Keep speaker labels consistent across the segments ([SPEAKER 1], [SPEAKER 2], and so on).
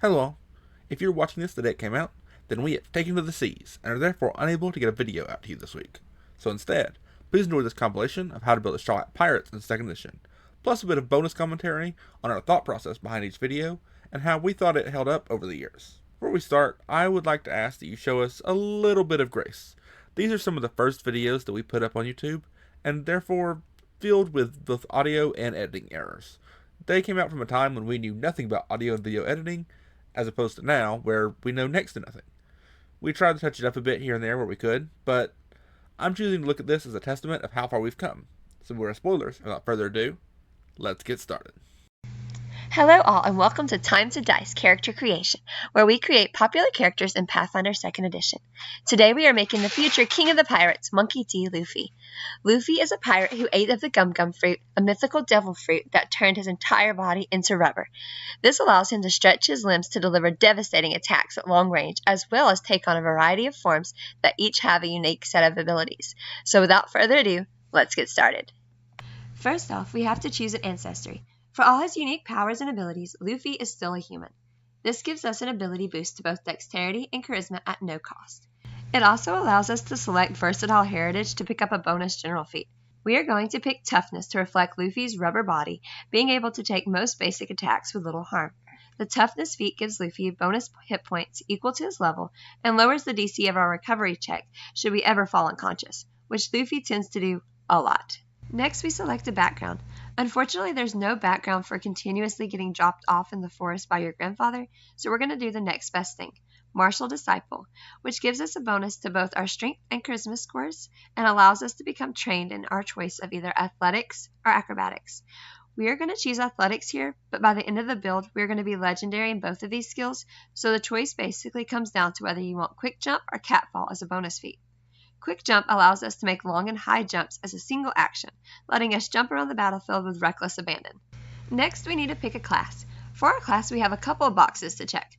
[SPEAKER 1] Hello all. If you're watching this the day it came out, then we have taken to the seas and are therefore unable to get a video out to you this week. So instead, please enjoy this compilation of how to build a Starlight Pirates in 2nd edition, plus a bit of bonus commentary on our thought process behind each video and how we thought it held up over the years. Before we start, I would like to ask that you show us a little bit of grace. These are some of the first videos that we put up on YouTube, and therefore filled with both audio and editing errors. They came out from a time when we knew nothing about audio and video editing, as opposed to now, where we know next to nothing. We tried to touch it up a bit here and there where we could, but I'm choosing to look at this as a testament of how far we've come. So we're spoilers. Without further ado, let's get started.
[SPEAKER 2] Hello all and welcome to Time to Dice Character Creation, where we create popular characters in Pathfinder 2nd Edition. Today we are making the future King of the Pirates, Monkey D. Luffy. Luffy is a pirate who ate of the Gum Gum fruit, a mythical devil fruit that turned his entire body into rubber. This allows him to stretch his limbs to deliver devastating attacks at long range, as well as take on a variety of forms that each have a unique set of abilities. So without further ado, let's get started. First off, we have to choose an ancestry. For all his unique powers and abilities, Luffy is still a human. This gives us an ability boost to both dexterity and charisma at no cost. It also allows us to select versatile heritage to pick up a bonus general feat. We are going to pick toughness to reflect Luffy's rubber body, being able to take most basic attacks with little harm. The toughness feat gives Luffy bonus hit points equal to his level and lowers the DC of our recovery check should we ever fall unconscious, which Luffy tends to do a lot. Next, we select a background. Unfortunately, there's no background for continuously getting dropped off in the forest by your grandfather, so we're going to do the next best thing, Martial Disciple, which gives us a bonus to both our strength and charisma scores and allows us to become trained in our choice of either athletics or acrobatics. We are going to choose athletics here, but by the end of the build, we're going to be legendary in both of these skills, so the choice basically comes down to whether you want Quick Jump or Catfall as a bonus feat. Quick Jump allows us to make long and high jumps as a single action, letting us jump around the battlefield with reckless abandon. Next, we need to pick a class. For our class, we have a couple of boxes to check.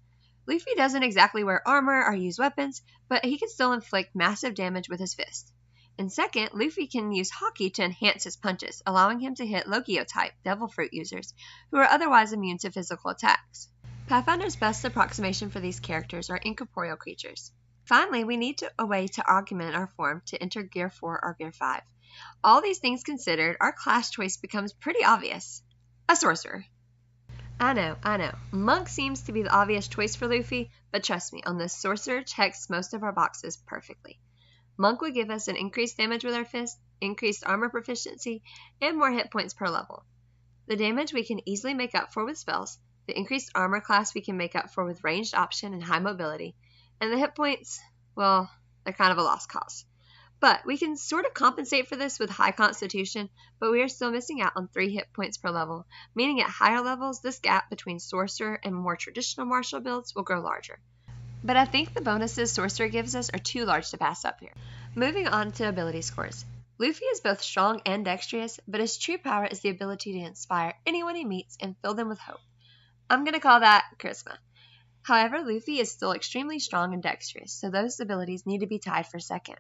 [SPEAKER 2] Luffy doesn't exactly wear armor or use weapons, but he can still inflict massive damage with his fist. And second, Luffy can use Haki to enhance his punches, allowing him to hit Logio-type Devil Fruit users, who are otherwise immune to physical attacks. Pathfinder's best approximation for these characters are incorporeal creatures. Finally, we need a way to augment our form to enter Gear 4 or Gear 5. All these things considered, our class choice becomes pretty obvious. A sorcerer. I know. Monk seems to be the obvious choice for Luffy, but trust me, on this, sorcerer checks most of our boxes perfectly. Monk would give us an increased damage with our fist, increased armor proficiency, and more hit points per level. The damage we can easily make up for with spells, the increased armor class we can make up for with ranged option and high mobility, and the hit points, well, they're kind of a lost cause. But we can sort of compensate for this with high constitution, but we are still missing out on 3 hit points per level, meaning at higher levels, this gap between sorcerer and more traditional martial builds will grow larger. But I think the bonuses sorcerer gives us are too large to pass up here. Moving on to ability scores. Luffy is both strong and dexterous, but his true power is the ability to inspire anyone he meets and fill them with hope. I'm going to call that charisma. However, Luffy is still extremely strong and dexterous, so those abilities need to be tied for second.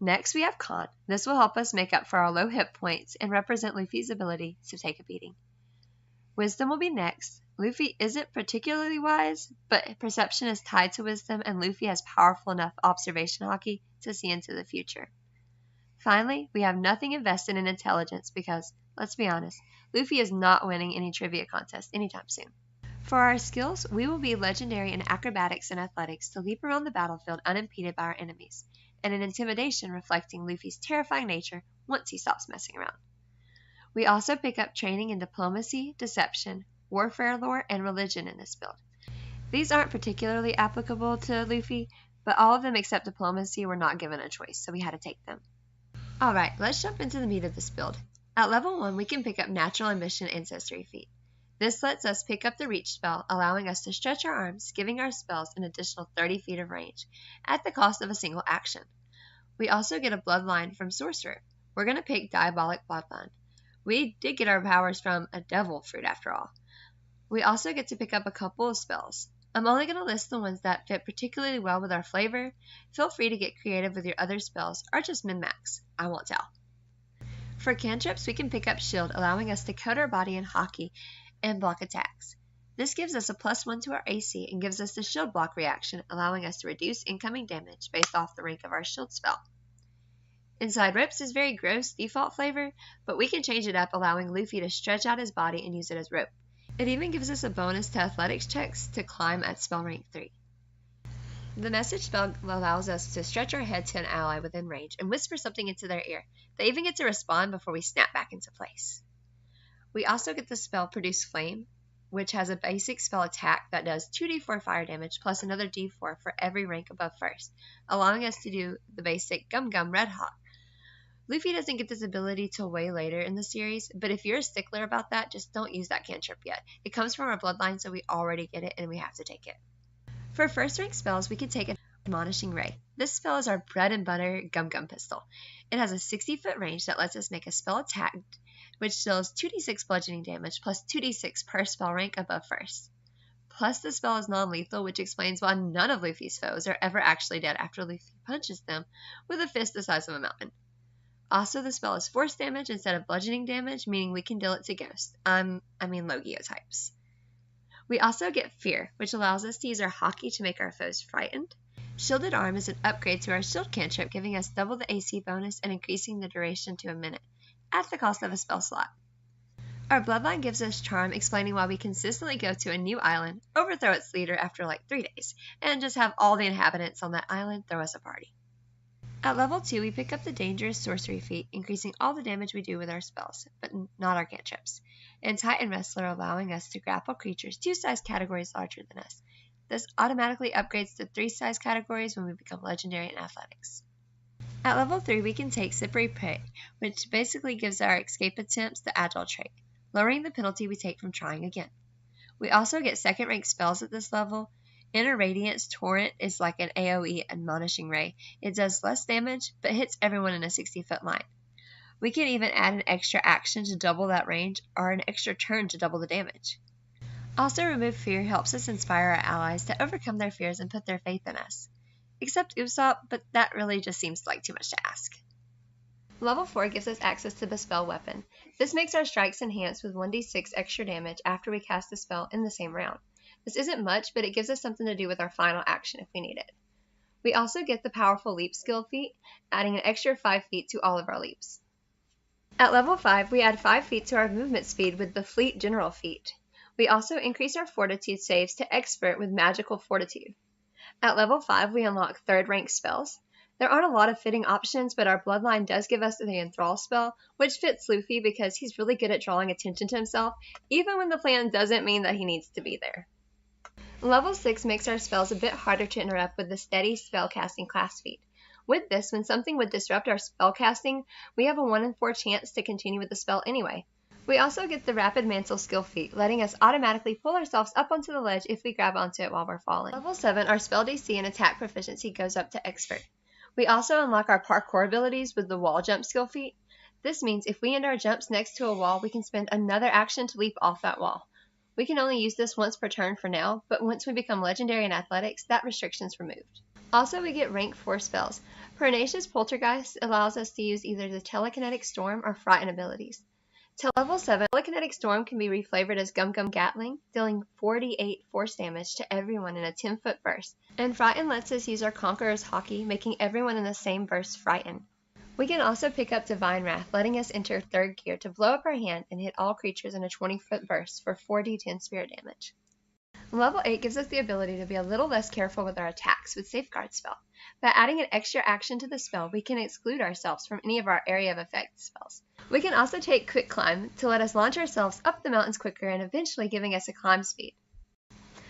[SPEAKER 2] Next, we have Con. This will help us make up for our low hit points and represent Luffy's ability to take a beating. Wisdom will be next. Luffy isn't particularly wise, but perception is tied to wisdom, and Luffy has powerful enough observation Haki to see into the future. Finally, we have nothing invested in intelligence because, let's be honest, Luffy is not winning any trivia contest anytime soon. For our skills, we will be legendary in acrobatics and athletics to leap around the battlefield unimpeded by our enemies, and in intimidation reflecting Luffy's terrifying nature once he stops messing around. We also pick up training in diplomacy, deception, warfare lore, and religion in this build. These aren't particularly applicable to Luffy, but all of them except diplomacy were not given a choice, so we had to take them. Alright, let's jump into the meat of this build. At level 1, we can pick up Natural Ambition Ancestry feat. This lets us pick up the Reach spell, allowing us to stretch our arms, giving our spells an additional 30 feet of range, at the cost of a single action. We also get a Bloodline from Sorcerer. We're going to pick Diabolic Bloodline. We did get our powers from a Devil Fruit after all. We also get to pick up a couple of spells. I'm only going to list the ones that fit particularly well with our flavor. Feel free to get creative with your other spells, or just min-max. I won't tell. For cantrips, we can pick up Shield, allowing us to coat our body in Haki and block attacks. This gives us a +1 to our AC and gives us the shield block reaction, allowing us to reduce incoming damage based off the rank of our shield spell. Inside Rips is very gross default flavor, but we can change it up, allowing Luffy to stretch out his body and use it as rope. It even gives us a bonus to athletics checks to climb at spell rank 3. The message spell allows us to stretch our head to an ally within range and whisper something into their ear. They even get to respond before we snap back into place. We also get the spell Produce Flame, which has a basic spell attack that does 2d4 fire damage plus another d4 for every rank above first, allowing us to do the basic Gum Gum Red Hot. Luffy doesn't get this ability till way later in the series, but if you're a stickler about that, just don't use that cantrip yet. It comes from our bloodline, so we already get it and we have to take it. For first rank spells, we can take an Admonishing Ray. This spell is our bread and butter Gum Gum pistol. It has a 60-foot range that lets us make a spell attack, which deals 2d6 bludgeoning damage plus 2d6 per spell rank above first. Plus, the spell is non-lethal, which explains why none of Luffy's foes are ever actually dead after Luffy punches them with a fist the size of a mountain. Also, the spell is force damage instead of bludgeoning damage, meaning we can deal it to ghosts. Logio types. We also get Fear, which allows us to use our Hockey to make our foes frightened. Shielded Arm is an upgrade to our shield cantrip, giving us double the AC bonus and increasing the duration to a minute, at the cost of a spell slot. Our bloodline gives us Charm, explaining why we consistently go to a new island, overthrow its leader after like 3 days, and just have all the inhabitants on that island throw us a party. At level 2, we pick up the Dangerous Sorcery feat, increasing all the damage we do with our spells, but not our cantrips, and Titan Wrestler, allowing us to grapple creatures 2 size categories larger than us. This automatically upgrades to 3 size categories when we become legendary in athletics. At level 3, we can take Slippery Prey, which basically gives our escape attempts the Agile trait, lowering the penalty we take from trying again. We also get second rank spells at this level. Inner Radiance Torrent is like an AoE Admonishing Ray. It does less damage, but hits everyone in a 60-foot line. We can even add an extra action to double that range, or an extra turn to double the damage. Also, Remove Fear helps us inspire our allies to overcome their fears and put their faith in us. Except Usopp, but that really just seems like too much to ask. Level 4 gives us access to the spell Weapon. This makes our strikes enhanced with 1d6 extra damage after we cast the spell in the same round. This isn't much, but it gives us something to do with our final action if we need it. We also get the Powerful Leap skill feat, adding an extra 5 feet to all of our leaps. At level 5, we add 5 feet to our movement speed with the Fleet General feat. We also increase our Fortitude saves to Expert with Magical Fortitude. At level 5, we unlock 3rd rank spells. There aren't a lot of fitting options, but our bloodline does give us the Enthrall spell, which fits Luffy because he's really good at drawing attention to himself, even when the plan doesn't mean that he needs to be there. Level 6 makes our spells a bit harder to interrupt with the Steady Spellcasting class feat. With this, when something would disrupt our spellcasting, we have a 1 in 4 chance to continue with the spell anyway. We also get the Rapid Mantle skill feat, letting us automatically pull ourselves up onto the ledge if we grab onto it while we're falling. Level 7, our spell DC and attack proficiency goes up to Expert. We also unlock our parkour abilities with the Wall Jump skill feat. This means if we end our jumps next to a wall, we can spend another action to leap off that wall. We can only use this once per turn for now, but once we become legendary in athletics, that restriction's removed. Also, we get rank 4 spells. Pertinacious Poltergeist allows us to use either the Telekinetic Storm or Frighten abilities. Till level 7, Telekinetic Storm can be reflavored as Gum Gum Gatling, dealing 48 force damage to everyone in a 10-foot burst. And Frighten lets us use our Conqueror's Hockey, making everyone in the same burst frightened. We can also pick up Divine Wrath, letting us enter 3rd gear to blow up our hand and hit all creatures in a 20-foot burst for 4d10 spirit damage. Level 8 gives us the ability to be a little less careful with our attacks with Safeguard spell. By adding an extra action to the spell, we can exclude ourselves from any of our area of effect spells. We can also take Quick Climb to let us launch ourselves up the mountains quicker and eventually giving us a climb speed.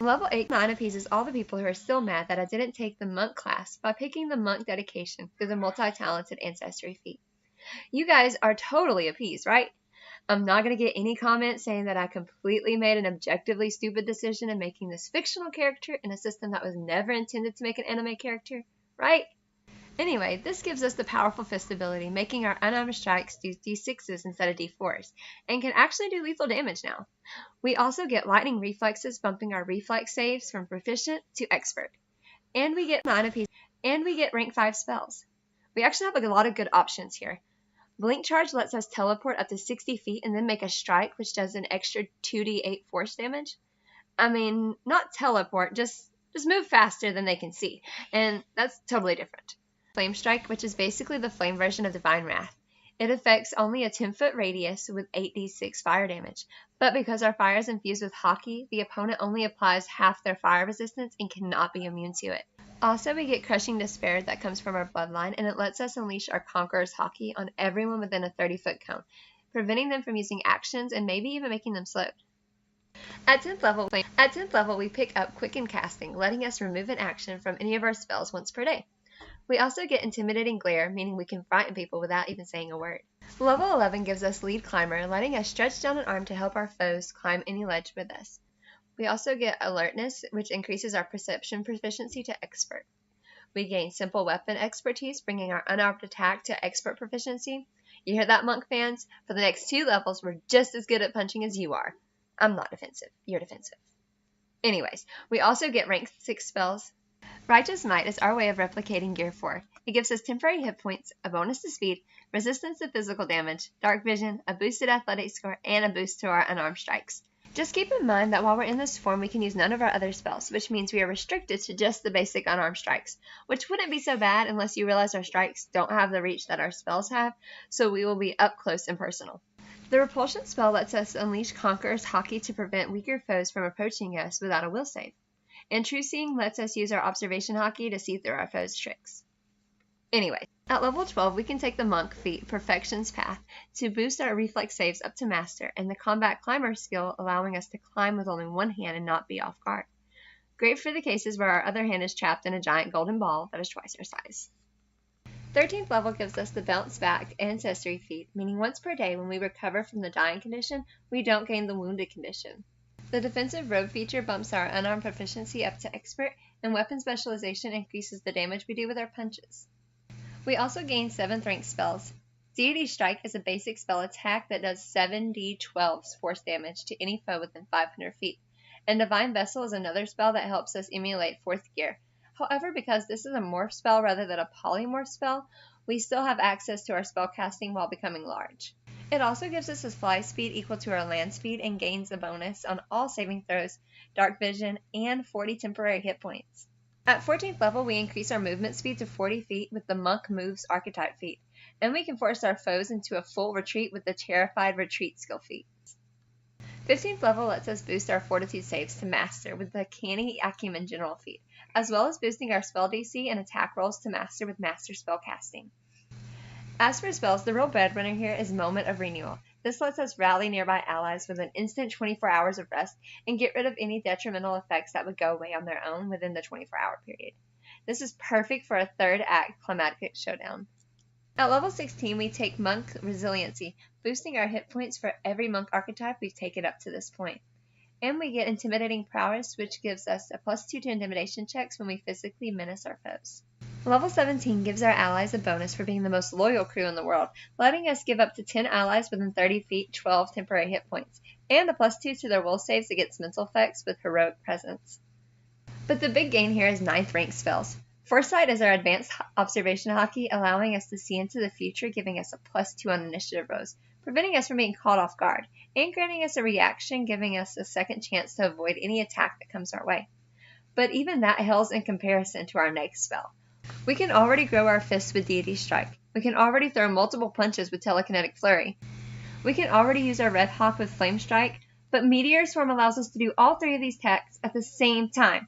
[SPEAKER 2] Level 8 9 appeases all the people who are still mad that I didn't take the Monk class by picking the Monk dedication through the multi-talented ancestry feat. You guys are totally appeased, right? I'm not going to get any comments saying that I completely made an objectively stupid decision in making this fictional character in a system that was never intended to make an anime character, right? Anyway, this gives us the Powerful Fist ability, making our unarmed strikes do d6s instead of d4s, and can actually do lethal damage now. We also get Lightning Reflexes, bumping our reflex saves from Proficient to Expert. And we get 9 apiece, and we get rank 5 spells. We actually have a lot of good options here. Blink Charge lets us teleport up to 60 feet and then make a strike, which does an extra 2d8 force damage. I mean, not teleport, just move faster than they can see. And that's totally different. Flame Strike, which is basically the flame version of Divine Wrath. It affects only a 10-foot radius with 8d6 fire damage. But because our fire is infused with Haki, the opponent only applies half their fire resistance and cannot be immune to it. Also, we get Crushing Despair that comes from our bloodline, and it lets us unleash our Conqueror's Haki on everyone within a 30-foot cone, preventing them from using actions and maybe even making them slowed. At 10th level, we pick up Quicken Casting, letting us remove an action from any of our spells once per day. We also get Intimidating Glare, meaning we can frighten people without even saying a word. Level 11 gives us Lead Climber, letting us stretch down an arm to help our foes climb any ledge with us. We also get Alertness, which increases our Perception proficiency to Expert. We gain Simple Weapon Expertise, bringing our unarmed attack to Expert proficiency. You hear that, Monk fans? For the next 2 levels, we're just as good at punching as you are. I'm not defensive. You're defensive. Anyways, we also get rank 6 spells. Righteous Might is our way of replicating Gear 4. It gives us temporary hit points, a bonus to speed, resistance to physical damage, dark vision, a boosted athletic score, and a boost to our unarmed strikes. Just keep in mind that while we're in this form, we can use none of our other spells, which means we are restricted to just the basic unarmed strikes, which wouldn't be so bad unless you realize our strikes don't have the reach that our spells have, so we will be up close and personal. The Repulsion spell lets us unleash Conqueror's Haki to prevent weaker foes from approaching us without a will save. And True Seeing lets us use our Observation Haki to see through our foes' tricks. Anyway, at level 12, we can take the Monk feat, Perfection's Path, to boost our reflex saves up to Master, and the Combat Climber skill, allowing us to climb with only one hand and not be off guard. Great for the cases where our other hand is trapped in a giant golden ball that is twice our size. 13th level gives us the Bounce Back Ancestry feat, meaning once per day when we recover from the dying condition, we don't gain the wounded condition. The Defensive Rogue feature bumps our unarmed proficiency up to Expert, and Weapon Specialization increases the damage we do with our punches. We also gain 7th rank spells. Deity Strike is a basic spell attack that does 7d12 force damage to any foe within 500 feet, and Divine Vessel is another spell that helps us emulate 4th gear. However, because this is a morph spell rather than a polymorph spell, we still have access to our spellcasting while becoming large. It also gives us a fly speed equal to our land speed and gains a bonus on all saving throws, dark vision, and 40 temporary hit points. At 14th level, we increase our movement speed to 40 feet with the Monk Moves Archetype feat, and we can force our foes into a full retreat with the Terrified Retreat skill feat. 15th level lets us boost our Fortitude saves to Master with the Canny Acumen General feat, as well as boosting our spell DC and attack rolls to Master with Master Spellcasting. As for spells, the real breadwinner here is Moment of Renewal. This lets us rally nearby allies with an instant 24 hours of rest and get rid of any detrimental effects that would go away on their own within the 24-hour period. This is perfect for a 3rd act climatic showdown. At level 16, we take Monk Resiliency, boosting our hit points for every Monk archetype we've taken up to this point. And we get Intimidating Prowess, which gives us a +2 to intimidation checks when we physically menace our foes. Level 17 gives our allies a bonus for being the most loyal crew in the world, letting us give up to 10 allies within 30 feet 12 temporary hit points, and a +2 to their will saves against mental effects with Heroic Presence. But the big gain here is 9th rank spells. Foresight is our advanced observation Haki, allowing us to see into the future, giving us a +2 on initiative rolls, preventing us from being caught off guard, and granting us a reaction, giving us a second chance to avoid any attack that comes our way. But even that pales in comparison to our next spell. We can already grow our fists with Deity Strike. We can already throw multiple punches with Telekinetic Flurry. We can already use our Red Hawk with Flame Strike, but Meteor Swarm allows us to do all 3 of these attacks at the same time,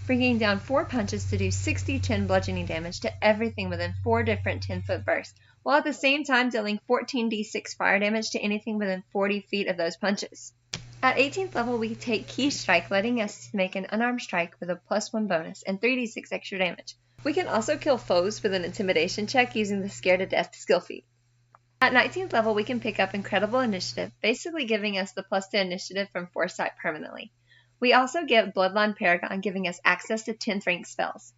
[SPEAKER 2] bringing down 4 punches to do 60-10 bludgeoning damage to everything within 4 different 10-foot bursts, while at the same time dealing 14d6 fire damage to anything within 40 feet of those punches. At 18th level, we take Key Strike, letting us make an unarmed strike with a +1 bonus and 3d6 extra damage. We can also kill foes with an intimidation check using the Scare to Death skill feat. At 19th level, we can pick up Incredible Initiative, basically giving us the +2 initiative from Foresight permanently. We also get Bloodline Paragon, giving us access to 10th rank spells.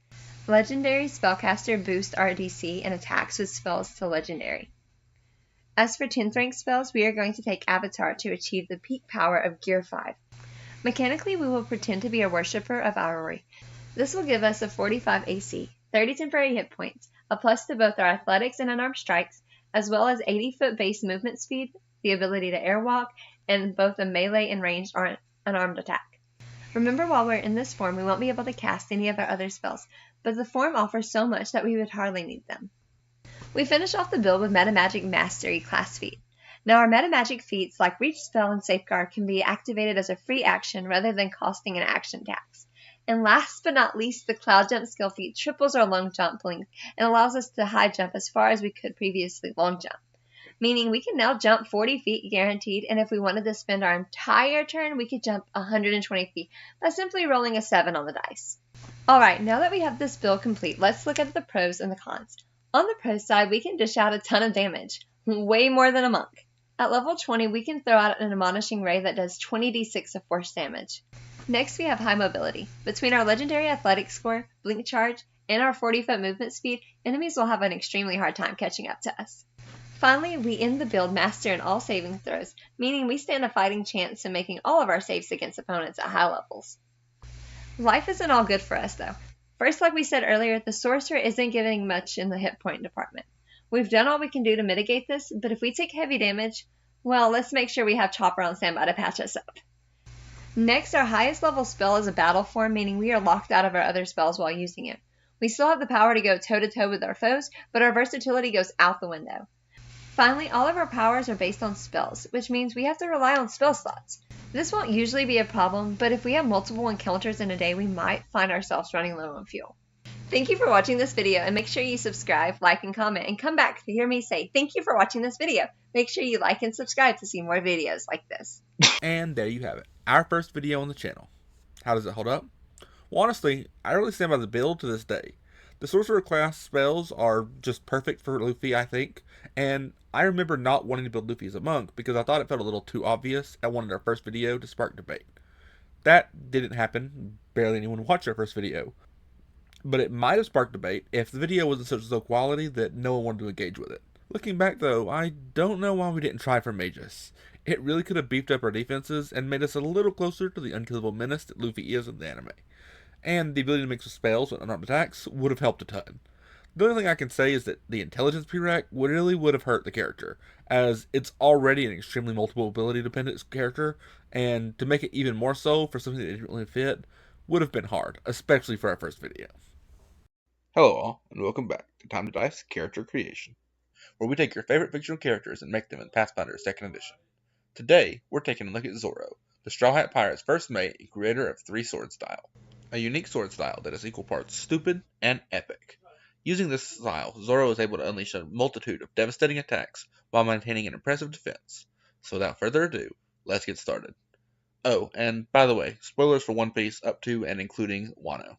[SPEAKER 2] Legendary Spellcaster boost our DC and attacks with spells to Legendary. As for 10th rank spells, we are going to take Avatar to achieve the peak power of Gear 5. Mechanically, we will pretend to be a worshipper of Aurori. This will give us a 45 AC, 30 temporary hit points, a plus to both our athletics and unarmed strikes, as well as 80-foot base movement speed, the ability to airwalk, and both a melee and ranged unarmed attack. Remember, while we're in this form, we won't be able to cast any of our other spells, but the form offers so much that we would hardly need them. We finish off the build with Metamagic Mastery class feat. Now our Metamagic feats like Reach Spell and Safeguard can be activated as a free action rather than costing an action tax. And last but not least, the Cloud Jump skill feat triples our long jump length and allows us to high jump as far as we could previously long jump. Meaning we can now jump 40 feet guaranteed, and if we wanted to spend our entire turn, we could jump 120 feet by simply rolling a 7 on the dice. Alright, now that we have this build complete, let's look at the pros and the cons. On the pro side, we can dish out a ton of damage, way more than a monk. At level 20, we can throw out an Admonishing Ray that does 20d6 of force damage. Next, we have high mobility. Between our legendary athletics score, blink charge, and our 40-foot movement speed, enemies will have an extremely hard time catching up to us. Finally, we end the build master in all saving throws, meaning we stand a fighting chance in making all of our saves against opponents at high levels. Life isn't all good for us, though. First, like we said earlier, the sorcerer isn't giving much in the hit point department. We've done all we can do to mitigate this, but if we take heavy damage, well, let's make sure we have Chopper on standby to patch us up. Next, our highest level spell is a battle form, meaning we are locked out of our other spells while using it. We still have the power to go toe-to-toe with our foes, but our versatility goes out the window. Finally, all of our powers are based on spells, which means we have to rely on spell slots. This won't usually be a problem, but if we have multiple encounters in a day, we might find ourselves running low on fuel. Thank you for watching this video, and make sure you subscribe, like, and comment, and come back to hear me say thank you for watching this video. Make sure you like and subscribe to see more videos like this.
[SPEAKER 1] And there you have it, our first video on the channel. How does it hold up? Well, honestly, I really stand by the build to this day. The Sorcerer class spells are just perfect for Luffy, I think, and I remember not wanting to build Luffy as a monk because I thought it felt a little too obvious and wanted our first video to spark debate. That didn't happen, barely anyone watched our first video, but it might have sparked debate if the video wasn't such low quality that no one wanted to engage with it. Looking back though, I don't know why we didn't try for mages. It really could have beefed up our defenses and made us a little closer to the unkillable menace that Luffy is in the anime. And the ability to mix with spells and unarmed attacks would have helped a ton. The only thing I can say is that the intelligence prereq really would have hurt the character, as it's already an extremely multiple ability dependent character, and to make it even more so for something that didn't really fit would have been hard, especially for our first video. Hello all, and welcome back to Time to Dice Character Creation, where we take your favorite fictional characters and make them in Pathfinder 2nd Edition. Today, we're taking a look at Zoro, the Straw Hat Pirate's first mate and creator of 3-sword style. A unique sword style that is equal parts stupid and epic. Using this style, Zoro is able to unleash a multitude of devastating attacks while maintaining an impressive defense. So without further ado, let's get started. Oh, and by the way, spoilers for One Piece up to and including Wano.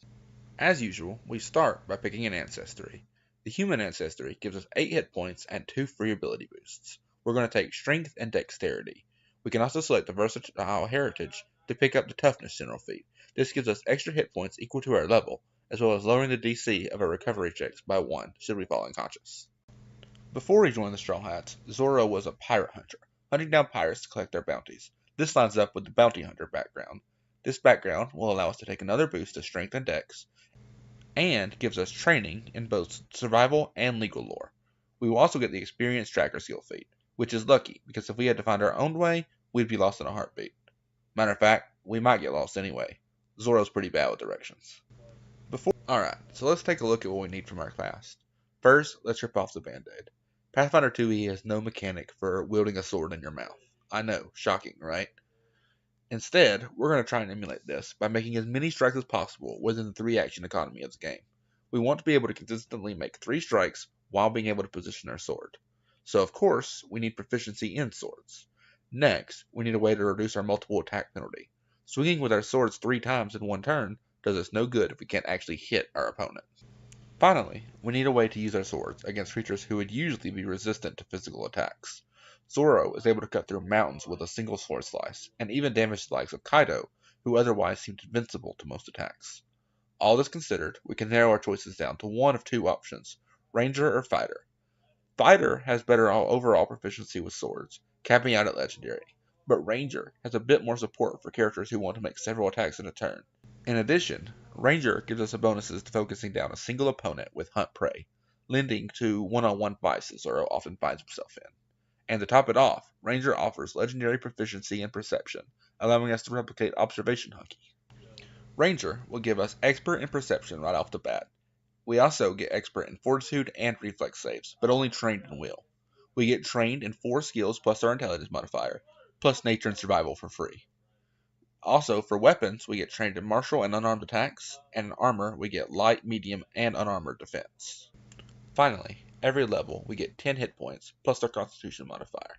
[SPEAKER 1] As usual, we start by picking an ancestry. The human ancestry gives us 8 hit points and 2 free ability boosts. We're going to take strength and dexterity. We can also select the versatile heritage to pick up the toughness general feat. This gives us extra hit points equal to our level, as well as lowering the DC of our recovery checks by 1 should we fall unconscious. Before he joined the Straw Hats, Zoro was a pirate hunter, hunting down pirates to collect their bounties. This lines up with the bounty hunter background. This background will allow us to take another boost to strength and dex, and gives us training in both survival and legal lore. We will also get the experience tracker skill feat, which is lucky because if we had to find our own way, we'd be lost in a heartbeat. Matter of fact, we might get lost anyway. Zoro's pretty bad with directions. Alright, so let's take a look at what we need from our class. First, let's rip off the band-aid. Pathfinder 2e has no mechanic for wielding a sword in your mouth. I know, shocking, right? Instead, we're going to try and emulate this by making as many strikes as possible within the 3-action economy of the game. We want to be able to consistently make 3 strikes while being able to position our sword. So of course, we need proficiency in swords. Next, we need a way to reduce our multiple attack penalty. Swinging with our swords 3 times in one turn does us no good if we can't actually hit our opponent. Finally, we need a way to use our swords against creatures who would usually be resistant to physical attacks. Zoro is able to cut through mountains with a single sword slice, and even damage the likes of Kaido, who otherwise seemed invincible to most attacks. All this considered, we can narrow our choices down to one of 2 options, Ranger or Fighter. Fighter has better overall proficiency with swords, capping out at Legendary, but Ranger has a bit more support for characters who want to make several attacks in a turn. In addition, Ranger gives us bonuses to focusing down a single opponent with Hunt Prey, lending to one-on-one fights that Zoro often finds himself in. And to top it off, Ranger offers legendary proficiency in perception, allowing us to replicate Observation Hunky. Ranger will give us expert in perception right off the bat. We also get expert in fortitude and reflex saves, but only trained in will. We get trained in 4 skills plus our intelligence modifier, plus nature and survival for free. Also, for weapons, we get trained in martial and unarmed attacks, and in armor, we get light, medium, and unarmored defense. Finally, every level, we get 10 hit points, plus our constitution modifier.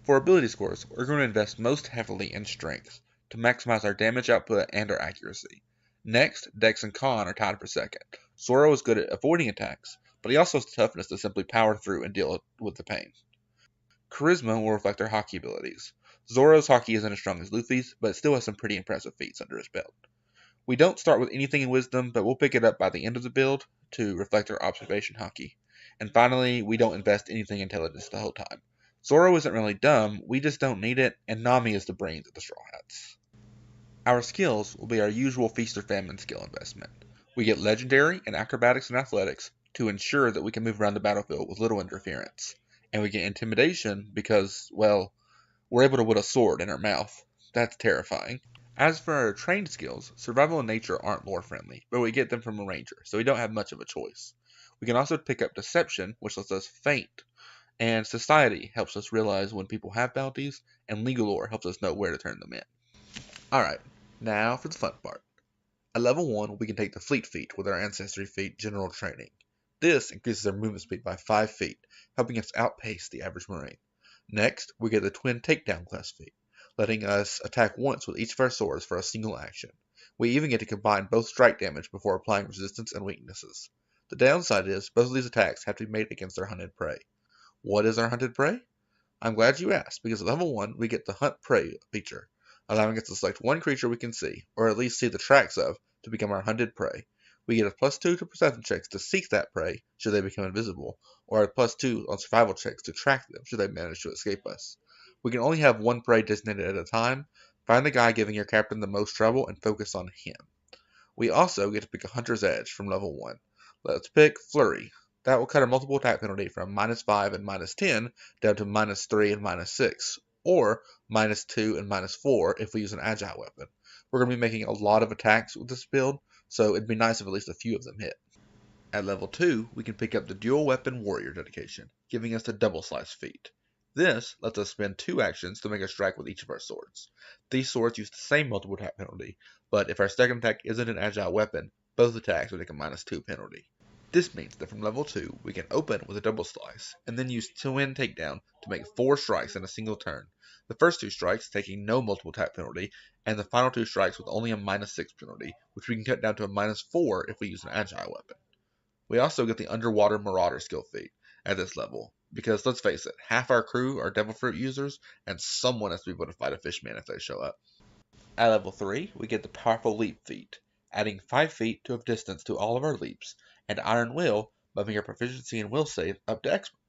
[SPEAKER 1] For ability scores, we're going to invest most heavily in strength, to maximize our damage output and our accuracy. Next, Dex and Con are tied for second. Zoro is good at avoiding attacks, but he also has the toughness to simply power through and deal with the pain. Charisma will reflect our hockey abilities. Zoro's hockey isn't as strong as Luffy's, but it still has some pretty impressive feats under his belt. We don't start with anything in wisdom, but we'll pick it up by the end of the build to reflect our observation hockey. And finally, we don't invest anything in intelligence the whole time. Zoro isn't really dumb, we just don't need it, and Nami is the brains of the Straw Hats. Our skills will be our usual feast or famine skill investment. We get legendary in acrobatics and athletics to ensure that we can move around the battlefield with little interference. And we get intimidation because, well, we're able to put a sword in our mouth. That's terrifying. As for our trained skills, survival and nature aren't lore friendly, but we get them from a ranger, so we don't have much of a choice. We can also pick up deception, which lets us feint, and society helps us realize when people have bounties, and legal lore helps us know where to turn them in. Alright, now for the fun part. At level 1, we can take the Fleet Feat with our Ancestry Feat General Training. This increases our movement speed by 5 feet, helping us outpace the average Marine. Next, we get the Twin Takedown class feat, letting us attack once with each of our swords for a single action. We even get to combine both strike damage before applying resistance and weaknesses. The downside is, both of these attacks have to be made against our hunted prey. What is our hunted prey? I'm glad you asked, because at level 1, we get the Hunt Prey feature, allowing us to select one creature we can see, or at least see the tracks of, to become our hunted prey. We get a +2 to perception checks to seek that prey, should they become invisible, or a +2 on survival checks to track them, should they manage to escape us. We can only have one prey designated at a time. Find the guy giving your captain the most trouble and focus on him. We also get to pick a Hunter's Edge from level 1. Let's pick Flurry. That will cut our multiple attack penalty from -5 and -10 down to -3 and -6, or -2 and -4 if we use an agile weapon. We're going to be making a lot of attacks with this build, so it'd be nice if at least a few of them hit. At level 2, we can pick up the Dual Weapon Warrior dedication, giving us the Double Slice feat. This lets us spend 2 actions to make a strike with each of our swords. These swords use the same multiple attack penalty, but if our second attack isn't an agile weapon, both attacks will take a -2 penalty. This means that from level 2, we can open with a double slice, and then use Twin Takedown to make 4 strikes in a single turn. The first 2 strikes taking no multiple attack penalty, and the final 2 strikes with only a -6 penalty, which we can cut down to a -4 if we use an agile weapon. We also get the Underwater Marauder skill feat at this level, because let's face it, half our crew are Devil Fruit users, and someone has to be able to fight a fishman if they show up. At level 3, we get the Powerful Leap feat, adding 5 feet of distance to all of our leaps, and Iron Will, bumping our proficiency in will save up to expert.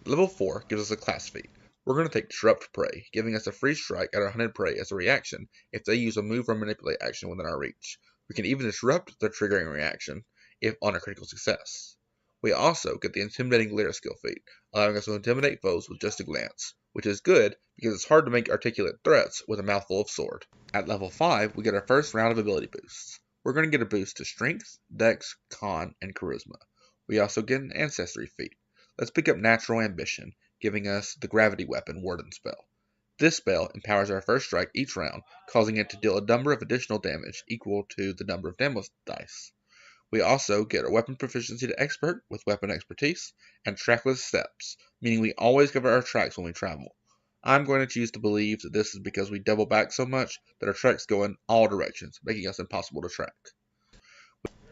[SPEAKER 1] Level 4 gives us a class feat. We're going to take Disrupt Prey, giving us a free strike at our hunted prey as a reaction if they use a move or manipulate action within our reach. We can even disrupt their triggering reaction if on a critical success. We also get the Intimidating Glare skill feat, allowing us to intimidate foes with just a glance, which is good because it's hard to make articulate threats with a mouthful of sword. At level 5, we get our first round of ability boosts. We're going to get a boost to Strength, Dex, Con, and Charisma. We also get an Ancestry feat. Let's pick up Natural Ambition, giving us the Gravity Weapon Warden spell. This spell empowers our first strike each round, causing it to deal a number of additional damage equal to the number of damage dice. We also get a weapon proficiency to Expert with Weapon Expertise, and Trackless Steps, meaning we always cover our tracks when we travel. I'm going to choose to believe that this is because we double back so much that our tracks go in all directions, making us impossible to track.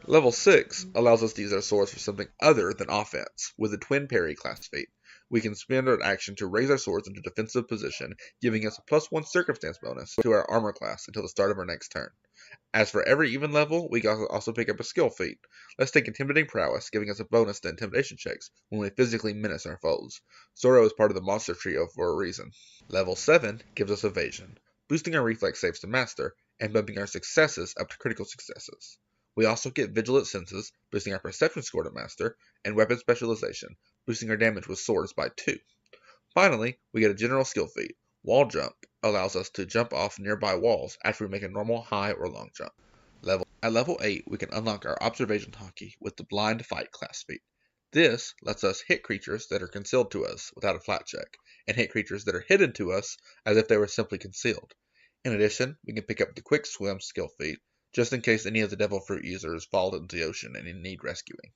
[SPEAKER 1] Level 6 allows us to use our swords for something other than offense, with the Twin Parry class feat. We can spend our action to raise our swords into defensive position, giving us a +1 circumstance bonus to our armor class until the start of our next turn. As for every even level, we can also pick up a skill feat. Let's take Intimidating Prowess, giving us a bonus to intimidation checks when we physically menace our foes. Zoro is part of the monster trio for a reason. Level 7 gives us Evasion, boosting our reflex saves to Master, and bumping our successes up to critical successes. We also get Vigilant Senses, boosting our perception score to Master, and Weapon Specialization, boosting our damage with swords by 2. Finally, we get a general skill feat. Wall Jump allows us to jump off nearby walls after we make a normal high or long jump. At level 8, we can unlock our observation hotkey with the blind fight class feat. This lets us hit creatures that are concealed to us without a flat check, and hit creatures that are hidden to us as if they were simply concealed. In addition, we can pick up the quick swim skill feat, just in case any of the devil fruit users fall into the ocean and need rescuing.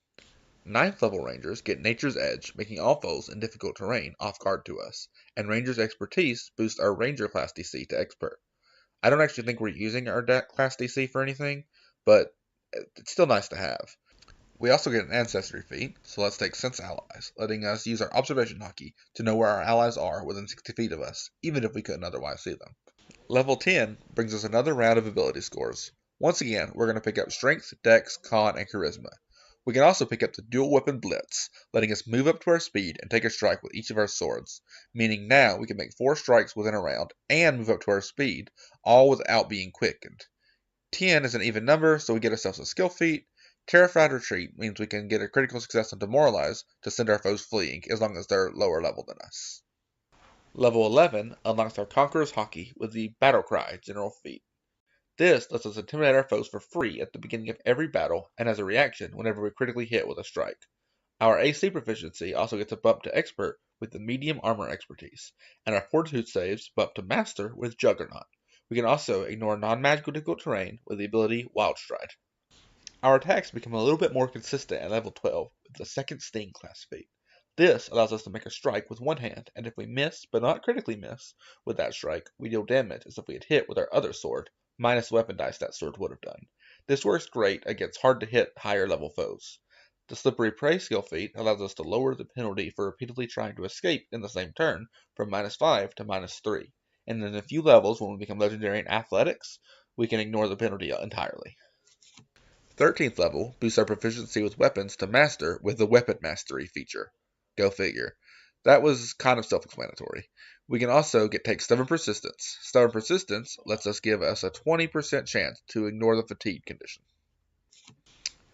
[SPEAKER 1] Ninth level rangers get Nature's Edge, making all foes in difficult terrain off guard to us, and Ranger's Expertise boosts our Ranger class DC to Expert. I don't actually think we're using our class DC for anything, but it's still nice to have. We also get an Ancestry feat, so let's take Sense Allies, letting us use our Observation hotkey to know where our allies are within 60 feet of us, even if we couldn't otherwise see them. Level 10 brings us another round of ability scores. Once again, we're going to pick up Strength, Dex, Con, and Charisma. We can also pick up the Dual Weapon Blitz, letting us move up to our speed and take a strike with each of our swords, meaning now we can make 4 strikes within a round and move up to our speed, all without being quickened. 10 is an even number, so we get ourselves a skill feat. Terrified Retreat means we can get a critical success on Demoralize to send our foes fleeing, as long as they're lower level than us. Level 11 unlocks our Conqueror's Hotkey with the Battle Cry general feat. This lets us intimidate our foes for free at the beginning of every battle and as a reaction whenever we critically hit with a strike. Our AC proficiency also gets a bump to Expert with the Medium Armor Expertise, and our Fortitude saves bump to Master with Juggernaut. We can also ignore non-magical difficult terrain with the ability Wild Stride. Our attacks become a little bit more consistent at level 12 with the second Sting class feat. This allows us to make a strike with one hand, and if we miss, but not critically miss, with that strike, we deal damage as if we had hit with our other sword, minus the weapon dice that sword would have done. This works great against hard to hit higher level foes. The Slippery Prey skill feat allows us to lower the penalty for repeatedly trying to escape in the same turn from -5 to -3, and in a few levels when we become legendary in Athletics, we can ignore the penalty entirely. 13th level boosts our proficiency with weapons to Master with the Weapon Mastery feature. Go figure. That was kind of self-explanatory. We can also take Stubborn Persistence. Stubborn Persistence lets us give us a 20% chance to ignore the fatigue condition.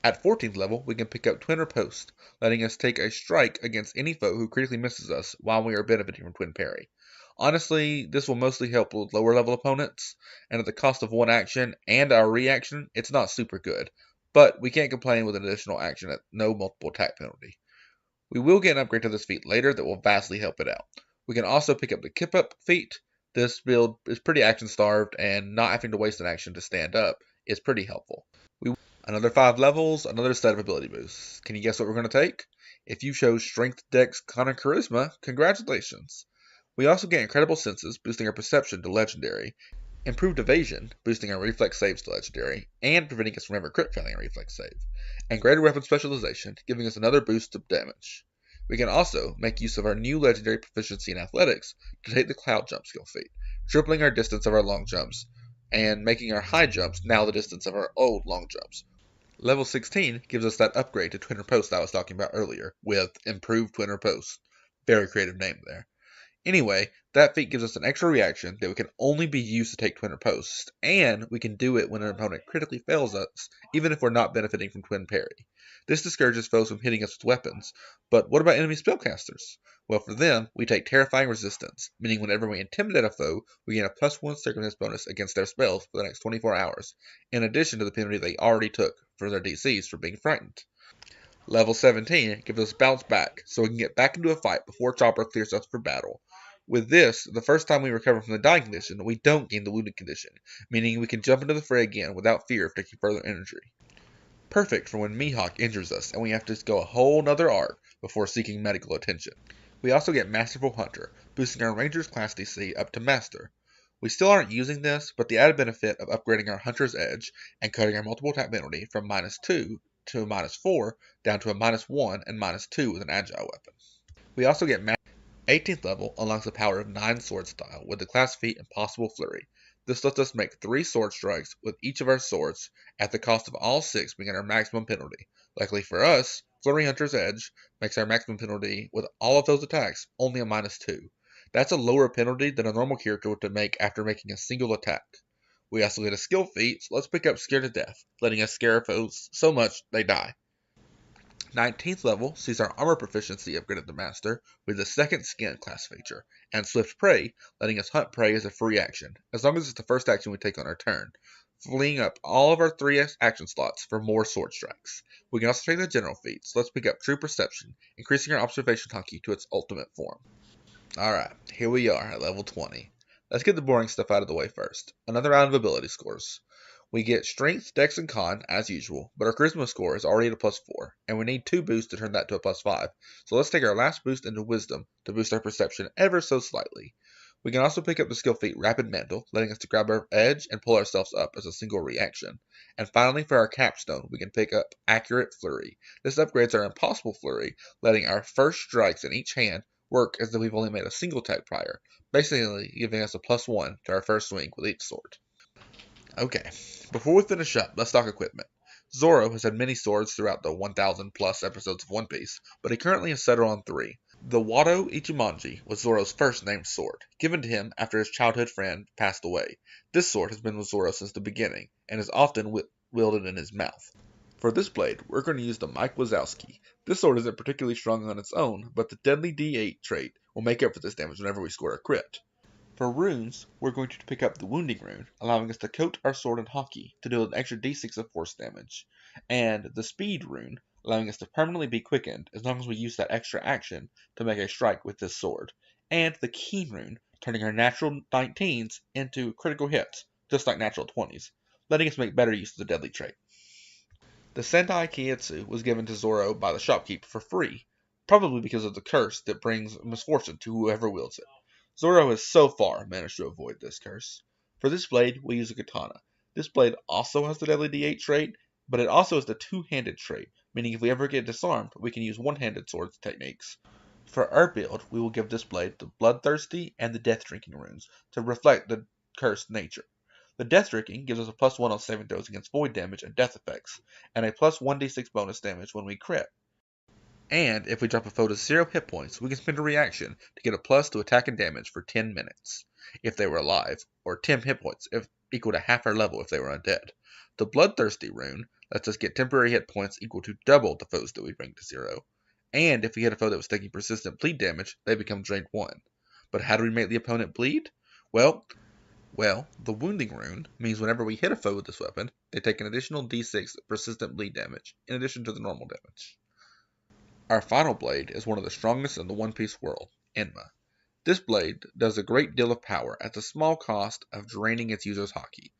[SPEAKER 1] At 14th level, we can pick up Twin Riposte, letting us take a strike against any foe who critically misses us while we are benefiting from Twin Parry. Honestly, this will mostly help with lower level opponents, and at the cost of one action and our reaction, it's not super good, but we can't complain with an additional action at no multiple attack penalty. We will get an upgrade to this feat later that will vastly help it out. We can also pick up the Kip Up feat. This build is pretty action starved, and not having to waste an action to stand up is pretty helpful. Another 5 levels, another set of ability boosts. Can you guess what we're going to take? If you chose Strength, Dex, Con, and Charisma, congratulations! We also get Incredible Senses, boosting our Perception to Legendary, Improved Evasion, boosting our Reflex saves to Legendary, and preventing us from ever crit failing a Reflex save, and Greater Weapon Specialization, giving us another boost of damage. We can also make use of our new Legendary Proficiency in Athletics to take the Cloud Jump skill feat, tripling our distance of our long jumps, and making our high jumps now the distance of our old long jumps. Level 16 gives us that upgrade to Twin Riposte I was talking about earlier, with Improved Twin Riposte. Very creative name there. Anyway, that feat gives us an extra reaction that we can only be used to take Twin Riposte, and we can do it when an opponent critically fails us, even if we're not benefiting from Twin Parry. This discourages foes from hitting us with weapons, but what about enemy spellcasters? Well, for them, we take Terrifying Resistance, meaning whenever we intimidate a foe, we gain a +1 circumstance bonus against their spells for the next 24 hours, in addition to the penalty they already took for their DCs for being frightened. Level 17 gives us Bounce Back, so we can get back into a fight before Chopper clears us for battle. With this, the first time we recover from the dying condition, we don't gain the wounded condition, meaning we can jump into the fray again without fear of taking further injury. Perfect for when Mihawk injures us and we have to go a whole nother arc before seeking medical attention. We also get Masterful Hunter, boosting our Ranger's class DC up to Master. We still aren't using this, but the added benefit of upgrading our Hunter's Edge and cutting our multiple attack penalty from -2 to a -4 down to a -1 and -2 with an Agile weapon. We also get 18th level unlocks the power of 9 sword style with the class feat Impossible Flurry. This lets us make 3 sword strikes with each of our swords at the cost of all 6 being our maximum penalty. Luckily for us, Flurry Hunter's Edge makes our maximum penalty with all of those attacks only a -2. That's a lower penalty than a normal character would make after making a single attack. We also get a skill feat, so let's pick up Scare to Death, letting us scare our foes so much they die. 19th level sees our armor proficiency upgraded to Master with the second Skin class feature, and Swift Prey, letting us hunt prey as a free action, as long as it's the first action we take on our turn. freeing up all of our 3 action slots for more sword strikes. We can also take the general feat, so let's pick up True Perception, increasing our observation haki to its ultimate form. Alright, here we are at level 20. Let's get the boring stuff out of the way first. Another round of ability scores. We get Strength, Dex, and Con, as usual, but our Charisma score is already at a +4, and we need 2 boosts to turn that to a +5. So let's take our last boost into Wisdom to boost our Perception ever so slightly. We can also pick up the skill feat Rapid Mantle, letting us to grab our edge and pull ourselves up as a single reaction. And finally, for our capstone, we can pick up Accurate Flurry. This upgrades our Impossible Flurry, letting our first strikes in each hand work as though we've only made a single attack prior, basically giving us a +1 to our first swing with each sword. Okay, before we finish up, let's talk equipment. Zoro has had many swords throughout the 1000 plus episodes of One Piece, but he currently has settled on 3. The Wado Ichimonji was Zoro's first named sword, given to him after his childhood friend passed away. This sword has been with Zoro since the beginning, and is often wielded in his mouth. For this blade, we're going to use the Mike Wazowski. This sword isn't particularly strong on its own, but the deadly D8 trait will make up for this damage whenever we score a crit. For runes, we're going to pick up the Wounding rune, allowing us to coat our sword in haki to deal an extra d6 of force damage, and the Speed rune, allowing us to permanently be quickened as long as we use that extra action to make a strike with this sword, and the Keen rune, turning our natural 19s into critical hits, just like natural 20s, letting us make better use of the deadly trait. The Sendai Kietsu was given to Zoro by the shopkeeper for free, probably because of the curse that brings misfortune to whoever wields it. Zoro has so far managed to avoid this curse. For this blade, we use a katana. This blade also has the deadly D8 trait, but it also has the two-handed trait, meaning if we ever get disarmed, we can use one-handed sword techniques. For our build, we will give this blade the Bloodthirsty and the Death Drinking runes to reflect the cursed nature. The Death Drinking gives us a +1 on saving throws against void damage and death effects, and a +1d6 bonus damage when we crit. And if we drop a foe to 0 hit points, we can spend a reaction to get a plus to attack and damage for 10 minutes, if they were alive, or 10 hit points, if equal to half our level if they were undead. The Bloodthirsty rune lets us get temporary hit points equal to double the foes that we bring to 0. And if we hit a foe that was taking persistent bleed damage, they become drained 1. But how do we make the opponent bleed? Well, the Wounding rune means whenever we hit a foe with this weapon, they take an additional d6 persistent bleed damage, in addition to the normal damage. Our final blade is one of the strongest in the One Piece world, Enma. This blade does a great deal of power at the small cost of draining its user's haki.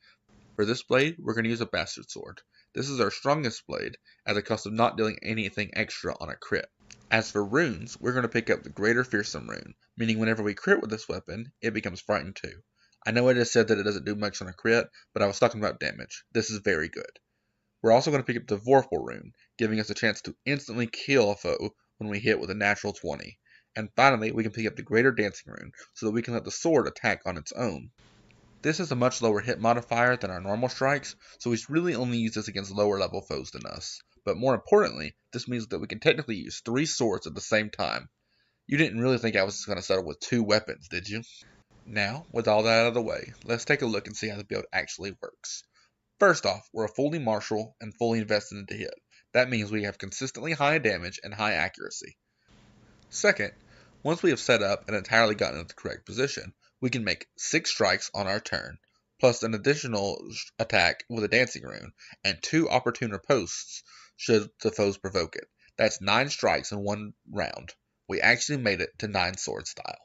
[SPEAKER 1] For this blade, we're going to use a Bastard Sword. This is our strongest blade at the cost of not dealing anything extra on a crit. As for runes, we're going to pick up the Greater Fearsome rune, meaning whenever we crit with this weapon, it becomes Frightened 2. I know I just said that it doesn't do much on a crit, but I was talking about damage. This is very good. We're also going to pick up the Vorpal rune, giving us a chance to instantly kill a foe when we hit with a natural 20. And finally, we can pick up the Greater Dancing rune, so that we can let the sword attack on its own. This is a much lower hit modifier than our normal strikes, so we really only use this against lower level foes than us. But more importantly, this means that we can technically use 3 swords at the same time. You didn't really think I was going to settle with 2 weapons, did you? Now, with all that out of the way, let's take a look and see how the build actually works. First off, we're a fully martial and fully invested into hit. That means we have consistently high damage and high accuracy. Second, once we have set up and entirely gotten into the correct position, we can make 6 strikes on our turn, plus an additional attack with a dancing rune, and 2 opportune riposts should the foes provoke it. That's 9 strikes in 1 round. We actually made it to 9 sword style.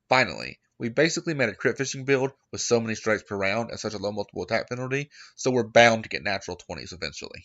[SPEAKER 1] Finally, we basically made a crit fishing build with so many strikes per round and such a low multiple attack penalty, so we're bound to get natural 20s eventually.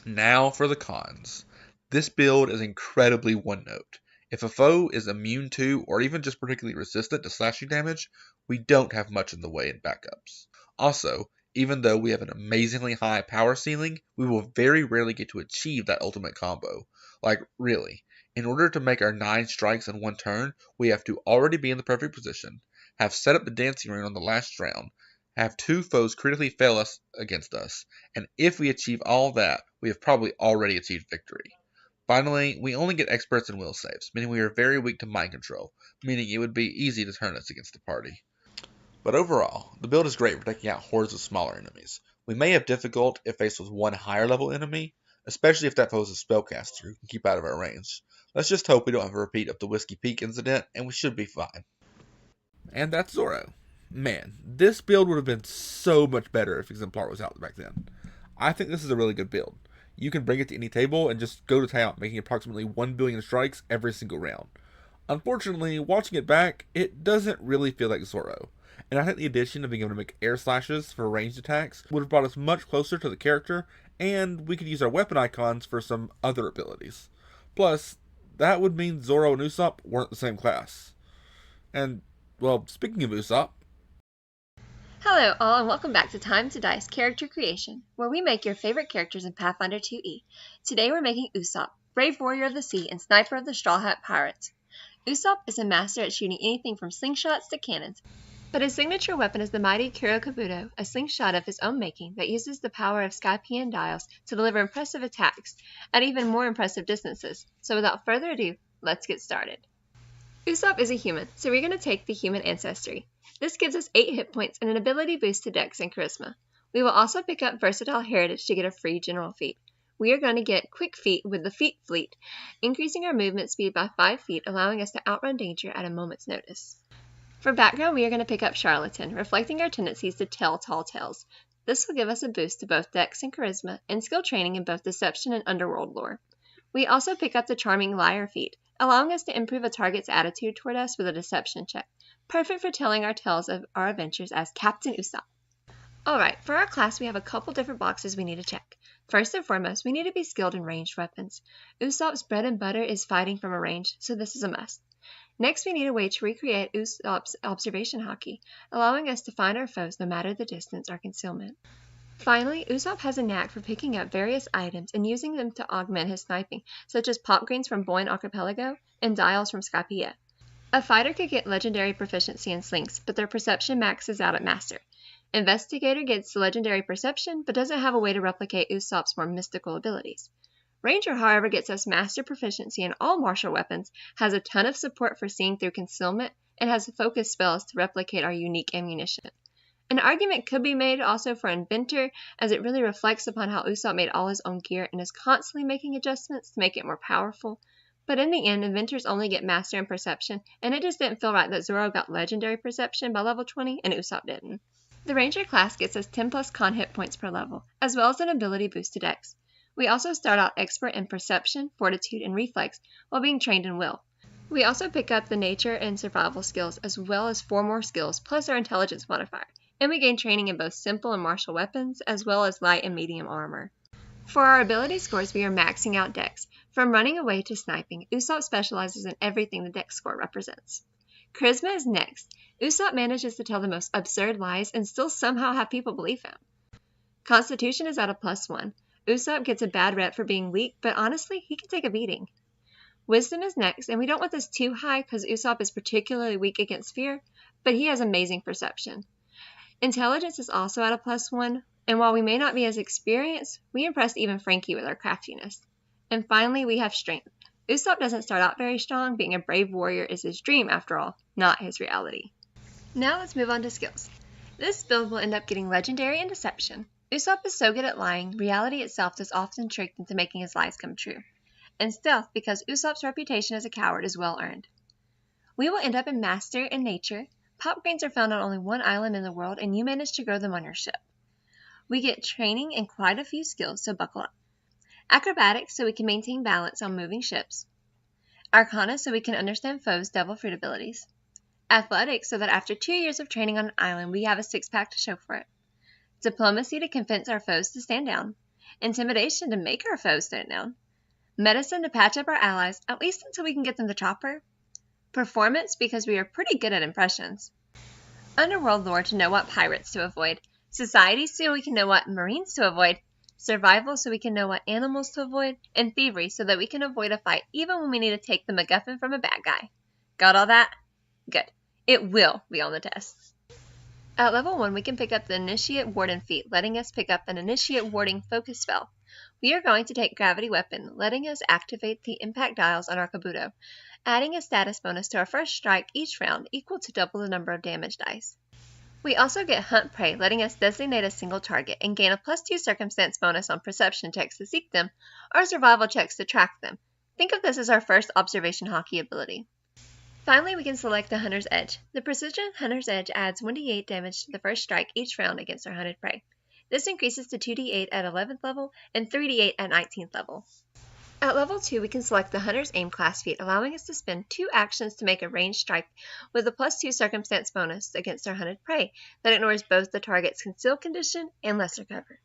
[SPEAKER 1] Now for the cons. This build is incredibly one-note. If a foe is immune to, or even just particularly resistant to slashing damage, we don't have much in the way in backups. Also, even though we have an amazingly high power ceiling, we will very rarely get to achieve that ultimate combo. Like, really. In order to make our 9 strikes in 1 turn, we have to already be in the perfect position, have set up the dancing rune on the last round, have 2 foes critically fail us against us, and if we achieve all that, we have probably already achieved victory. Finally, we only get experts in will saves, meaning we are very weak to mind control, meaning it would be easy to turn us against the party. But overall, the build is great for taking out hordes of smaller enemies. We may have difficult if faced with one higher level enemy, especially if that foe is a spellcaster who can keep out of our range. Let's just hope we don't have a repeat of the Whiskey Peak incident, and we should be fine. And that's Zoro. Man, this build would have been so much better if Exemplar was out back then. I think this is a really good build. You can bring it to any table and just go to town, making approximately 1 billion strikes every single round. Unfortunately, watching it back, it doesn't really feel like Zoro. And I think the addition of being able to make air slashes for ranged attacks would have brought us much closer to the character, and we could use our weapon icons for some other abilities. Plus, that would mean Zoro and Usopp weren't the same class. And, well, speaking of Usopp,
[SPEAKER 2] Hello all and welcome back to Time to Dice Character Creation, where we make your favorite characters in Pathfinder 2e. Today we're making Usopp, Brave Warrior of the Sea and Sniper of the Straw Hat Pirates. Usopp is a master at shooting anything from slingshots to cannons, but his signature weapon is the mighty Kurokabuto, a slingshot of his own making that uses the power of Skypian dials to deliver impressive attacks at even more impressive distances. So without further ado, let's get started. Usopp is a human, so we're going to take the human ancestry. This gives us 8 hit points and an ability boost to Dex and Charisma. We will also pick up Versatile Heritage to get a free general feat. We are going to get Quick Feet with the Feet Fleet, increasing our movement speed by 5 feet, allowing us to outrun danger at a moment's notice. For background, we are going to pick up Charlatan, reflecting our tendencies to tell tall tales. This will give us a boost to both Dex and Charisma, and skill training in both Deception and Underworld lore. We also pick up the Charming Liar feat, allowing us to improve a target's attitude toward us with a Deception check. Perfect for telling our tales of our adventures as Captain Usopp. Alright, for our class we have a couple different boxes we need to check. First and foremost, we need to be skilled in ranged weapons. Usopp's bread and butter is fighting from a range, so this is a must. Next, we need a way to recreate Usopp's observation haki, allowing us to find our foes no matter the distance or concealment. Finally, Usopp has a knack for picking up various items and using them to augment his sniping, such as pop greens from Boyne Archipelago and dials from Skypiea. A fighter could get legendary proficiency in slings, but their perception maxes out at master. Investigator gets legendary perception, but doesn't have a way to replicate Usopp's more mystical abilities. Ranger, however, gets us master proficiency in all martial weapons, has a ton of support for seeing through concealment, and has focus spells to replicate our unique ammunition. An argument could be made also for Inventor, as it really reflects upon how Usopp made all his own gear and is constantly making adjustments to make it more powerful. But in the end, Inventors only get Master and Perception, and it just didn't feel right that Zoro got Legendary Perception by level 20 and Usopp didn't. The Ranger class gets us 10 plus con hit points per level, as well as an ability boost to Dex. We also start out expert in Perception, Fortitude, and Reflex, while being trained in Will. We also pick up the Nature and Survival skills, as well as 4 more skills, plus our Intelligence modifier, and we gain training in both simple and martial weapons, as well as light and medium armor. For our ability scores, we are maxing out Dex. From running away to sniping, Usopp specializes in everything the Dex score represents. Charisma is next. Usopp manages to tell the most absurd lies and still somehow have people believe him. Constitution is at a +1. Usopp gets a bad rep for being weak, but honestly, he can take a beating. Wisdom is next, and we don't want this too high because Usopp is particularly weak against fear, but he has amazing perception. Intelligence is also at a +1, and while we may not be as experienced, we impress even Frankie with our craftiness. And finally, we have strength. Usopp doesn't start out very strong, being a brave warrior is his dream after all, not his reality. Now let's move on to skills. This build will end up getting Legendary and Deception. Usopp is so good at lying, reality itself is often tricked into making his lies come true. And Stealth, because Usopp's reputation as a coward is well earned. We will end up in Master and Nature. Pop greens are found on only one island in the world, and you manage to grow them on your ship. We get training in quite a few skills, so buckle up. Acrobatics, so we can maintain balance on moving ships. Arcana, so we can understand foes' devil fruit abilities. Athletics, so that after 2 years of training on an island, we have a six-pack to show for it. Diplomacy, to convince our foes to stand down. Intimidation, to make our foes stand down. Medicine, to patch up our allies, at least until we can get them to Chopper. Performance, because we are pretty good at impressions. Underworld lore, to know what pirates to avoid. Society, so we can know what marines to avoid. Survival, so we can know what animals to avoid. And thievery, so that we can avoid a fight even when we need to take the MacGuffin from a bad guy. Got all that? Good. It will be on the test. At level 1, we can pick up the Initiate Warden feat, letting us pick up an Initiate Warding focus spell. We are going to take Gravity Weapon, letting us activate the impact dials on our Kabuto, adding a status bonus to our first strike each round equal to double the number of damage dice. We also get Hunt Prey, letting us designate a single target and gain a +2 circumstance bonus on perception checks to seek them, or survival checks to track them. Think of this as our first observation haki ability. Finally, we can select the Hunter's Edge. The Precision Hunter's Edge adds 1d8 damage to the first strike each round against our hunted prey. This increases to 2d8 at 11th level and 3d8 at 19th level. At level 2, we can select the Hunter's Aim class feat, allowing us to spend 2 actions to make a ranged strike with a +2 circumstance bonus against our hunted prey that ignores both the target's concealed condition and lesser cover.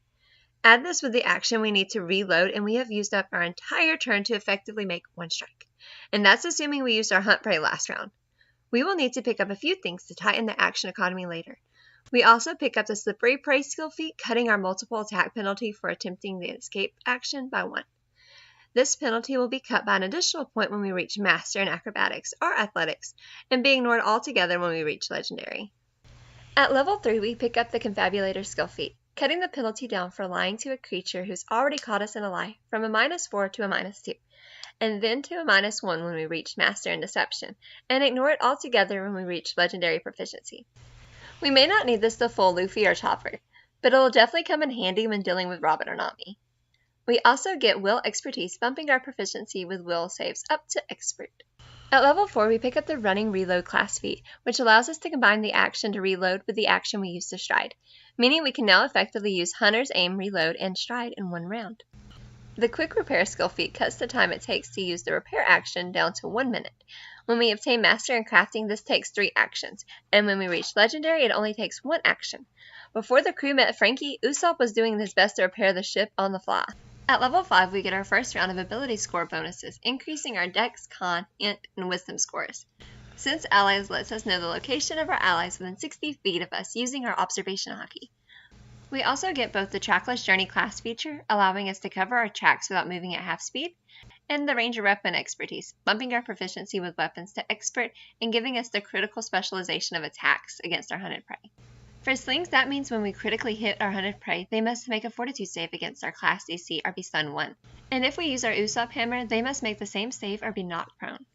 [SPEAKER 2] Add this with the action we need to reload, and we have used up our entire turn to effectively make 1 strike. And that's assuming we used our hunt prey last round. We will need to pick up a few things to tighten the action economy later. We also pick up the Slippery Prey skill feat, cutting our multiple attack penalty for attempting the escape action by 1. This penalty will be cut by an additional point when we reach Master in Acrobatics or Athletics, and be ignored altogether when we reach Legendary. At level 3, we pick up the Confabulator skill feat, cutting the penalty down for lying to a creature who's already caught us in a lie from a -4 to a -2, and then to a -1 when we reach Master in Deception, and ignore it altogether when we reach Legendary Proficiency. We may not need this to fool Luffy or Chopper, but it'll definitely come in handy when dealing with Robin or Nami. We also get Will Expertise, bumping our proficiency with Will saves up to Expert. At level 4, we pick up the Running Reload class feat, which allows us to combine the action to reload with the action we used to stride, meaning we can now effectively use Hunter's Aim, Reload, and Stride in 1 round. The Quick Repair skill feat cuts the time it takes to use the repair action down to 1 minute. When we obtain Master in Crafting, this takes 3 actions, and when we reach Legendary, it only takes 1 action. Before the crew met Frankie, Usopp was doing his best to repair the ship on the fly. At level 5, we get our first round of ability score bonuses, increasing our Dex, Con, Int, and Wisdom scores. Sense Allies lets us know the location of our allies within 60 feet of us using our observation hotkey. We also get both the Trackless Journey class feature, allowing us to cover our tracks without moving at half speed, and the Ranger Weapon Expertise, bumping our proficiency with weapons to Expert and giving us the critical specialization of attacks against our hunted prey. For slings, that means when we critically hit our hunted prey, they must make a Fortitude save against our class DC or be stunned 1. And if we use our Usopp Hammer, they must make the same save or be knocked prone.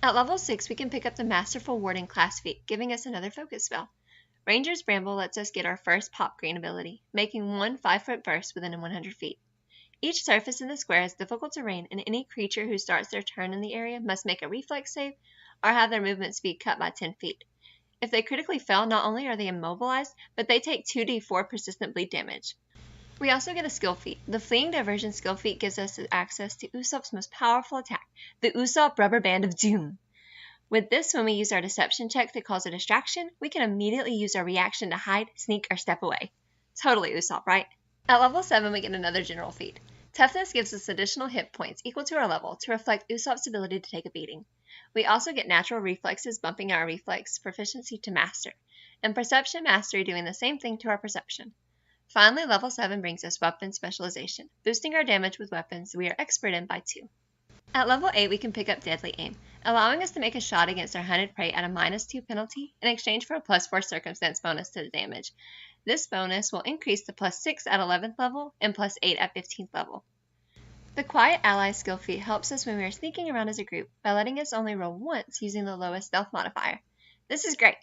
[SPEAKER 2] At level 6, we can pick up the Masterful Warding class feat, giving us another focus spell. Ranger's Bramble lets us get our first Pop Green ability, making 1 5-foot burst within 100 feet. Each surface in the square is difficult terrain, and any creature who starts their turn in the area must make a reflex save or have their movement speed cut by 10 feet. If they critically fail, not only are they immobilized, but they take 2d4 persistent bleed damage. We also get a skill feat. The Fleeing Diversion skill feat gives us access to Usopp's most powerful attack, the Usopp Rubber Band of Doom. With this, when we use our deception check to cause a distraction, we can immediately use our reaction to hide, sneak, or step away. Totally Usopp, right? At level 7, we get another general feat. Toughness gives us additional hit points equal to our level to reflect Usopp's ability to take a beating. We also get natural reflexes, bumping our reflex proficiency to Master, and Perception Mastery doing the same thing to our perception. Finally, level 7 brings us Weapon Specialization, boosting our damage with weapons we are expert in by 2. At level 8, we can pick up Deadly Aim, allowing us to make a shot against our hunted prey at a -2 penalty in exchange for a +4 circumstance bonus to the damage. This bonus will increase to +6 at 11th level and +8 at 15th level. The Quiet Ally skill feat helps us when we are sneaking around as a group by letting us only roll once using the lowest stealth modifier. This is great.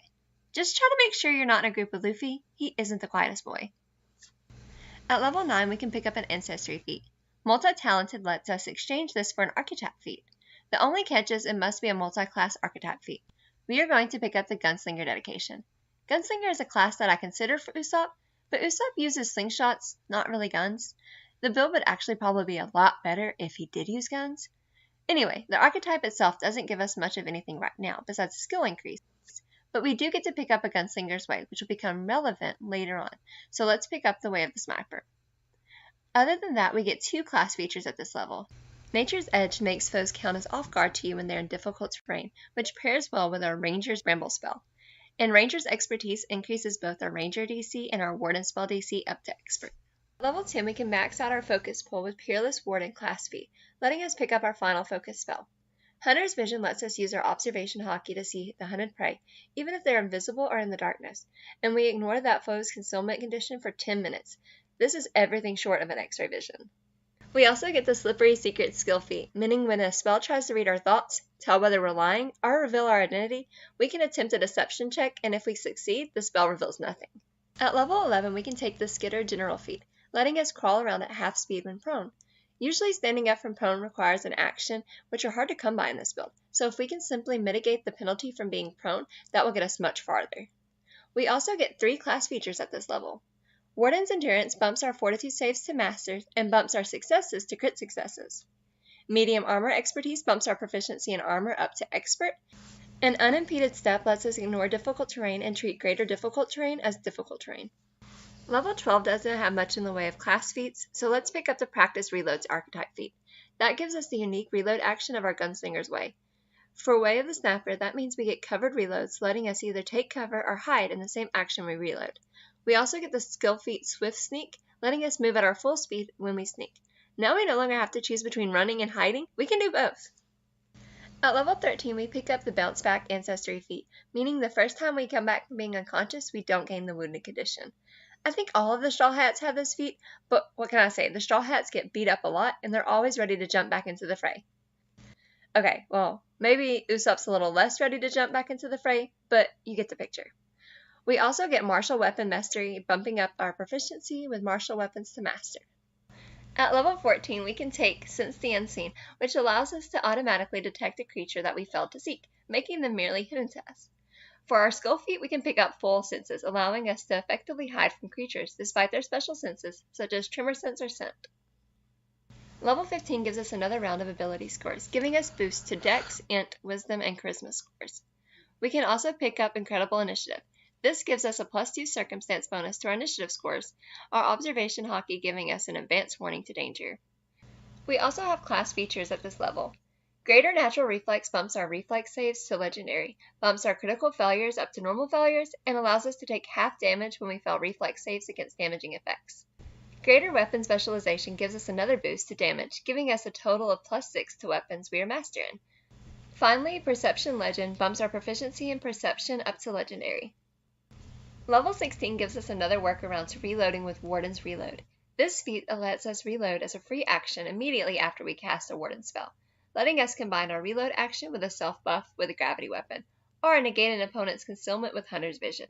[SPEAKER 2] Just try to make sure you're not in a group with Luffy. He isn't the quietest boy. At level 9, we can pick up an Ancestry feat. Multi-Talented lets us exchange this for an Archetype feat. The only catch is it must be a multi-class Archetype feat. We are going to pick up the Gunslinger Dedication. Gunslinger is a class that I considered for Usopp, but Usopp uses slingshots, not really guns. The build would actually probably be a lot better if he did use guns. Anyway, the archetype itself doesn't give us much of anything right now, besides a skill increase. But we do get to pick up a Gunslinger's Way, which will become relevant later on, so let's pick up the Way of the Sniper. Other than that, we get 2 class features at this level. Nature's Edge makes foes count as off guard to you when they're in difficult terrain, which pairs well with our Ranger's Bramble spell. And Ranger's Expertise increases both our Ranger DC and our Warden spell DC up to Expert. At level 10, we can max out our focus pool with Peerless Warden class feat, letting us pick up our final focus spell. Hunter's Vision lets us use our observation hotkey to see the hunted prey, even if they're invisible or in the darkness, and we ignore that foe's concealment condition for 10 minutes. This is everything short of an X-ray vision. We also get the Slippery Secret skill feat, meaning when a spell tries to read our thoughts, tell whether we're lying, or reveal our identity, we can attempt a deception check, and if we succeed, the spell reveals nothing. At level 11, we can take the Skitter General feat, letting us crawl around at half speed when prone. Usually standing up from prone requires an action, which are hard to come by in this build, so if we can simply mitigate the penalty from being prone, that will get us much farther. We also get 3 class features at this level. Warden's Endurance bumps our Fortitude saves to Masters and bumps our successes to crit successes. Medium Armor Expertise bumps our proficiency in armor up to Expert, and Unimpeded Step lets us ignore difficult terrain and treat greater difficult terrain as difficult terrain. Level 12 doesn't have much in the way of class feats, so let's pick up the Practice Reloads archetype feat. That gives us the unique reload action of our Gunslinger's Way. For Way of the Snapper, that means we get covered reloads, letting us either take cover or hide in the same action we reload. We also get the skill feat Swift Sneak, letting us move at our full speed when we sneak. Now we no longer have to choose between running and hiding, we can do both. At level 13, we pick up the Bounce Back Ancestry feat, meaning the first time we come back from being unconscious, we don't gain the Wounded condition. I think all of the Straw Hats have this feat, but what can I say, the Straw Hats get beat up a lot, and they're always ready to jump back into the fray. Okay, well, maybe Usopp's a little less ready to jump back into the fray, but you get the picture. We also get Martial Weapon Mastery, bumping up our proficiency with martial weapons to master. At level 14, we can take Sense the Unseen, which allows us to automatically detect a creature that we failed to seek, making them merely hidden to us. For our skill feat, we can pick up Full Senses, allowing us to effectively hide from creatures despite their special senses, such as Tremor Sense or Scent. Level 15 gives us another round of ability scores, giving us boosts to Dex, Int, Wisdom, and Charisma scores. We can also pick up Incredible Initiative. This gives us a +2 circumstance bonus to our initiative scores, our Observation Hockey giving us an advanced warning to danger. We also have class features at this level. Greater Natural Reflex bumps our reflex saves to legendary, bumps our critical failures up to normal failures, and allows us to take half damage when we fail reflex saves against damaging effects. Greater Weapon Specialization gives us another boost to damage, giving us a total of +6 to weapons we are master in. Finally, Perception Legend bumps our proficiency in Perception up to legendary. Level 16 gives us another workaround to reloading with Warden's Reload. This feat lets us reload as a free action immediately after we cast a Warden spell, letting us combine our reload action with a self-buff with a gravity weapon, or negate an opponent's concealment with Hunter's Vision.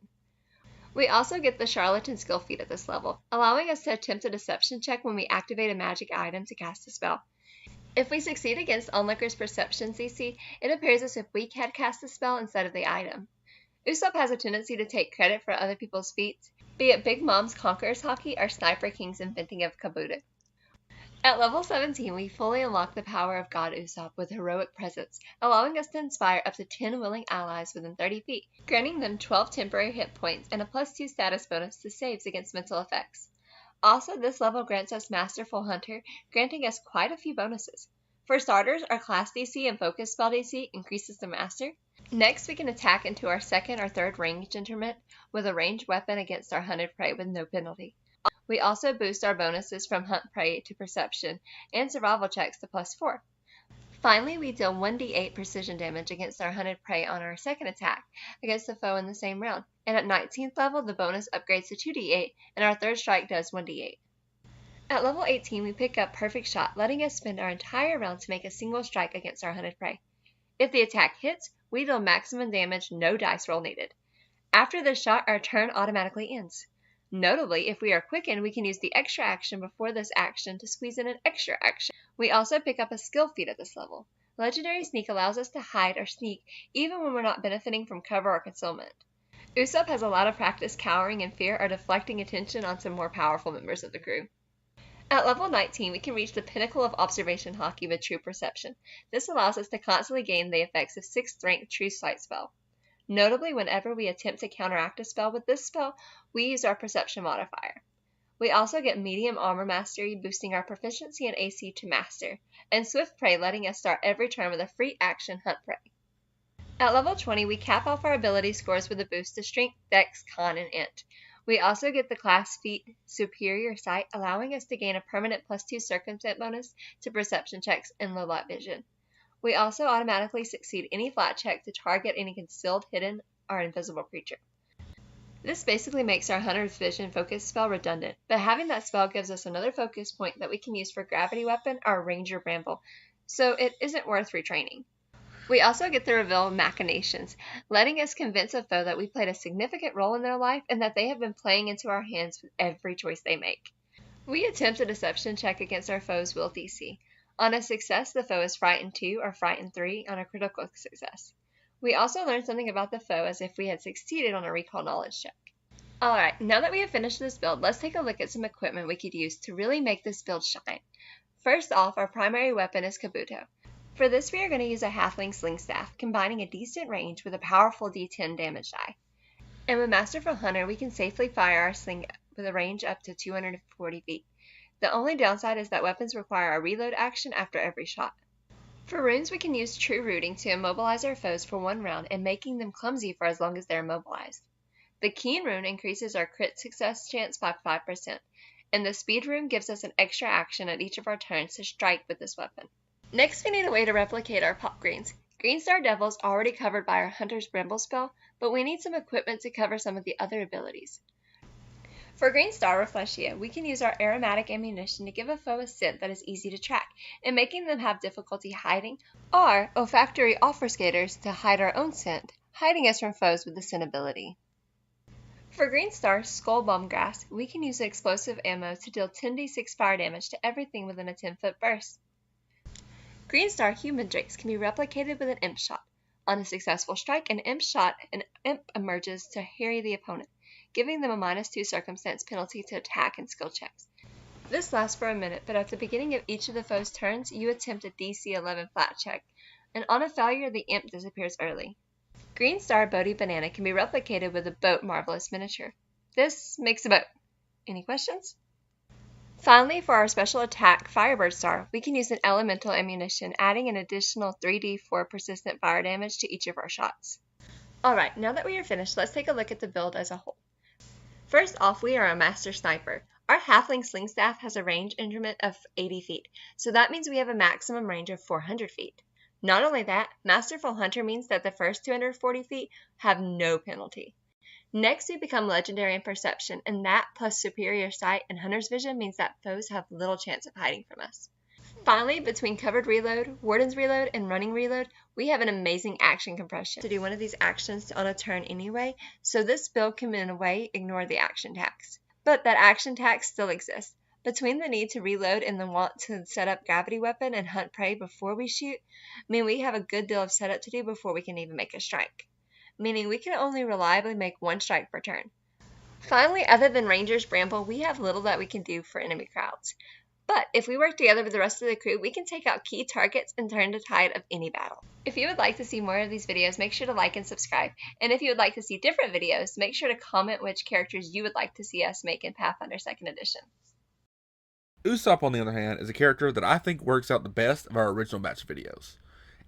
[SPEAKER 2] We also get the Charlatan skill feat at this level, allowing us to attempt a deception check when we activate a magic item to cast a spell. If we succeed against Onlooker's Perception CC, it appears as if we had cast the spell instead of the item. Usopp has a tendency to take credit for other people's feats, be it Big Mom's Conqueror's Hockey or Sniper King's inventing of Kabuto. At level 17, we fully unlock the power of God Usopp with Heroic Presence, allowing us to inspire up to 10 willing allies within 30 feet, granting them 12 temporary hit points and a +2 status bonus to saves against mental effects. Also, this level grants us Masterful Hunter, granting us quite a few bonuses. For starters, our class DC and focus spell DC increases to Master. Next, we can attack into our second or third ranged interment with a ranged weapon against our hunted prey with no penalty. We also boost our bonuses from Hunt Prey to Perception and Survival checks to +4. Finally, we deal 1d8 precision damage against our hunted prey on our second attack against the foe in the same round, and at 19th level the bonus upgrades to 2d8 and our third strike does 1d8. At level 18 we pick up Perfect Shot, letting us spend our entire round to make a single strike against our hunted prey. If the attack hits, we deal maximum damage, no dice roll needed. After this shot, our turn automatically ends. Notably, if we are quickened, we can use the extra action before this action to squeeze in an extra action. We also pick up a skill feat at this level. Legendary Sneak allows us to hide or sneak even when we're not benefiting from cover or concealment. Usopp has a lot of practice cowering in fear or deflecting attention onto more powerful members of the crew. At level 19, we can reach the pinnacle of Observation Hockey with True Perception. This allows us to constantly gain the effects of 6th rank True Sight spell. Notably, whenever we attempt to counteract a spell with this spell, we use our Perception modifier. We also get Medium Armor Mastery, boosting our proficiency and AC to Master, and Swift Prey letting us start every turn with a free action Hunt Prey. At level 20, we cap off our ability scores with a boost to Strength, Dex, Con, and Int. We also get the class feat Superior Sight, allowing us to gain a permanent +2 circumstance bonus to perception checks and low light vision. We also automatically succeed any flat check to target any concealed, hidden, or invisible creature. This basically makes our Hunter's Vision focus spell redundant, but having that spell gives us another focus point that we can use for Gravity Weapon or Ranger Bramble, so it isn't worth retraining. We also get the reveal Machinations, letting us convince a foe that we played a significant role in their life and that they have been playing into our hands with every choice they make. We attempt a deception check against our foe's will DC. On a success, the foe is frightened 2 or frightened 3 on a critical success. We also learn something about the foe as if we had succeeded on a recall knowledge check. Alright, now that we have finished this build, let's take a look at some equipment we could use to really make this build shine. First off, our primary weapon is Kabuto. For this, we are going to use a halfling sling staff, combining a decent range with a powerful D10 damage die. And with Masterful Hunter, we can safely fire our sling with a range up to 240 feet. The only downside is that weapons require a reload action after every shot. For runes, we can use True Rooting to immobilize our foes for 1 round and making them clumsy for as long as they're immobilized. The Keen rune increases our crit success chance by 5%, and the Speed rune gives us an extra action at each of our turns to strike with this weapon. Next, we need a way to replicate our pop greens. Green Star Devil is already covered by our Hunter's Brimble spell, but we need some equipment to cover some of the other abilities. For Green Star Reflexia, we can use our aromatic ammunition to give a foe a scent that is easy to track, and making them have difficulty hiding, or olfactory obfuscators to hide our own scent, hiding us from foes with the scent ability. For Green Star Skull Bomb Grass, we can use explosive ammo to deal 10d6 fire damage to everything within a 10-foot burst. Green Star Human Drakes can be replicated with an Imp Shot. On a successful strike, an Imp emerges to harry the opponent, giving them a -2 circumstance penalty to attack and skill checks. This lasts for a minute, but at the beginning of each of the foe's turns, you attempt a DC 11 flat check, and on a failure, the Imp disappears early. Green Star Bodhi Banana can be replicated with a Boat Marvelous Miniature. This makes a boat. Any questions? Finally, for our special attack Firebird Star, we can use an elemental ammunition, adding an additional 3d4 persistent fire damage to each of our shots. Alright, now that we are finished, let's take a look at the build as a whole. First off, we are a Master Sniper. Our Halfling Sling Staff has a range increment of 80 feet, so that means we have a maximum range of 400 feet. Not only that, Masterful Hunter means that the first 240 feet have no penalty. Next, we become legendary in perception, and that plus superior sight and hunter's vision means that foes have little chance of hiding from us. Finally, between covered reload, warden's reload, and running reload, we have an amazing action compression to do one of these actions on a turn anyway, so this build can in a way ignore the action tax. But that action tax still exists. Between the need to reload and the want to set up gravity weapon and hunt prey before we shoot, mean we have a good deal of setup to do before we can even make a strike, meaning we can only reliably make 1 strike per turn. Finally, other than Ranger's Bramble, we have little that we can do for enemy crowds. But if we work together with the rest of the crew, we can take out key targets and turn the tide of any battle. If you would like to see more of these videos, make sure to like and subscribe. And if you would like to see different videos, make sure to comment which characters you would like to see us make in Pathfinder 2nd Edition.
[SPEAKER 1] Usopp, on the other hand, is a character that I think works out the best of our original batch videos.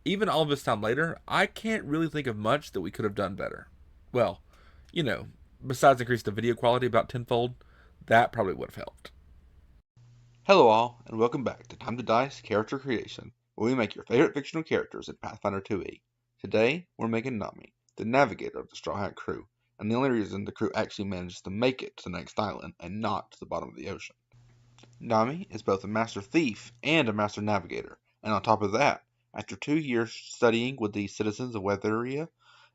[SPEAKER 1] Even all this time later, I can't really think of much that we could have done better. Well, besides increase the video quality about tenfold, that probably would have helped. Hello all, and welcome back to Time to Dice Character Creation, where we make your favorite fictional characters in Pathfinder 2e. Today, we're making Nami, the navigator of the Straw Hat crew, and the only reason the crew actually managed to make it to the next island and not to the bottom of the ocean. Nami is both a master thief and a master navigator, and on top of that, after 2 years studying with the citizens of Weatheria,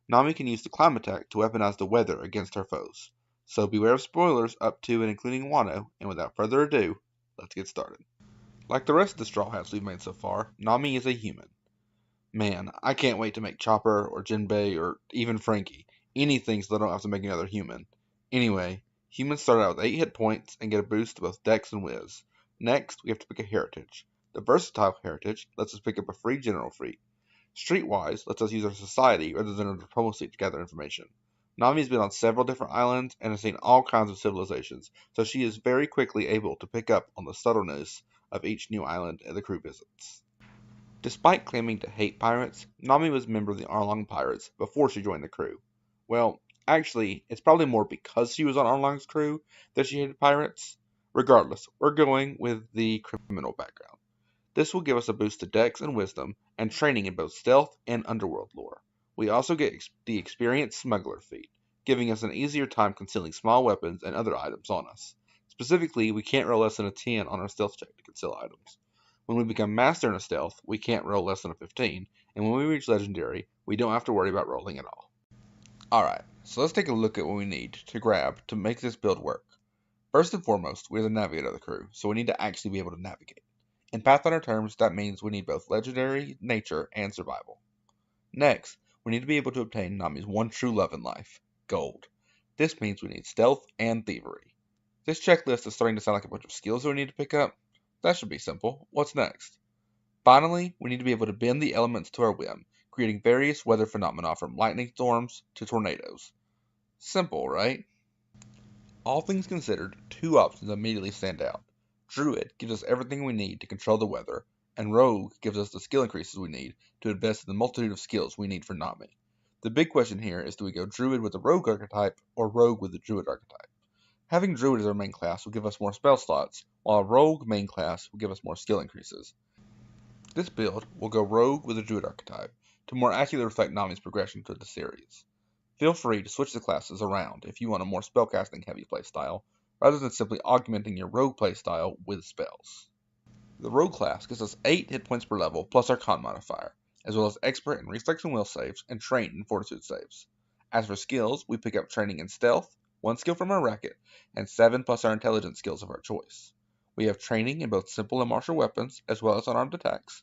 [SPEAKER 1] Nami can use the climate attack to weaponize the weather against her foes. So beware of spoilers up to and including Wano, and without further ado, let's get started. Like the rest of the Straw Hats we've made so far, Nami is a human. Man, I can't wait to make Chopper, or Jinbei, or even Frankie. Anything so they don't have to make another human. Anyway, humans start out with 8 hit points and get a boost to both Dex and Wiz. Next, we have to pick a heritage. The versatile heritage lets us pick up a free general feat. Streetwise lets us use our society rather than our diplomacy to gather information. Nami's been on several different islands and has seen all kinds of civilizations, so she is very quickly able to pick up on the subtleness of each new island the crew visits. Despite claiming to hate pirates, Nami was a member of the Arlong Pirates before she joined the crew. Well, actually, it's probably more because she was on Arlong's crew that she hated pirates. Regardless, we're going with the criminal background. This will give us a boost to Dex and Wisdom, and training in both stealth and underworld lore. We also get the experienced smuggler feat, giving us an easier time concealing small weapons and other items on us. Specifically, we can't roll less than a 10 on our stealth check to conceal items. When we become master in a stealth, we can't roll less than a 15, and when we reach legendary, we don't have to worry about rolling at all. Alright, so let's take a look at what we need to grab to make this build work. First and foremost, we're the navigator of the crew, so we need to actually be able to navigate. In Pathfinder terms, that means we need both legendary, nature, and survival. Next, we need to be able to obtain Nami's one true love in life, gold. This means we need stealth and thievery. This checklist is starting to sound like a bunch of skills that we need to pick up. That should be simple. What's next? Finally, we need to be able to bend the elements to our whim, creating various weather phenomena from lightning storms to tornadoes. Simple, right? All things considered, two options immediately stand out. Druid gives us everything we need to control the weather, and Rogue gives us the skill increases we need to invest in the multitude of skills we need for Nami. The big question here is, do we go Druid with the Rogue archetype or Rogue with the Druid archetype? Having Druid as our main class will give us more spell slots, while a Rogue main class will give us more skill increases. This build will go Rogue with the Druid archetype to more accurately reflect Nami's progression through the series. Feel free to switch the classes around if you want a more spellcasting heavy playstyle, rather than simply augmenting your rogue playstyle with spells. The rogue class gives us 8 hit points per level plus our con modifier, as well as expert in reflex and will saves and train in fortitude saves. As for skills, we pick up training in stealth, 1 skill from our racket, and 7 plus our intelligence skills of our choice. We have training in both simple and martial weapons, as well as unarmed attacks.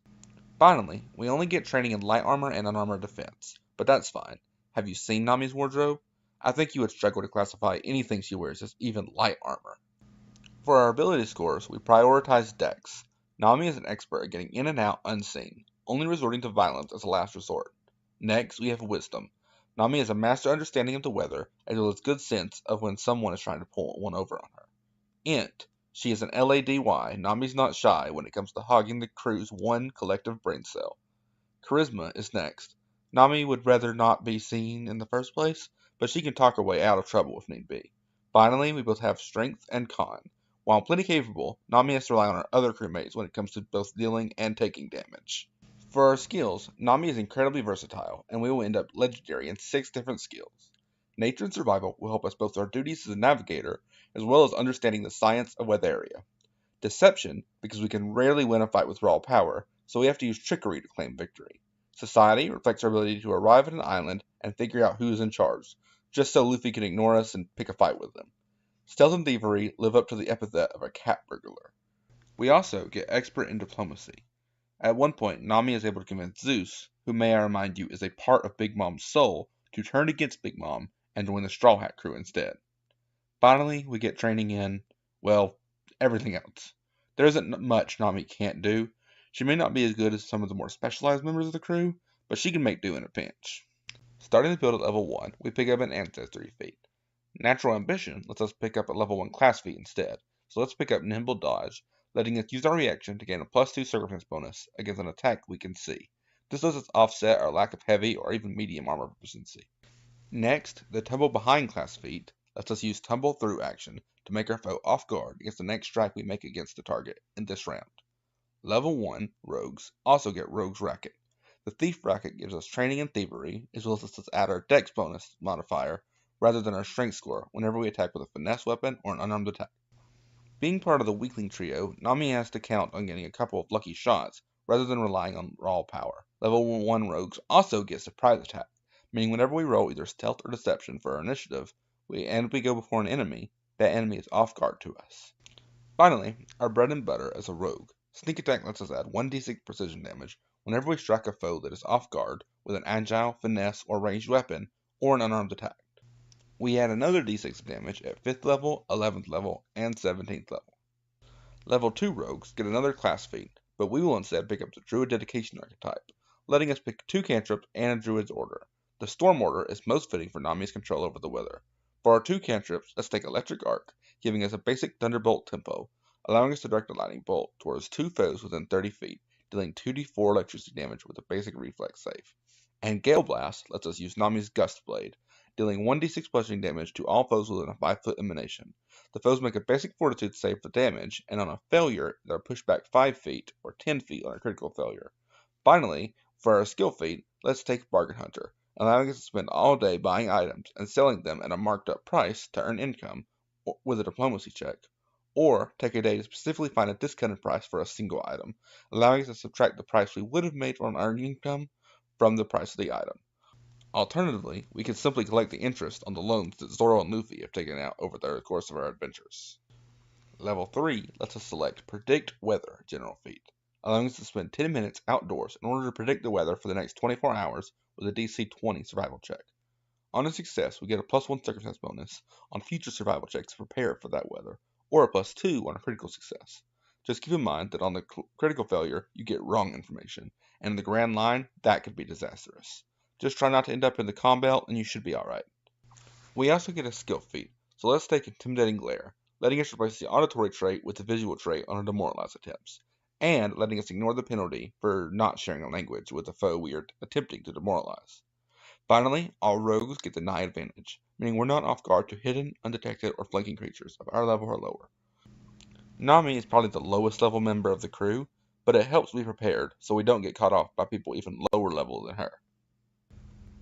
[SPEAKER 1] Finally, we only get training in light armor and unarmored defense, but that's fine. Have you seen Nami's wardrobe? I think you would struggle to classify anything she wears as even light armor. For our ability scores, we prioritize Dex. Nami is an expert at getting in and out unseen, only resorting to violence as a last resort. Next, we have Wisdom. Nami has a master understanding of the weather, as well as good sense of when someone is trying to pull one over on her. Int. She is an LADY. Nami's not shy when it comes to hogging the crew's one collective brain cell. Charisma is next. Nami would rather not be seen in the first place, but she can talk her way out of trouble if need be. Finally, we both have strength and con. While plenty capable, Nami has to rely on her other crewmates when it comes to both dealing and taking damage. For our skills, Nami is incredibly versatile, and we will end up legendary in 6 different skills. Nature and survival will help us both our duties as a navigator, as well as understanding the science of weather area. Deception, because we can rarely win a fight with raw power, so we have to use trickery to claim victory. Society reflects our ability to arrive at an island and figure out who's in charge, just so Luffy can ignore us and pick a fight with them. Stealth and thievery live up to the epithet of a cat burglar. We also get expert in diplomacy. At one point, Nami is able to convince Zeus, who may I remind you is a part of Big Mom's soul, to turn against Big Mom and join the Straw Hat crew instead. Finally, we get training in, well, everything else. There isn't much Nami can't do. She may not be as good as some of the more specialized members of the crew, but she can make do in a pinch. Starting the build at level 1, we pick up an Ancestry feat. Natural Ambition lets us pick up a level 1 class feat instead, so let's pick up Nimble Dodge, letting us use our reaction to gain a +2 circumstance bonus against an attack we can see. This lets us offset our lack of heavy or even medium armor proficiency. Next, the Tumble Behind class feat lets us use Tumble Through action to make our foe off guard against the next strike we make against the target in this round. Level 1 Rogues also get Rogue's Racket. The Thief Racket gives us training in thievery, as well as lets us add our Dex bonus modifier rather than our Strength score whenever we attack with a finesse weapon or an unarmed attack. Being part of the Weakling trio, Nami has to count on getting a couple of lucky shots rather than relying on raw power. Level 1 Rogues also get Surprise Attack, meaning whenever we roll either Stealth or Deception for our initiative, we go before an enemy, that enemy is off guard to us. Finally, our bread and butter as a rogue. Sneak attack lets us add 1d6 precision damage whenever we strike a foe that is off guard with an agile, finesse, or ranged weapon, or an unarmed attack. We add another d6 of damage at 5th level, 11th level, and 17th level. Level 2 rogues get another class feat, but we will instead pick up the Druid Dedication archetype, letting us pick 2 cantrips and a Druid's Order. The Storm Order is most fitting for Nami's control over the weather. For our 2 cantrips, let's take Electric Arc, giving us a basic Thunderbolt tempo, allowing us to direct a lightning bolt towards 2 foes within 30 feet, dealing 2d4 electricity damage with a basic reflex save. And Gale Blast lets us use Nami's Gust Blade, dealing 1d6 bludgeoning damage to all foes within a 5-foot emanation. The foes make a basic fortitude save for damage, and on a failure, they are pushed back 5 feet or 10 feet on a critical failure. Finally, for our skill feat, let's take Bargain Hunter, allowing us to spend all day buying items and selling them at a marked up price to earn income with a diplomacy check, or take a day to specifically find a discounted price for a single item, allowing us to subtract the price we would have made from earning income from the price of the item. Alternatively, we can simply collect the interest on the loans that Zoro and Luffy have taken out over the course of our adventures. Level 3 lets us select Predict Weather General feat, allowing us to spend 10 minutes outdoors in order to predict the weather for the next 24 hours with a DC 20 survival check. On a success, we get a +1 circumstance bonus on future survival checks prepared for that weather, or a +2 on a critical success. Just keep in mind that on the critical failure, you get wrong information, and in the grand line, that could be disastrous. Just try not to end up in the comm belt and you should be alright. We also get a skill feat, so let's take Intimidating Glare, letting us replace the auditory trait with the visual trait on our demoralize attempts, and letting us ignore the penalty for not sharing a language with the foe we are attempting to demoralize. Finally, all rogues get the nigh advantage, meaning we're not off guard to hidden, undetected, or flanking creatures of our level or lower. Nami is probably the lowest level member of the crew, but it helps be prepared so we don't get caught off by people even lower level than her.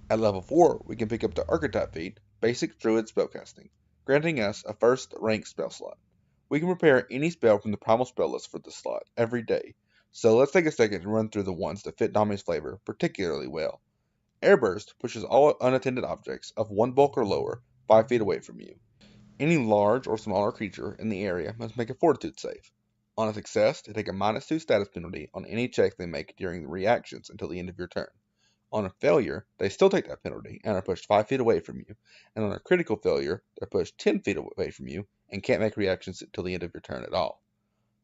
[SPEAKER 1] At level 4, we can pick up the Archetype feat, Basic Druid Spellcasting, granting us a first rank spell slot. We can prepare any spell from the primal spell list for this slot every day, so let's take a second to run through the ones that fit Nami's flavor particularly well. Airburst pushes all unattended objects of 1 bulk or lower 5 feet away from you. Any large or smaller creature in the area must make a Fortitude save. On a success, they take a -2 status penalty on any check they make during the reactions until the end of your turn. On a failure, they still take that penalty and are pushed 5 feet away from you, and on a critical failure, they're pushed 10 feet away from you and can't make reactions until the end of your turn at all.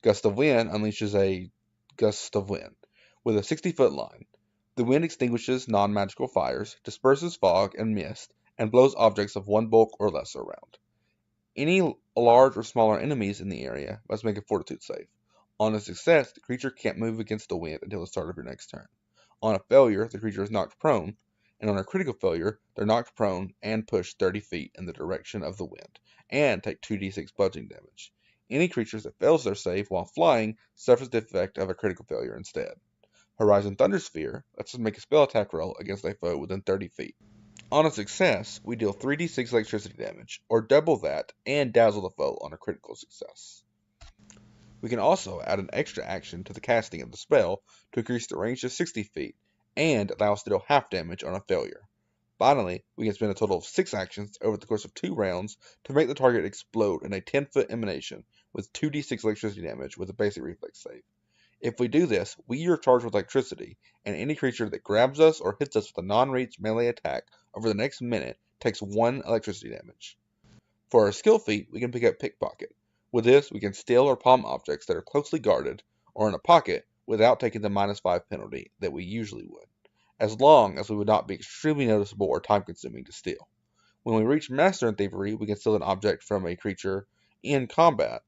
[SPEAKER 1] Gust of Wind unleashes a Gust of Wind with a 60-foot line. The wind extinguishes non-magical fires, disperses fog and mist, and blows objects of 1 bulk or less around. Any large or smaller enemies in the area must make a Fortitude save. On a success, the creature can't move against the wind until the start of your next turn. On a failure, the creature is knocked prone, and on a critical failure, they're knocked prone and pushed 30 feet in the direction of the wind, and take 2d6 bludgeoning damage. Any creature that fails their save while flying suffers the effect of a critical failure instead. Horizon Thundersphere lets us make a spell attack roll against a foe within 30 feet. On a success, we deal 3d6 electricity damage, or double that, and dazzle the foe on a critical success. We can also add an extra action to the casting of the spell to increase the range to 60 feet, and allow us to deal half damage on a failure. Finally, we can spend a total of 6 actions over the course of 2 rounds to make the target explode in a 10-foot emanation with 2d6 electricity damage with a basic reflex save. If we do this, we are charged with electricity, and any creature that grabs us or hits us with a non-reach melee attack over the next minute takes 1 electricity damage. For our skill feat, we can pick up Pickpocket. With this, we can steal or palm objects that are closely guarded or in a pocket without taking the -5 penalty that we usually would, as long as we would not be extremely noticeable or time-consuming to steal. When we reach Master in Thievery, we can steal an object from a creature in combat,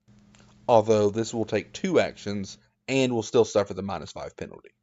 [SPEAKER 1] although this will take 2 actions and will still suffer the -5 penalty.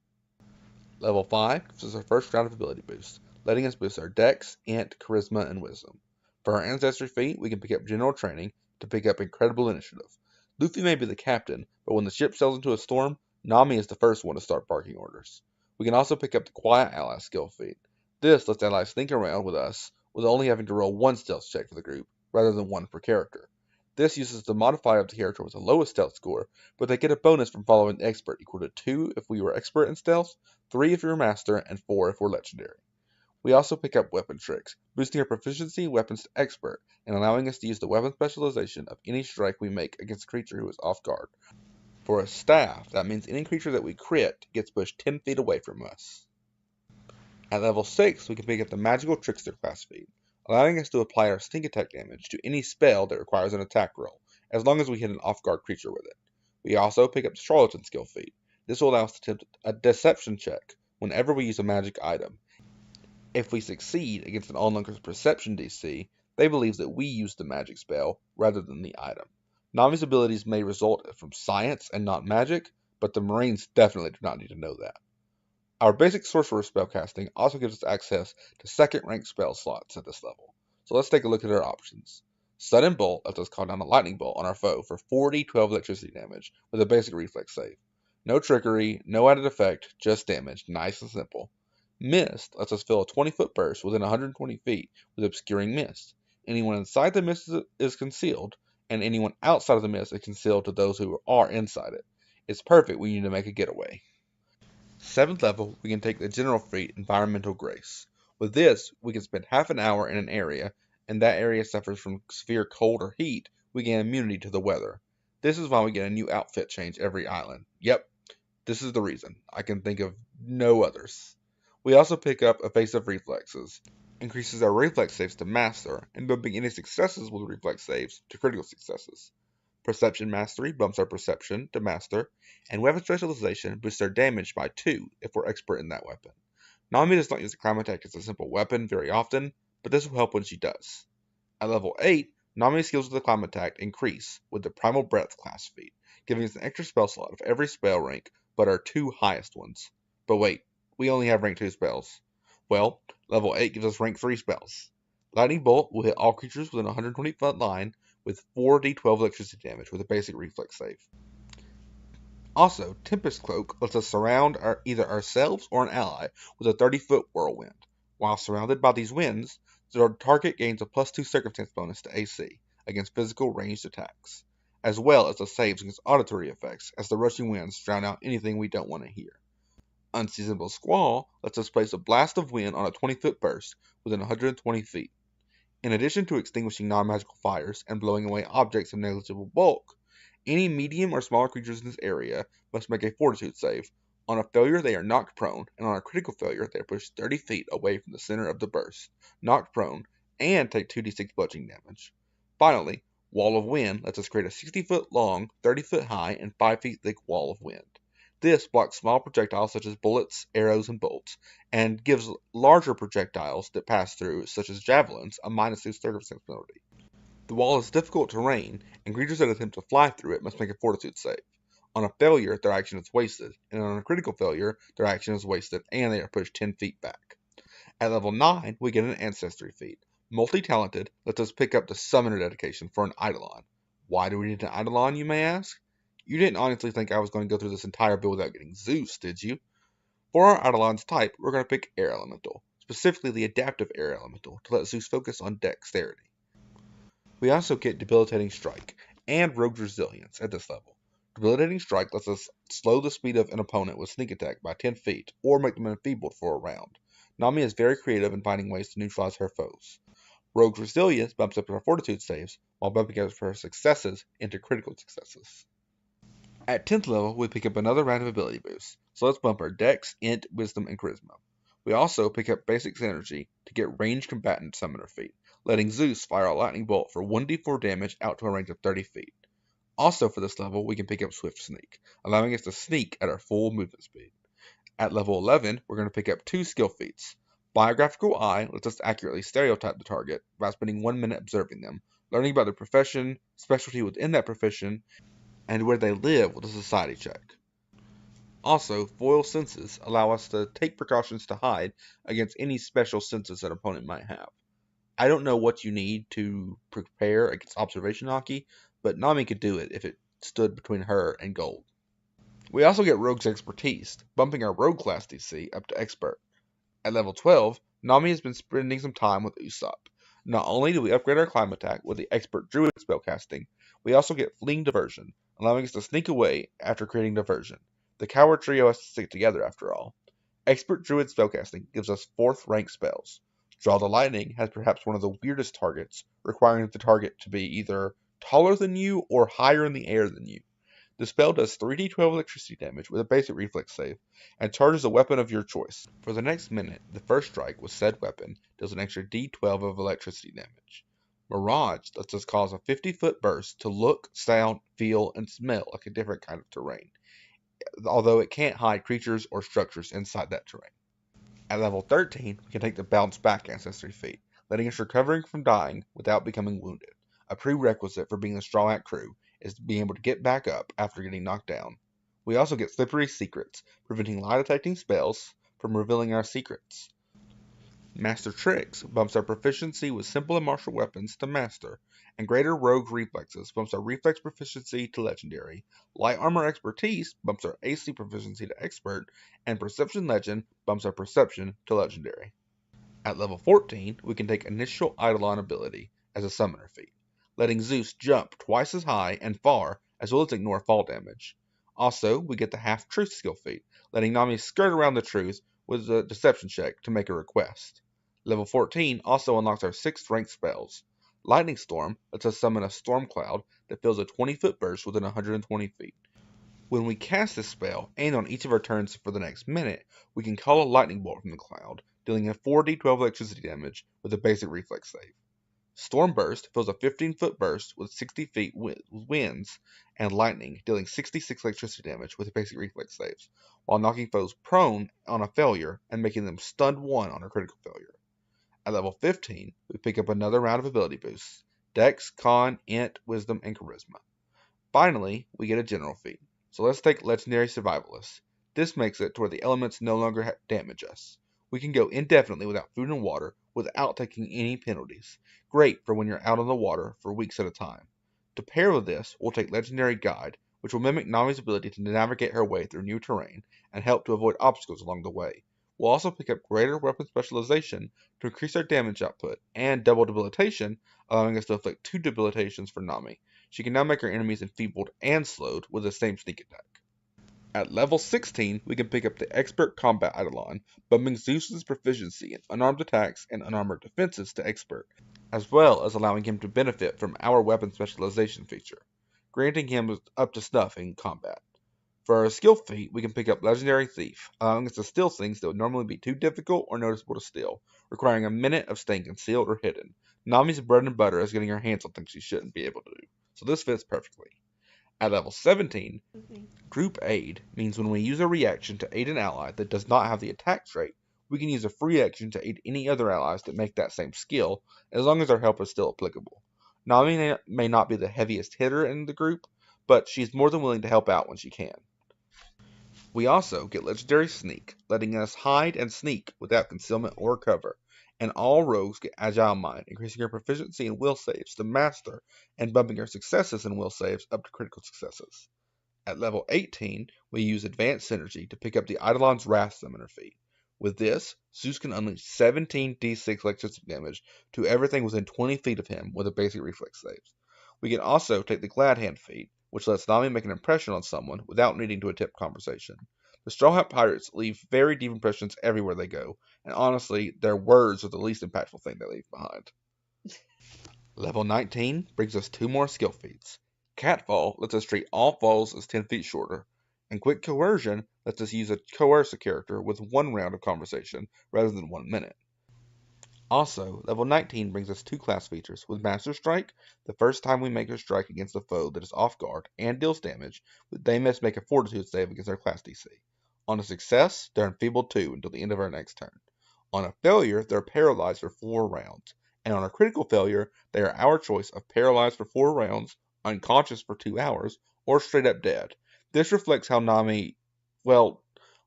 [SPEAKER 1] Level 5 gives us our first round of ability boost, letting us boost our Dex, Int, Charisma, and Wisdom. For our Ancestry feat, we can pick up General Training to pick up Incredible Initiative. Luffy may be the captain, but when the ship sails into a storm, Nami is the first one to start barking orders. We can also pick up the Quiet Ally skill feat. This lets allies think around with us, with only having to roll 1 stealth check for the group, rather than 1 per character. This uses the modifier of the character with the lowest stealth score, but they get a bonus from following Expert equal to 2 if we were Expert in Stealth, 3 if you're Master, and 4 if we're Legendary. We also pick up Weapon Tricks, boosting our proficiency weapons to Expert, and allowing us to use the weapon specialization of any strike we make against a creature who is off guard. For a staff, that means any creature that we crit gets pushed 10 feet away from us. At level 6, we can pick up the Magical Trickster class feat, allowing us to apply our sneak attack damage to any spell that requires an attack roll, as long as we hit an off-guard creature with it. We also pick up the Charlatan skill feat. This will allow us to attempt a deception check whenever we use a magic item. If we succeed against an onlooker's perception DC, they believe that we used the magic spell rather than the item. Nami's abilities may result from science and not magic, but the Marines definitely do not need to know that. Our basic sorcerer spellcasting also gives us access to second rank spell slots at this level. So let's take a look at our options. Sudden Bolt lets us call down a lightning bolt on our foe for 40-12 electricity damage with a basic reflex save. No trickery, no added effect, just damage, nice and simple. Mist lets us fill a 20-foot burst within 120 feet with obscuring mist. Anyone inside the mist is concealed, and anyone outside of the mist is concealed to those who are inside it. It's perfect when you need to make a getaway. 7th level, we can take the General feat, Environmental Grace. With this, we can spend half an hour in an area, and that area suffers from severe cold or heat, we gain immunity to the weather. This is why we get a new outfit change every island. Yep, this is the reason. I can think of no others. We also pick up evasive reflexes. Increases our reflex saves to master, and bumping any successes with reflex saves to critical successes. Perception mastery bumps our perception to master, and weapon specialization boosts our damage by 2 if we're expert in that weapon. Nami does not use the climb attack as a simple weapon very often, but this will help when she does. At level 8, Nami's skills with the climb attack increase with the Primal Breath class feat, giving us an extra spell slot of every spell rank but our 2 highest ones. But wait, we only have rank 2 spells. Well, level 8 gives us rank 3 spells. Lightning Bolt will hit all creatures within a 120-foot line with 4d12 electricity damage with a basic reflex save. Also, Tempest Cloak lets us surround either ourselves or an ally with a 30-foot whirlwind. While surrounded by these winds, the target gains a +2 circumstance bonus to AC against physical ranged attacks, as well as a saves against auditory effects as the rushing winds drown out anything we don't want to hear. Unseasonable Squall lets us place a blast of wind on a 20-foot burst within 120 feet. In addition to extinguishing non-magical fires and blowing away objects of negligible bulk, any medium or smaller creatures in this area must make a fortitude save. On a failure, they are knocked prone, and on a critical failure, they are pushed 30 feet away from the center of the burst, knocked prone, and take 2d6 bludgeoning damage. Finally, Wall of Wind lets us create a 60-foot long, 30-foot high, and 5 feet thick wall of wind. This blocks small projectiles such as bullets, arrows, and bolts, and gives larger projectiles that pass through, such as javelins, a -2 circumstance penalty. The wall is difficult terrain, and creatures that attempt to fly through it must make a fortitude save. On a failure, their action is wasted, and on a critical failure, their action is wasted, and they are pushed 10 feet back. At level 9, we get an Ancestry feat. Multi-talented lets us pick up the Summoner dedication for an Eidolon. Why do we need an Eidolon, you may ask? You didn't honestly think I was going to go through this entire build without getting Zeus, did you? For our Eidolon's type, we're going to pick Air Elemental, specifically the Adaptive Air Elemental, to let Zeus focus on dexterity. We also get Debilitating Strike and Rogue's Resilience at this level. Debilitating Strike lets us slow the speed of an opponent with sneak attack by 10 feet or make them enfeebled for a round. Nami is very creative in finding ways to neutralize her foes. Rogue's Resilience bumps up her fortitude saves while bumping up her successes into critical successes. At 10th level, we pick up another round of ability boosts, so let's bump our Dex, Int, Wisdom, and Charisma. We also pick up Basic Synergy to get Ranged Combatant Summoner feat, letting Zeus fire a lightning bolt for 1d4 damage out to a range of 30 feet. Also for this level, we can pick up Swift Sneak, allowing us to sneak at our full movement speed. At level 11, we're going to pick up 2 skill feats. Biographical Eye lets us accurately stereotype the target by spending 1 minute observing them, learning about their profession, specialty within that profession, and where they live with a society check. Also, foil senses allow us to take precautions to hide against any special senses an opponent might have. I don't know what you need to prepare against observation hockey, but Nami could do it if it stood between her and gold. We also get Rogue's Expertise, bumping our Rogue class DC up to Expert. At level 12, Nami has been spending some time with Usopp. Not only do we upgrade our climb attack with the Expert Druid spellcasting, we also get Fleeing Diversion, allowing us to sneak away after creating diversion. The coward trio has to stick together after all. Expert Druid spellcasting gives us 4th rank spells. Draw the Lightning has perhaps one of the weirdest targets, requiring the target to be either taller than you or higher in the air than you. The spell does 3d12 electricity damage with a basic reflex save, and charges a weapon of your choice. For the next minute, the first strike with said weapon deals an extra d12 of electricity damage. Mirage lets us cause a 50-foot burst to look, sound, feel, and smell like a different kind of terrain, although it can't hide creatures or structures inside that terrain. At level 13, we can take the Bounce Back Ancestry feat, letting us recovering from dying without becoming wounded. A prerequisite for being the Straw Hat crew is being able to get back up after getting knocked down. We also get Slippery Secrets, preventing lie detecting spells from revealing our secrets. Master Tricks bumps our proficiency with simple and martial weapons to Master, and Greater Rogue Reflexes bumps our reflex proficiency to Legendary. Light Armor Expertise bumps our AC proficiency to Expert, and Perception Legend bumps our Perception to Legendary. At level 14, we can take Initial Eidolon ability as a Summoner feat, letting Zeus jump twice as high and far as well as ignore fall damage. Also, we get the Half-Truth skill feat, letting Nami skirt around the truth with a deception check to make a request. Level 14 also unlocks our 6th rank spells. Lightning Storm lets us summon a storm cloud that fills a 20-foot burst within 120 feet. When we cast this spell, and on each of our turns for the next minute, we can call a lightning bolt from the cloud, dealing a 4d12 electricity damage with a basic reflex save. Storm Burst fills a 15-foot burst with 60 feet winds and lightning, dealing 66 electricity damage with basic reflex saves, while knocking foes prone on a failure and making them stunned 1 on a critical failure. At level 15, we pick up another round of ability boosts: Dex, Con, Int, Wisdom, and Charisma. Finally, we get a general feat. So let's take Legendary Survivalist. This makes it to where the elements no longer damage us. We can go indefinitely without food and water without taking any penalties. Great for when you're out on the water for weeks at a time. To pair with this, we'll take Legendary Guide, which will mimic Nami's ability to navigate her way through new terrain and help to avoid obstacles along the way. We'll also pick up Greater Weapon Specialization to increase our damage output, and Double Debilitation, allowing us to inflict 2 debilitations for Nami. She can now make her enemies enfeebled and slowed with the same sneak attack. At level 16, we can pick up the Expert Combat Eidolon, bumping Zeus's proficiency in unarmed attacks and unarmored defenses to Expert, as well as allowing him to benefit from our Weapon Specialization feature, granting him up to snuff in combat. For our skill feat, we can pick up Legendary Thief, allowing us to steal things that would normally be too difficult or noticeable to steal, requiring a minute of staying concealed or hidden. Nami's bread and butter is getting her hands on things she shouldn't be able to do, so this fits perfectly. At level 17, Group Aid means when we use a reaction to aid an ally that does not have the attack trait, we can use a free action to aid any other allies that make that same skill, as long as our help is still applicable. Nami may not be the heaviest hitter in the group, but she's more than willing to help out when she can. We also get Legendary Sneak, letting us hide and sneak without concealment or cover, and all rogues get Agile Mind, increasing our proficiency in will saves to Master and bumping our successes in will saves up to critical successes. At level 18, we use Advanced Synergy to pick up the Eidolon's Wrath Summoner feat. With this, Zeus can unleash 17 d6 electricity damage to everything within 20 feet of him with a basic reflex saves. We can also take the Glad Hand feat, which lets Nami make an impression on someone without needing to attempt conversation. The Straw Hat Pirates leave very deep impressions everywhere they go, and honestly, their words are the least impactful thing they leave behind. Level 19 brings us 2 more skill feats. Catfall lets us treat all falls as 10 feet shorter, and Quick Coercion lets us coerce a character with 1 round of conversation rather than 1 minute. Also, level 19 brings us 2 class features. With Master Strike, the first time we make a strike against a foe that is off guard and deals damage, they must make a Fortitude save against their class DC. On a success, they're enfeebled 2 until the end of our next turn. On a failure, they're paralyzed for 4 rounds. And on a critical failure, they are our choice of paralyzed for 4 rounds, unconscious for 2 hours, or straight up dead. This reflects how Nami, well,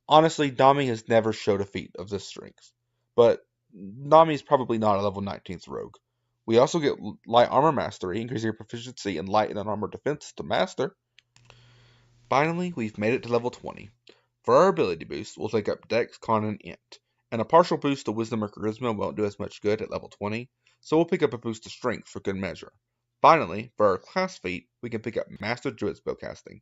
[SPEAKER 1] honestly, Nami has never showed a feat of this strength. But Nami's probably not a level 19th rogue. We also get Light Armor Mastery, increasing your proficiency in light and unarmored defense to Master. Finally, we've made it to level 20. For our ability boost, we'll take up Dex, Con, and Int. And a partial boost to Wisdom or Charisma won't do as much good at level 20, so we'll pick up a boost to Strength for good measure. Finally, for our class feat, we can pick up Master Druid Spellcasting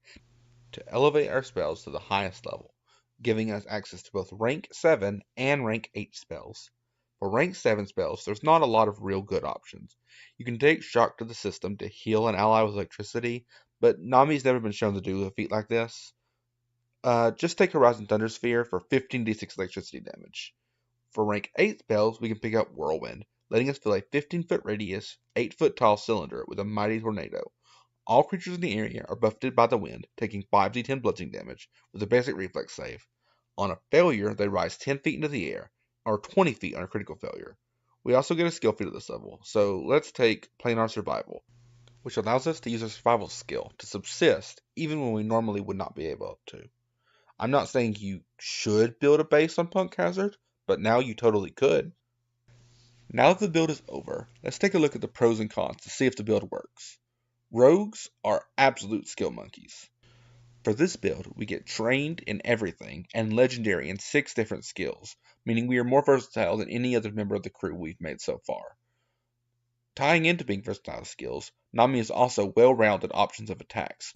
[SPEAKER 1] to elevate our spells to the highest level, giving us access to both rank 7 and rank 8 spells. For rank 7 spells, there's not a lot of real good options. You can take Shock to the System to heal an ally with electricity, but Nami's never been shown to do a feat like this. Just take Horizon Thundersphere for 15d6 electricity damage. For rank 8 spells, we can pick up Whirlwind, letting us fill a 15-foot radius, 8-foot tall cylinder with a mighty tornado. All creatures in the area are buffeted by the wind, taking 5d10 bludgeoning damage with a basic reflex save. On a failure, they rise 10 feet into the air, or 20 feet on a critical failure. We also get a skill feat at this level, so let's take Planar Survival, which allows us to use a survival skill to subsist even when we normally would not be able to. I'm not saying you should build a base on Punk Hazard, but now you totally could. Now that the build is over, let's take a look at the pros and cons to see if the build works. Rogues are absolute skill monkeys. For this build, we get trained in everything and legendary in 6 different skills, meaning we are more versatile than any other member of the crew we've made so far. Tying into being versatile skills, Nami is also well-rounded options of attacks.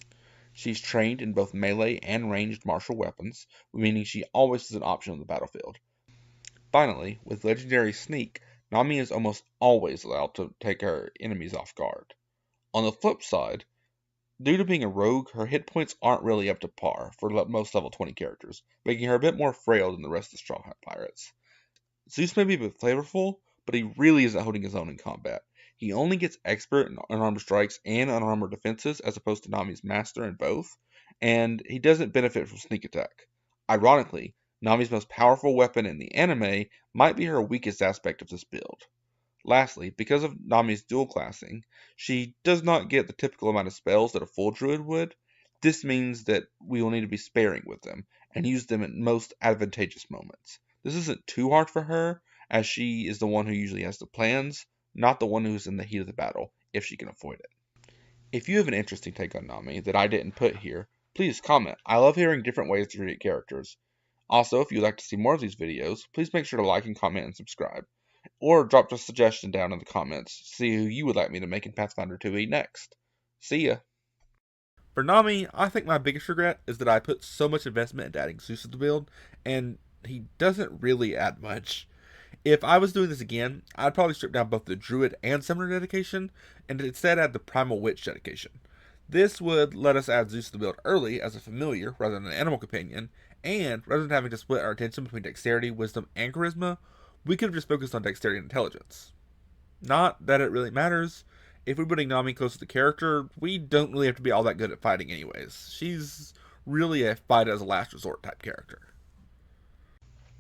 [SPEAKER 1] She's trained in both melee and ranged martial weapons, meaning she always is an option on the battlefield. Finally, with Legendary Sneak, Nami is almost always allowed to take her enemies off guard. On the flip side, due to being a rogue, her hit points aren't really up to par for most level 20 characters, making her a bit more frail than the rest of the Straw Hat Pirates. Zeus may be a bit flavorful, but he really isn't holding his own in combat. He only gets expert in unarmored strikes and unarmored defenses as opposed to Nami's master in both, and he doesn't benefit from sneak attack. Ironically, Nami's most powerful weapon in the anime might be her weakest aspect of this build. Lastly, because of Nami's dual classing, she does not get the typical amount of spells that a full druid would. This means that we will need to be sparing with them, and use them at most advantageous moments. This isn't too hard for her, as she is the one who usually has the plans, not the one who is in the heat of the battle, if she can avoid it. If you have an interesting take on Nami that I didn't put here, please comment. I love hearing different ways to create characters. Also, if you'd like to see more of these videos, please make sure to like and comment and subscribe. Or drop a suggestion down in the comments to see who you would like me to make in Pathfinder 2e next. See ya! For Nami, I think my biggest regret is that I put so much investment into adding Zeus to the build, and he doesn't really add much. If I was doing this again, I'd probably strip down both the Druid and Summoner dedication, and instead add the Primal Witch dedication. This would let us add Zeus to the build early as a familiar rather than an animal companion, and rather than having to split our attention between dexterity, wisdom, and charisma, we could have just focused on dexterity and intelligence. Not that it really matters. If we're putting Nami close to the character, we don't really have to be all that good at fighting anyways. She's really a fight as a last resort type character.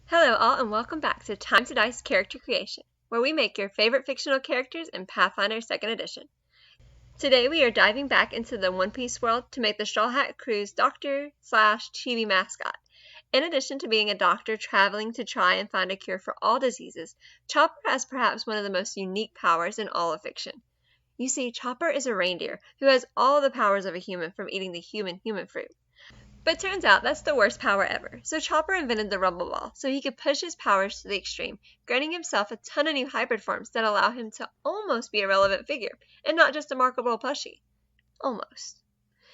[SPEAKER 2] Hello all and welcome back to Time to Dice Character Creation, where we make your favorite fictional characters in Pathfinder 2nd Edition. Today we are diving back into the One Piece world to make the Straw Hat Crew's doctor/chibi mascot. In addition to being a doctor traveling to try and find a cure for all diseases, Chopper has perhaps one of the most unique powers in all of fiction. You see, Chopper is a reindeer who has all the powers of a human from eating the human fruit. But turns out that's the worst power ever, so Chopper invented the Rumble Ball so he could push his powers to the extreme, granting himself a ton of new hybrid forms that allow him to almost be a relevant figure, and not just a marketable plushie. Almost.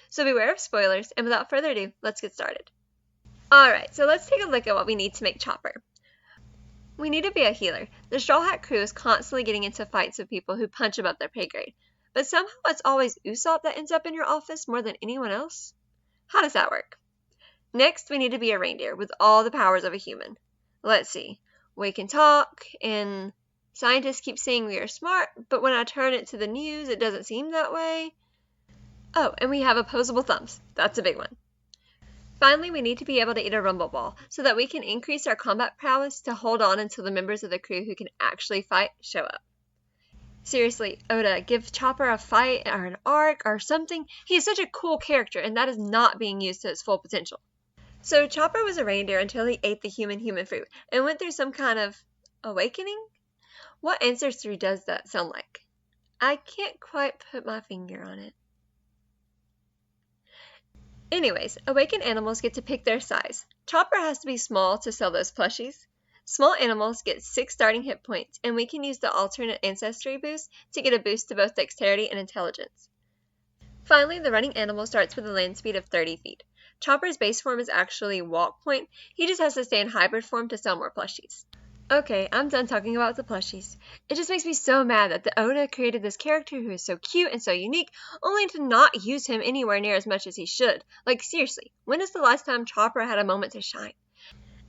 [SPEAKER 2] So beware of spoilers, and without further ado, let's get started. Alright, so let's take a look at what we need to make Chopper. We need to be a healer. The Straw Hat Crew is constantly getting into fights with people who punch above their pay grade, but somehow it's always Usopp that ends up in your office more than anyone else. How does that work? Next, we need to be a reindeer with all the powers of a human. Let's see. We can talk, and scientists keep saying we are smart, but when I turn it to the news, it doesn't seem that way. Oh, and we have opposable thumbs. That's a big one. Finally, we need to be able to eat a rumble ball so that we can increase our combat prowess to hold on until the members of the crew who can actually fight show up. Seriously, Oda, give Chopper a fight or an arc or something. He is such a cool character, and that is not being used to its full potential. So Chopper was a reindeer until he ate the human fruit and went through some kind of awakening? What ancestry does that sound like? I can't quite put my finger on it. Anyways, awakened animals get to pick their size. Chopper has to be small to sell those plushies. Small animals get 6 starting hit points, and we can use the alternate ancestry boost to get a boost to both dexterity and intelligence. Finally, the running animal starts with a land speed of 30 feet. Chopper's base form is actually Walk Point. He just has to stay in hybrid form to sell more plushies. Okay, I'm done talking about the plushies. It just makes me so mad that the Oda created this character who is so cute and so unique, only to not use him anywhere near as much as he should. Like, seriously, when is the last time Chopper had a moment to shine?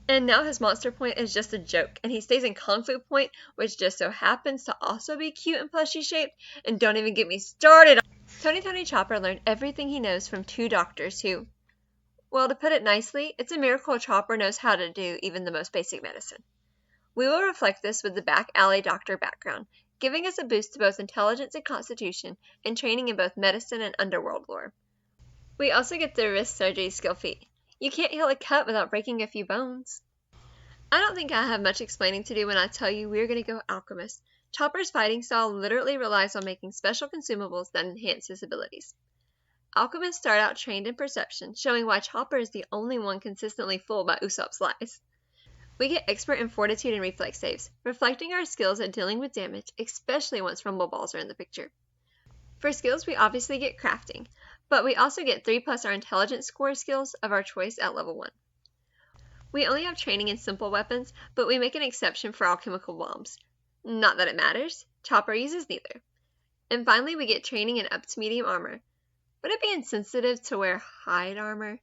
[SPEAKER 2] And now his monster point is just a joke, and he stays in Kung Fu Point, which just so happens to also be cute and plushy shaped, and don't even get me started. Tony Chopper learned everything he knows from 2 doctors who, well, to put it nicely, it's a miracle Chopper knows how to do even the most basic medicine. We will reflect this with the back alley doctor background, giving us a boost to both intelligence and constitution, and training in both medicine and underworld lore. We also get the wrist surgery skill feat. You can't heal a cut without breaking a few bones. I don't think I have much explaining to do when I tell you we're going to go alchemist. Chopper's fighting style literally relies on making special consumables that enhance his abilities. Alchemists start out trained in perception, showing why Chopper is the only one consistently fooled by Usopp's lies. We get expert in fortitude and reflex saves, reflecting our skills at dealing with damage, especially once rumble balls are in the picture. For skills, we obviously get crafting, but we also get 3+ our intelligence score skills of our choice at level 1. We only have training in simple weapons, but we make an exception for alchemical bombs. Not that it matters. Chopper uses neither. And finally, we get training in up to medium armor. Would it be insensitive to wear hide armor?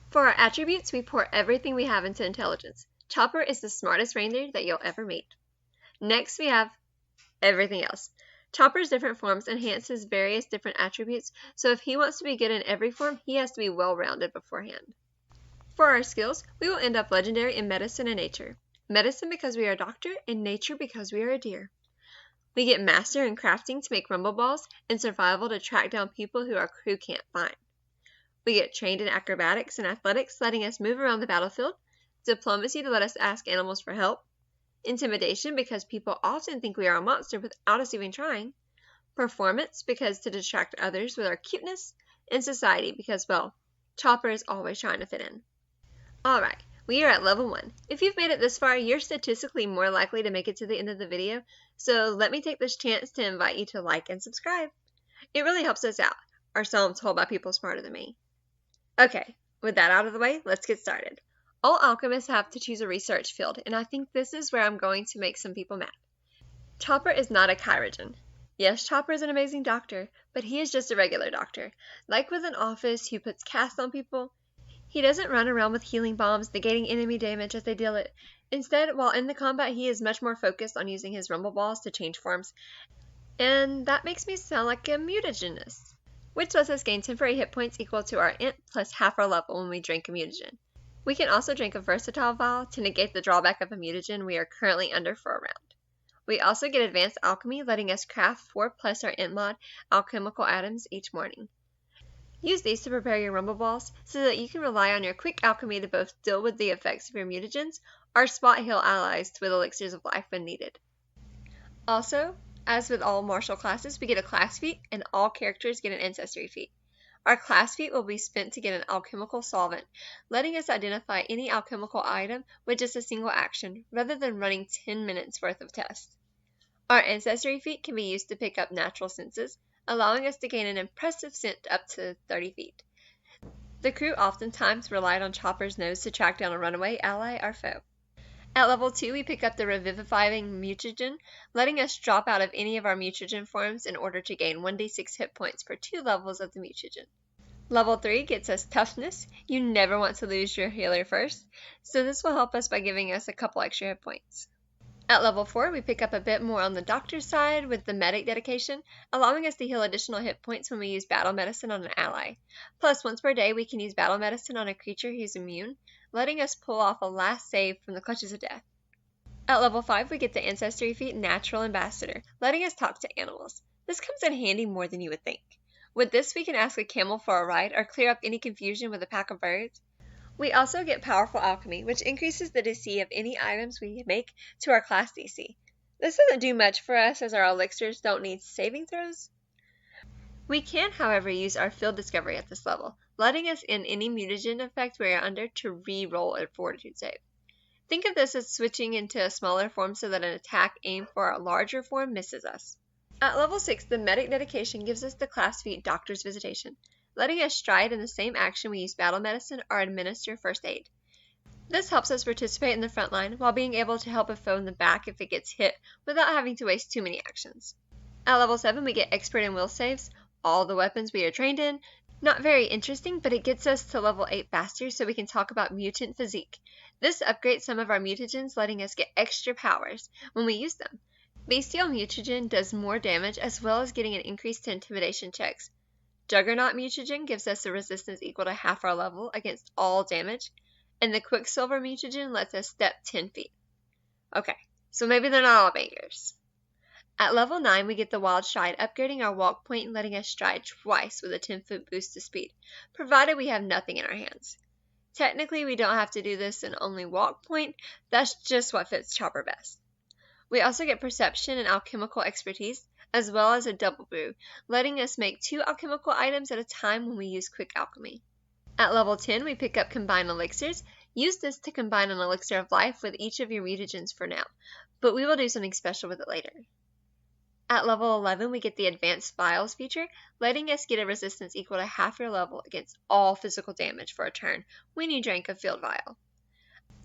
[SPEAKER 2] For our attributes, we pour everything we have into intelligence. Chopper is the smartest reindeer that you'll ever meet. Next, we have everything else. Chopper's different forms enhance his various different attributes, so if he wants to be good in every form, he has to be well-rounded beforehand. For our skills, we will end up legendary in medicine and nature. Medicine because we are a doctor, and nature because we are a deer. We get master in crafting to make rumble balls, and survival to track down people who our crew can't find. We get trained in acrobatics and athletics, letting us move around the battlefield, diplomacy to let us ask animals for help, intimidation because people often think we are a monster without us even trying, performance because to distract others with our cuteness, and society because, well, Chopper is always trying to fit in. Alright, we are at level 1. If you've made it this far, you're statistically more likely to make it to the end of the video, so let me take this chance to invite you to like and subscribe. It really helps us out, or so I'm told by people smarter than me. Okay, with that out of the way, let's get started. All alchemists have to choose a research field, and I think this is where I'm going to make some people mad. Chopper is not a chirurgeon. Yes, Chopper is an amazing doctor, but he is just a regular doctor. Like with an office who puts casts on people, he doesn't run around with healing bombs, negating enemy damage as they deal it. Instead, while in the combat, he is much more focused on using his rumble balls to change forms. And that makes me sound like a mutagenist, which lets us gain temporary hit points equal to our int plus half our level when we drink a mutagen. We can also drink a versatile vial to negate the drawback of a mutagen we are currently under for a round. We also get advanced alchemy, letting us craft 4 plus our int mod alchemical atoms each morning. Use these to prepare your rumble balls so that you can rely on your quick alchemy to both deal with the effects of your mutagens or spot heal allies with elixirs of life when needed. Also, as with all martial classes, we get a class feat and all characters get an ancestry feat. Our class feat will be spent to get an alchemical solvent, letting us identify any alchemical item with just a single action rather than running 10 minutes worth of tests. Our ancestry feat can be used to pick up natural senses, allowing us to gain an impressive scent up to 30 feet. The crew oftentimes relied on Chopper's nose to track down a runaway ally or foe. At level 2, we pick up the revivifying mutagen, letting us drop out of any of our mutagen forms in order to gain 1d6 hit points per 2 levels of the mutagen. Level 3 gets us toughness. You never want to lose your healer first, so this will help us by giving us a couple extra hit points. At level 4, we pick up a bit more on the doctor's side with the medic dedication, allowing us to heal additional hit points when we use battle medicine on an ally. Plus, once per day, we can use battle medicine on a creature who's immune, letting us pull off a last save from the clutches of death. At level 5, we get the ancestry feat Natural Ambassador, letting us talk to animals. This comes in handy more than you would think. With this, we can ask a camel for a ride or clear up any confusion with a pack of birds. We also get Powerful Alchemy, which increases the DC of any items we make to our class DC. This doesn't do much for us as our elixirs don't need saving throws. We can, however, use our Field Discovery at this level, letting us in any mutagen effect we are under to re-roll a Fortitude save. Think of this as switching into a smaller form so that an attack aimed for a larger form misses us. At level 6, the Medic Dedication gives us the class feat Doctor's Visitation, letting us stride in the same action we use battle medicine or administer first aid. This helps us participate in the front line while being able to help a foe in the back if it gets hit without having to waste too many actions. At level 7, we get Expert in Will Saves, all the weapons we are trained in. Not very interesting, but it gets us to level 8 faster so we can talk about Mutant Physique. This upgrades some of our mutagens, letting us get extra powers when we use them. Bestial Mutagen does more damage as well as getting an increase to intimidation checks. Juggernaut Mutagen gives us a resistance equal to half our level against all damage, and the Quicksilver Mutagen lets us step 10 feet. Okay, so maybe they're not all bangers. At level 9, we get the Wild Stride, upgrading our walk point and letting us stride twice with a 10-foot boost to speed, provided we have nothing in our hands. Technically, we don't have to do this in only walk point, that's just what fits Chopper best. We also get Perception and Alchemical Expertise, as well as a double brew, letting us make 2 alchemical items at a time when we use quick alchemy. At level 10, we pick up Combine Elixirs. Use this to combine an elixir of life with each of your mutagens for now, but we will do something special with it later. At level 11, we get the Advanced Vials feature, letting us get a resistance equal to half your level against all physical damage for a turn when you drink a field vial.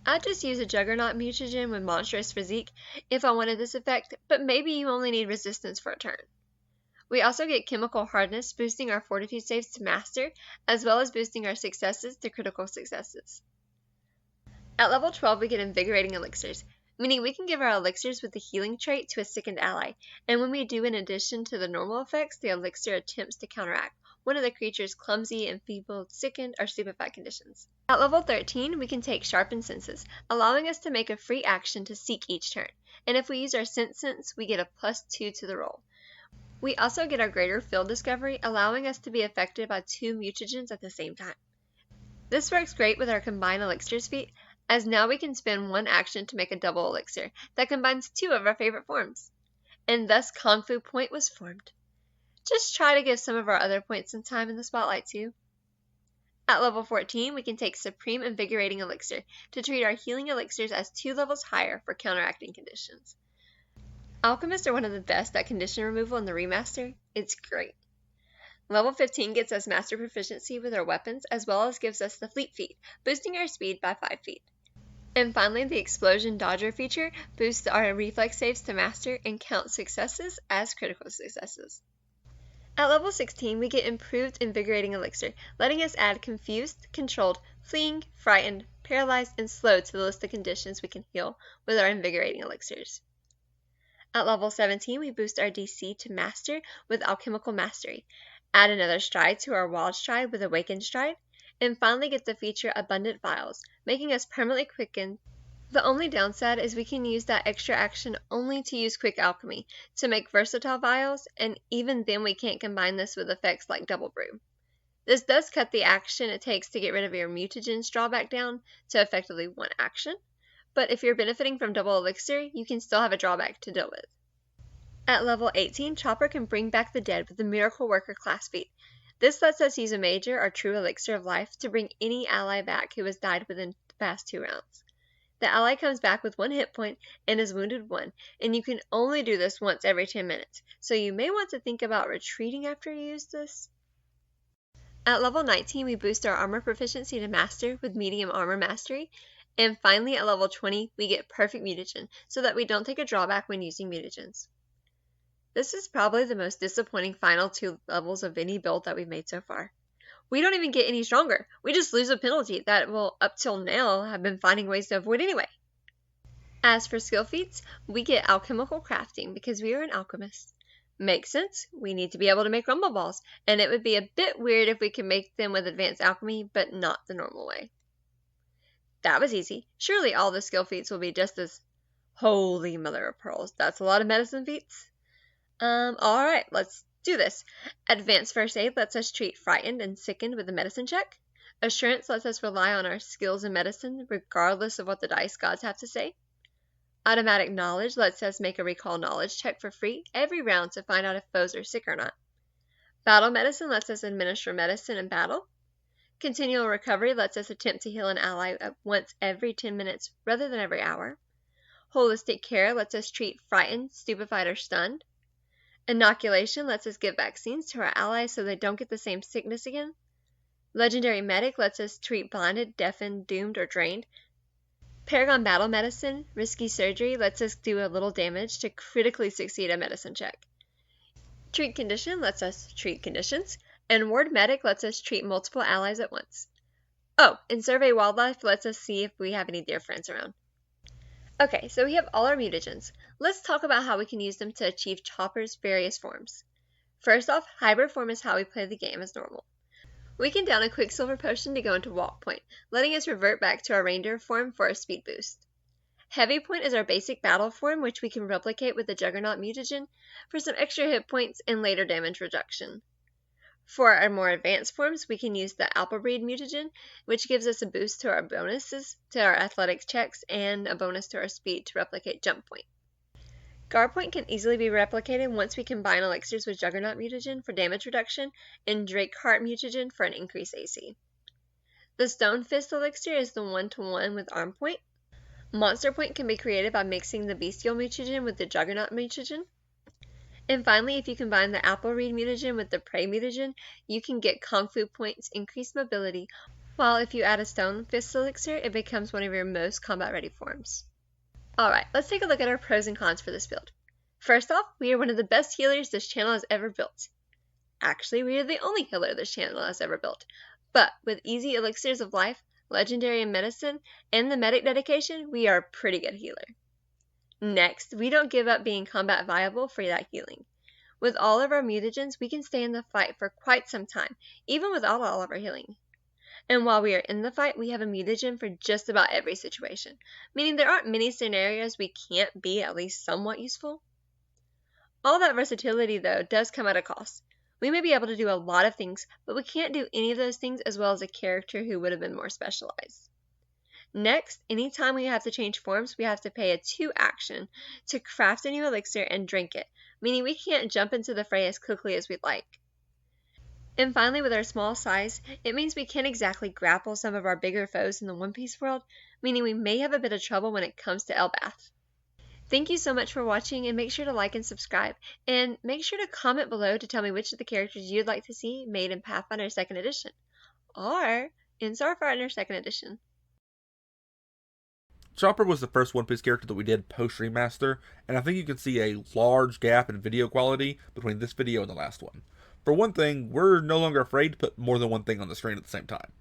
[SPEAKER 2] I'd just use a Juggernaut mutagen with Monstrous Physique if I wanted this effect, but maybe you only need resistance for a turn. We also get Chemical Hardness, boosting our Fortitude saves to Master, as well as boosting our successes to critical successes. At level 12, we get Invigorating Elixirs, meaning we can give our elixirs with the healing trait to a sickened ally, and when we do, in addition to the normal effects, the elixir attempts to counteract one of the creature's clumsy, enfeebled, sickened, or stupefied conditions. At level 13, we can take Sharpened Senses, allowing us to make a free action to seek each turn, and if we use our sense, we get a +2 to the roll. We also get our Greater Field Discovery, allowing us to be affected by 2 mutagens at the same time. This works great with our Combine Elixirs feat, as now we can spend 1 action to make a double elixir that combines 2 of our favorite forms. And thus Kung Fu Point was formed. Just try to give some of our other points some time in the spotlight too. At level 14, we can take Supreme Invigorating Elixir to treat our healing elixirs as 2 levels higher for counteracting conditions. Alchemists are one of the best at condition removal in the remaster. It's great. Level 15 gets us Master Proficiency with our weapons, as well as gives us the Fleet feat, boosting our speed by 5 feet. And finally, the Explosion Dodger feature boosts our reflex saves to Master and counts successes as critical successes. At level 16, we get Improved Invigorating Elixir, letting us add Confused, Controlled, Fleeing, Frightened, Paralyzed, and Slow to the list of conditions we can heal with our Invigorating Elixirs. At level 17, we boost our DC to Master with Alchemical Mastery, add another stride to our Wild Stride with Awakened Stride, and finally get the feature Abundant Vials, making us permanently quicken. The only downside is we can use that extra action only to use Quick Alchemy to make versatile vials, and even then we can't combine this with effects like Double Brew. This does cut the action it takes to get rid of your mutagen's drawback down to effectively 1 action, but if you're benefiting from Double Elixir, you can still have a drawback to deal with. At level 18, Chopper can bring back the dead with the Miracle Worker class feat. This lets us use a Major or True Elixir of Life to bring any ally back who has died within the past 2 rounds. The ally comes back with 1 hit point and is wounded 1, and you can only do this once every 10 minutes, so you may want to think about retreating after you use this. At level 19, we boost our Armor Proficiency to Master with Medium Armor Mastery, and finally at level 20, we get Perfect Mutagen, so that we don't take a drawback when using mutagens. This is probably the most disappointing final 2 levels of any build that we've made so far. We don't even get any stronger. We just lose a penalty that will, up till now, have been finding ways to avoid anyway. As for skill feats, we get Alchemical Crafting because we are an alchemist. Makes sense. We need to be able to make rumble balls, and it would be a bit weird if we could make them with advanced alchemy, but not the normal way. That was easy. Surely all the skill feats will be just as holy mother of pearls. That's a lot of medicine feats. Alright, let's do this. Advanced First Aid lets us treat frightened and sickened with a medicine check. Assurance lets us rely on our skills in medicine, regardless of what the dice gods have to say. Automatic Knowledge lets us make a recall knowledge check for free every round to find out if foes are sick or not. Battle Medicine lets us administer medicine in battle. Continual Recovery lets us attempt to heal an ally once every 10 minutes rather than every hour. Holistic Care lets us treat frightened, stupefied, or stunned. Inoculation lets us give vaccines to our allies so they don't get the same sickness again. Legendary Medic lets us treat blinded, deafened, doomed, or drained. Paragon Battle Medicine, Risky Surgery, lets us do a little damage to critically succeed a medicine check. Treat Condition lets us treat conditions. And Ward Medic lets us treat multiple allies at once. Oh, and Survey Wildlife lets us see if we have any deer friends around. Okay, so we have all our mutagens. Let's talk about how we can use them to achieve Chopper's various forms. First off, Hybrid form is how we play the game as normal. We can down a Quicksilver potion to go into Walk Point, letting us revert back to our Reindeer form for a speed boost. Heavy Point is our basic battle form, which we can replicate with the Juggernaut mutagen for some extra hit points and later damage reduction. For our more advanced forms, we can use the Alphabreed mutagen, which gives us a boost to our bonuses to our athletics checks and a bonus to our speed to replicate Jump Point. Guard Point can easily be replicated once we combine elixirs with Juggernaut mutagen for damage reduction and Drakeheart mutagen for an increased AC. The Stone Fist elixir is the 1-to-1 with Arm Point. Monster Point can be created by mixing the Bestial mutagen with the Juggernaut mutagen. And finally, if you combine the Applereed mutagen with the Prey mutagen, you can get Kung Fu Points, increased mobility, while if you add a Stone Fist elixir, it becomes one of your most combat-ready forms. Alright, let's take a look at our pros and cons for this build. First off, we are one of the best healers this channel has ever built. Actually, we are the only healer this channel has ever built. But with easy elixirs of life, legendary in medicine, and the medic dedication, we are a pretty good healer. Next, we don't give up being combat viable for that healing. With all of our mutagens, we can stay in the fight for quite some time, even without all of our healing. And while we are in the fight, we have a mutagen for just about every situation, meaning there aren't many scenarios we can't be at least somewhat useful. All that versatility, though, does come at a cost. We may be able to do a lot of things, but we can't do any of those things as well as a character who would have been more specialized. Next, anytime we have to change forms, we have to pay a 2 action to craft a new elixir and drink it, meaning we can't jump into the fray as quickly as we'd like. And finally, with our small size, it means we can't exactly grapple some of our bigger foes in the One Piece world, meaning we may have a bit of trouble when it comes to Elbath. Thank you so much for watching, and make sure to like and subscribe, and make sure to comment below to tell me which of the characters you'd like to see made in Pathfinder 2nd Edition, or in Starfighter 2nd Edition.
[SPEAKER 1] Chopper was the first One Piece character that we did post-remaster, and I think you can see a large gap in video quality between this video and the last one. For one thing, we're no longer afraid to put more than one thing on the screen at the same time.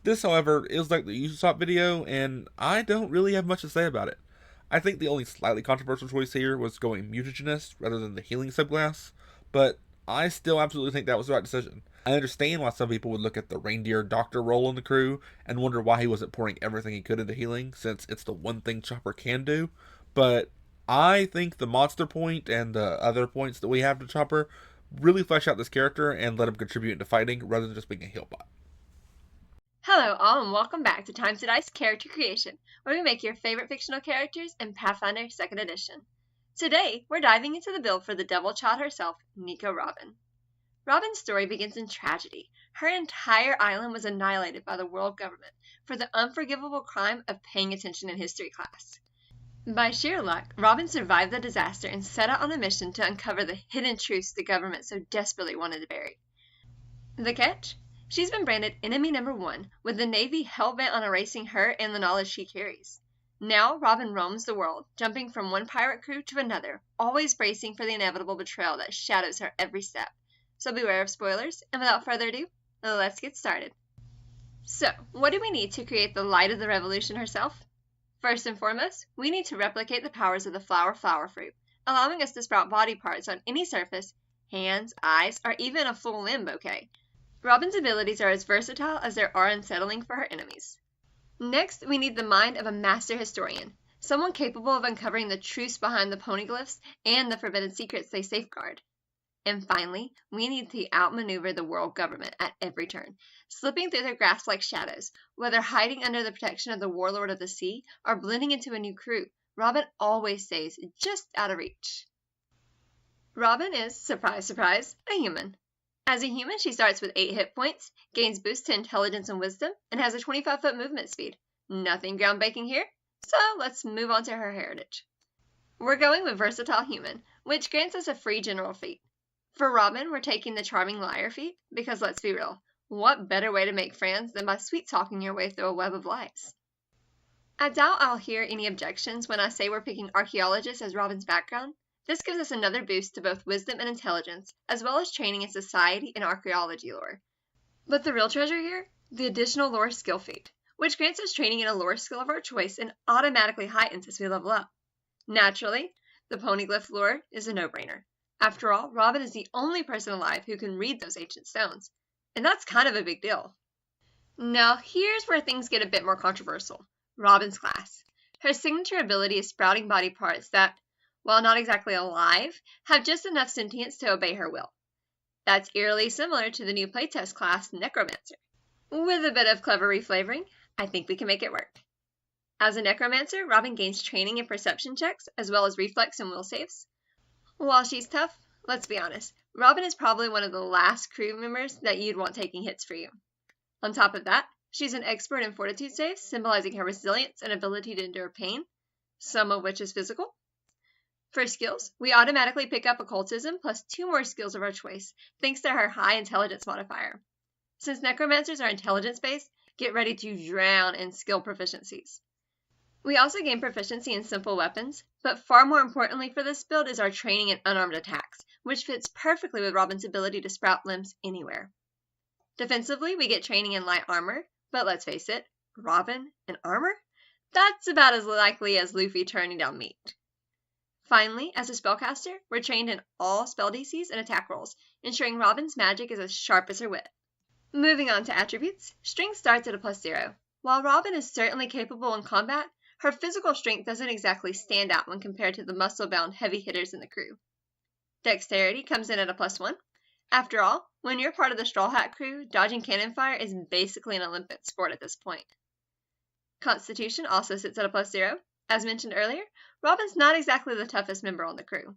[SPEAKER 1] This, however, is like the Usopp video, and I don't really have much to say about it. I think the only slightly controversial choice here was going mutagenist rather than the healing subclass, but I still absolutely think that was the right decision. I understand why some people would look at the reindeer doctor role in the crew and wonder why he wasn't pouring everything he could into healing, since it's the one thing Chopper can do, but I think the monster point and the other points that we have to Chopper really flesh out this character and let him contribute into fighting rather than just being a heal bot.
[SPEAKER 2] Hello all, and welcome back to Time to Dice Character Creation, where we make your favorite fictional characters in Pathfinder 2nd Edition. Today, we're diving into the build for the Devil Child herself, Nico Robin. Robin's story begins in tragedy. Her entire island was annihilated by the world government for the unforgivable crime of paying attention in history class. By sheer luck, Robin survived the disaster and set out on a mission to uncover the hidden truths the government so desperately wanted to bury. The catch? She's been branded enemy number 1, with the Navy hell-bent on erasing her and the knowledge she carries. Now, Robin roams the world, jumping from one pirate crew to another, always bracing for the inevitable betrayal that shadows her every step. So beware of spoilers, and without further ado, let's get started. So, what do we need to create the Light of the Revolution herself? First and foremost, we need to replicate the powers of the flower fruit, allowing us to sprout body parts on any surface, hands, eyes, or even a full limb bouquet. Robin's abilities are as versatile as they are unsettling for her enemies. Next, we need the mind of a master historian, someone capable of uncovering the truths behind the poneglyphs and the forbidden secrets they safeguard. And finally, we need to outmaneuver the world government at every turn, slipping through their grasp like shadows. Whether hiding under the protection of the warlord of the sea or blending into a new crew, Robin always stays just out of reach. Robin is, surprise, surprise, a human. As a human, she starts with 8 hit points, gains boost to intelligence and wisdom, and has a 25-foot movement speed. Nothing groundbreaking here, so let's move on to her heritage. We're going with versatile human, which grants us a free general feat. For Robin, we're taking the charming liar feat, because let's be real, what better way to make friends than by sweet-talking your way through a web of lies? I doubt I'll hear any objections when I say we're picking archaeologist as Robin's background. This gives us another boost to both wisdom and intelligence, as well as training in society and archaeology lore. But the real treasure here? The additional lore skill feat, which grants us training in a lore skill of our choice and automatically heightens as we level up. Naturally, the poneglyph lore is a no-brainer. After all, Robin is the only person alive who can read those ancient stones, and that's kind of a big deal. Now, here's where things get a bit more controversial. Robin's class. Her signature ability is sprouting body parts that, while not exactly alive, have just enough sentience to obey her will. That's eerily similar to the new playtest class, Necromancer. With a bit of clever reflavoring, I think we can make it work. As a Necromancer, Robin gains training and perception checks, as well as reflex and will saves. While she's tough, let's be honest, Robin is probably one of the last crew members that you'd want taking hits for you. On top of that, she's an expert in fortitude saves, symbolizing her resilience and ability to endure pain, some of which is physical. For skills, we automatically pick up occultism plus 2 more skills of our choice, thanks to her high intelligence modifier. Since necromancers are intelligence-based, Get ready to drown in skill proficiencies. We also gain proficiency in simple weapons, but far more importantly for this build is our training in unarmed attacks, which fits perfectly with Robin's ability to sprout limbs anywhere. Defensively, we get training in light armor, but let's face it, Robin in armor? That's about as likely as Luffy turning down meat. Finally, as a spellcaster, we're trained in all spell DCs and attack rolls, ensuring Robin's magic is as sharp as her wit. Moving on to attributes, strength starts at a +0. While Robin is certainly capable in combat, her physical strength doesn't exactly stand out when compared to the muscle-bound heavy hitters in the crew. Dexterity comes in at a +1. After all, when you're part of the Straw Hat crew, dodging cannon fire is basically an Olympic sport at this point. Constitution also sits at a +0. As mentioned earlier, Robin's not exactly the toughest member on the crew.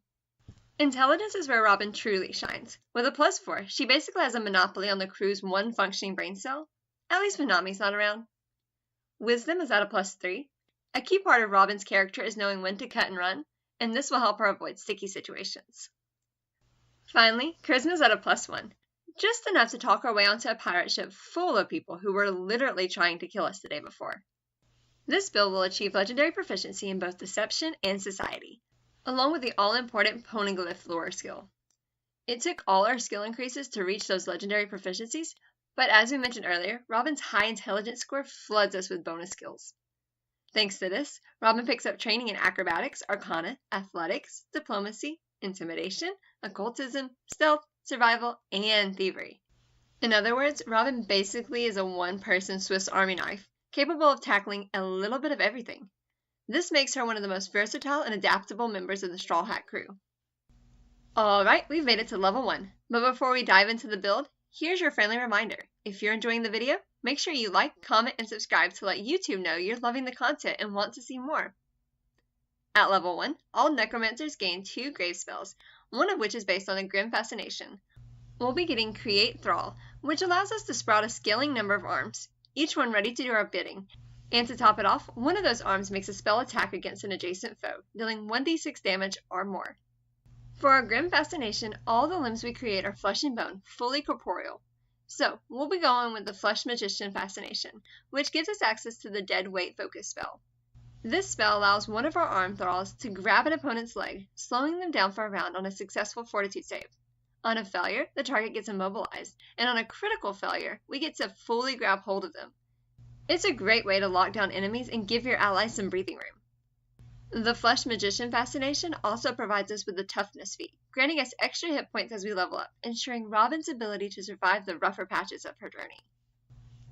[SPEAKER 2] Intelligence is where Robin truly shines. With a +4, she basically has a monopoly on the crew's one functioning brain cell, at least when Nami's not around. Wisdom is at a +3. A key part of Robin's character is knowing when to cut and run, and this will help her avoid sticky situations. Finally, Charisma is at a +1, just enough to talk our way onto a pirate ship full of people who were literally trying to kill us the day before. This build will achieve legendary proficiency in both Deception and Society, along with the all-important Poneglyph lore skill. It took all our skill increases to reach those legendary proficiencies, but as we mentioned earlier, Robin's high intelligence score floods us with bonus skills. Thanks to this, Robin picks up training in acrobatics, arcana, athletics, diplomacy, intimidation, occultism, stealth, survival, and thievery. In other words, Robin basically is a one-person Swiss Army knife, capable of tackling a little bit of everything. This makes her one of the most versatile and adaptable members of the Straw Hat crew. Alright, we've made it to level 1, but before we dive into the build, here's your friendly reminder. If you're enjoying the video, make sure you like, comment, and subscribe to let YouTube know you're loving the content and want to see more. At level 1, all necromancers gain 2 grave spells, one of which is based on a Grim Fascination. We'll be getting Create Thrall, which allows us to sprout a scaling number of arms, each one ready to do our bidding. And to top it off, one of those arms makes a spell attack against an adjacent foe, dealing 1d6 damage or more. For our Grim Fascination, all the limbs we create are flesh and bone, fully corporeal. So, we'll be going with the Flesh Magician Fascination, which gives us access to the Dead Weight Focus spell. This spell allows one of our arm thralls to grab an opponent's leg, slowing them down for a round on a successful Fortitude save. On a failure, the target gets immobilized, and on a critical failure, we get to fully grab hold of them. It's a great way to lock down enemies and give your allies some breathing room. The Flesh Magician Fascination also provides us with the Toughness feat, granting us extra hit points as we level up, ensuring Robin's ability to survive the rougher patches of her journey.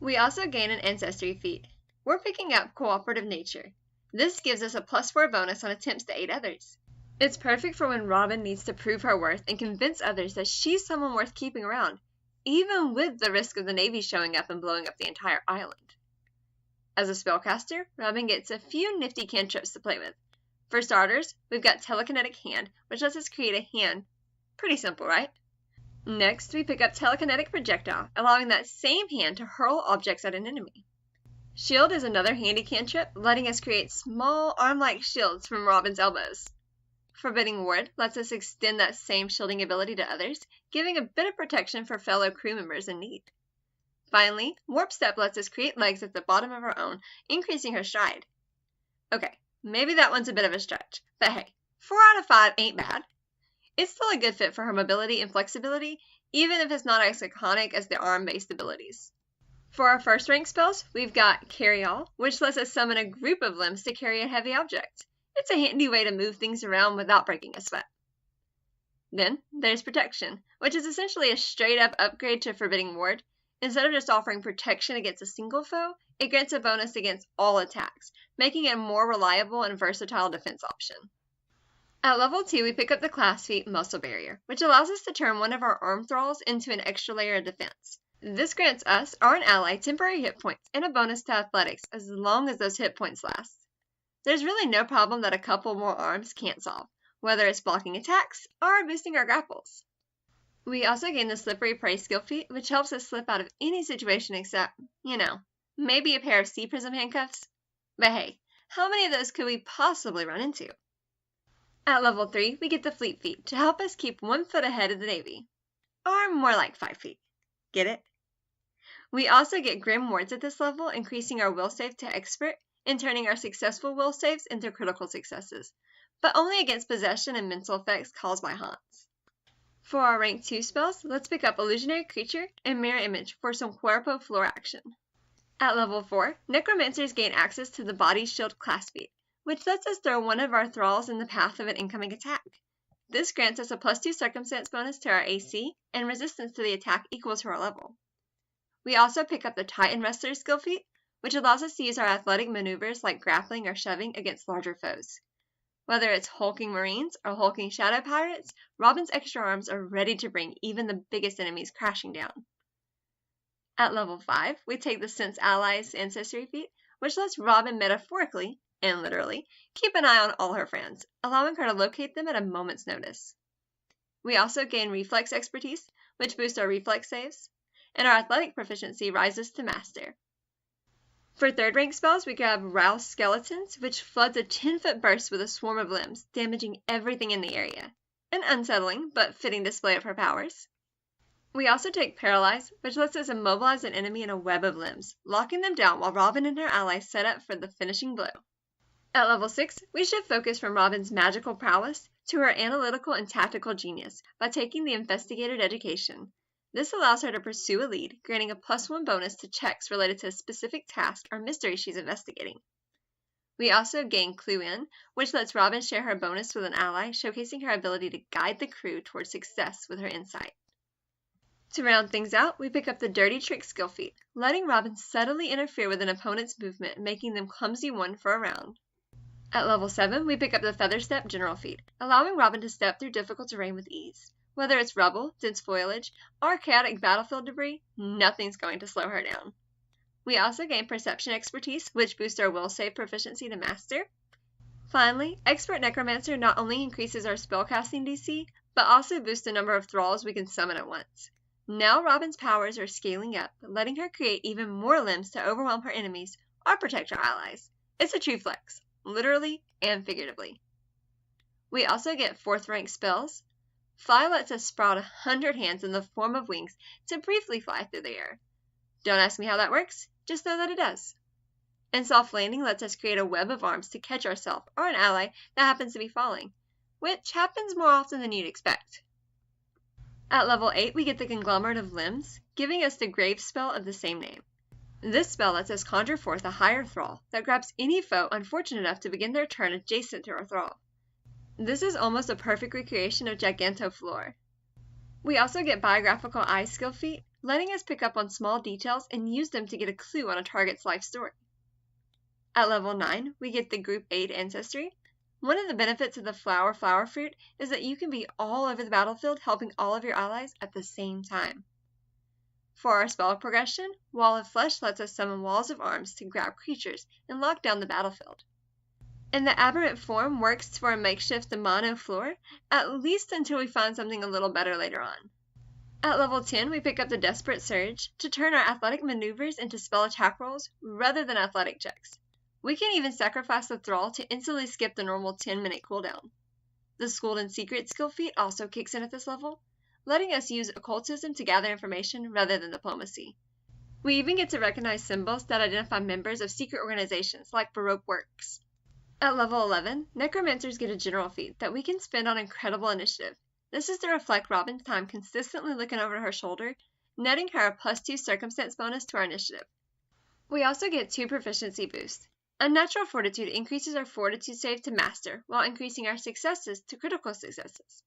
[SPEAKER 2] We also gain an Ancestry feat. We're picking up Cooperative Nature. This gives us a +4 bonus on attempts to aid others. It's perfect for when Robin needs to prove her worth and convince others that she's someone worth keeping around, even with the risk of the Navy showing up and blowing up the entire island. As a spellcaster, Robin gets a few nifty cantrips to play with. For starters, we've got Telekinetic Hand, which lets us create a hand. Pretty simple, right? Next, we pick up Telekinetic Projectile, allowing that same hand to hurl objects at an enemy. Shield is another handy cantrip, letting us create small arm-like shields from Robin's elbows. Forbidding Ward lets us extend that same shielding ability to others, giving a bit of protection for fellow crew members in need. Finally, Warp Step lets us create legs at the bottom of our own, increasing her stride. Okay, maybe that one's a bit of a stretch, but hey, 4 out of 5 ain't bad. It's still a good fit for her mobility and flexibility, even if it's not as iconic as the arm-based abilities. For our first rank spells, we've got Carry All, which lets us summon a group of limbs to carry a heavy object. It's a handy way to move things around without breaking a sweat. Then there's Protection, which is essentially a straight-up upgrade to Forbidding Ward. Instead of just offering protection against a single foe, it grants a bonus against all attacks, making it a more reliable and versatile defense option. At level 2, we pick up the class feat Muscle Barrier, which allows us to turn one of our arm thralls into an extra layer of defense. This grants us or an ally temporary hit points and a bonus to athletics as long as those hit points last. There's really no problem that a couple more arms can't solve, whether it's blocking attacks or boosting our grapples. We also gain the Slippery Prey skill feat, which helps us slip out of any situation except, maybe a pair of Sea Prism handcuffs. But hey, how many of those could we possibly run into? At level 3, we get the Fleet feat to help us keep 1 foot ahead of the Navy. Or more like 5 feet. Get it? We also get Grim Wards at this level, increasing our will save to Expert and turning our successful will saves into critical successes, but only against possession and mental effects caused by haunts. For our rank 2 spells, let's pick up Illusionary Creature and Mirror Image for some Cuerpo Floor action. At level 4, Necromancers gain access to the Body Shield class feat, which lets us throw one of our thralls in the path of an incoming attack. This grants us a +2 circumstance bonus to our AC and resistance to the attack equal to our level. We also pick up the Titan Wrestler skill feat, which allows us to use our athletic maneuvers like grappling or shoving against larger foes. Whether it's hulking Marines or hulking Shadow Pirates, Robin's extra arms are ready to bring even the biggest enemies crashing down. At level 5, we take the Sense Allies Ancestry feat, which lets Robin metaphorically, and literally, keep an eye on all her friends, allowing her to locate them at a moment's notice. We also gain Reflex Expertise, which boosts our reflex saves, and our athletic proficiency rises to Master. For 3rd rank spells, we grab Rouse Skeletons, which floods a 10-foot burst with a swarm of limbs, damaging everything in the area. An unsettling, but fitting display of her powers. We also take Paralyze, which lets us immobilize an enemy in a web of limbs, locking them down while Robin and her allies set up for the finishing blow. At level 6, we shift focus from Robin's magical prowess to her analytical and tactical genius by taking the Investigated Education. This allows her to pursue a lead, granting a +1 bonus to checks related to a specific task or mystery she's investigating. We also gain Clue In, which lets Robin share her bonus with an ally, showcasing her ability to guide the crew towards success with her insight. To round things out, we pick up the Dirty Trick skill feat, letting Robin subtly interfere with an opponent's movement, making them clumsy one for a round. At level 7, we pick up the Feather Step general feat, allowing Robin to step through difficult terrain with ease. Whether it's rubble, dense foliage, or chaotic battlefield debris, nothing's going to slow her down. We also gain Perception Expertise, which boosts our will save proficiency to Master. Finally, Expert Necromancer not only increases our spellcasting DC, but also boosts the number of thralls we can summon at once. Now Robin's powers are scaling up, letting her create even more limbs to overwhelm her enemies or protect her allies. It's a true flex, literally and figuratively. We also get 4th rank spells. Fly lets us sprout 100 hands in the form of wings to briefly fly through the air. Don't ask me how that works, just know that it does. And Soft Landing lets us create a web of arms to catch ourselves or an ally that happens to be falling, which happens more often than you'd expect. At level 8, we get the Conglomerate of Limbs, giving us the Grave spell of the same name. This spell lets us conjure forth a higher thrall that grabs any foe unfortunate enough to begin their turn adjacent to our thrall. This is almost a perfect recreation of Gigantoflor. We also get Biographical Eyes skill feat, letting us pick up on small details and use them to get a clue on a target's life story. At level 9, we get the Group Aid Ancestry. One of the benefits of the Flower Fruit is that you can be all over the battlefield helping all of your allies at the same time. For our spell progression, Wall of Flesh lets us summon walls of arms to grab creatures and lock down the battlefield. And the Aberrant Form works for a makeshift Mono Floor, at least until we find something a little better later on. At level 10, we pick up the Desperate Surge to turn our athletic maneuvers into spell attack rolls rather than athletic checks. We can even sacrifice the Thrall to instantly skip the normal 10-minute cooldown. The Schooled in Secret skill feat also kicks in at this level, letting us use occultism to gather information rather than diplomacy. We even get to recognize symbols that identify members of secret organizations like Baroque Works. At level 11, Necromancers get a general feat that we can spend on Incredible Initiative. This is to reflect Robin's time consistently looking over her shoulder, netting her a +2 circumstance bonus to our initiative. We also get 2 proficiency boosts. Unnatural Fortitude increases our Fortitude save to Master, while increasing our successes to critical successes.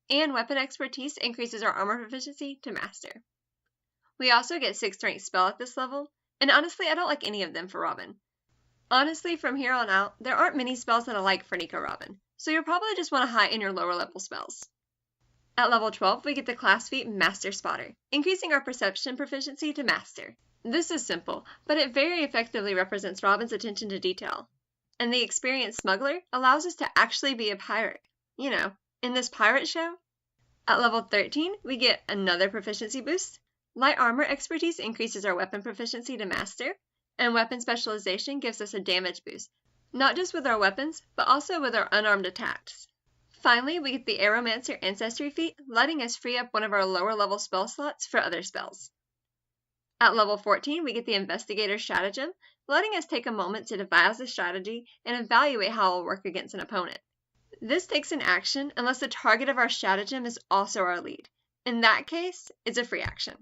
[SPEAKER 2] And Weapon Expertise increases our armor proficiency to Master. We also get 6th rank spell at this level, and honestly I don't like any of them for Robin. Honestly, from here on out, there aren't many spells that I like for Nico Robin, so you'll probably just want to heighten your lower level spells. At level 12, we get the class feat Master Spotter, increasing our perception proficiency to Master. This is simple, but it very effectively represents Robin's attention to detail. And the Experienced Smuggler allows us to actually be a pirate. You know, in this pirate show. At level 13, we get another proficiency boost. Light Armor Expertise increases our weapon proficiency to Master. And Weapon Specialization gives us a damage boost, not just with our weapons, but also with our unarmed attacks. Finally, we get the Aeromancer Ancestry feat, letting us free up one of our lower level spell slots for other spells. At level 14, we get the Investigator Stratagem, letting us take a moment to devise a strategy and evaluate how it will work against an opponent. This takes an action unless the target of our stratagem is also our lead. In that case, it's a free action.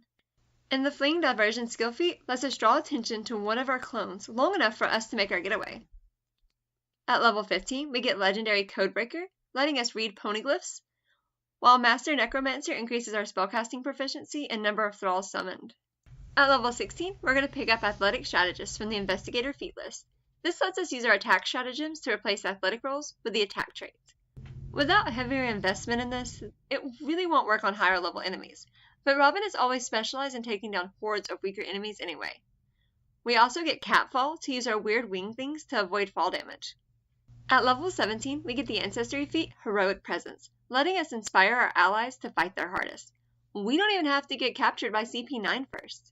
[SPEAKER 2] And the Fleeing Diversion skill feat lets us draw attention to one of our clones long enough for us to make our getaway. At level 15, we get Legendary Codebreaker, letting us read poneglyphs, while Master Necromancer increases our spellcasting proficiency and number of thralls summoned. At level 16, we're going to pick up Athletic Strategist from the Investigator feat list. This lets us use our attack stratagems to replace athletic rolls with the attack traits. Without a heavier investment in this, it really won't work on higher level enemies, but Robin is always specialized in taking down hordes of weaker enemies anyway. We also get Catfall to use our weird wing things to avoid fall damage. At level 17, we get the Ancestry feat Heroic Presence, letting us inspire our allies to fight their hardest. We don't even have to get captured by CP9 first.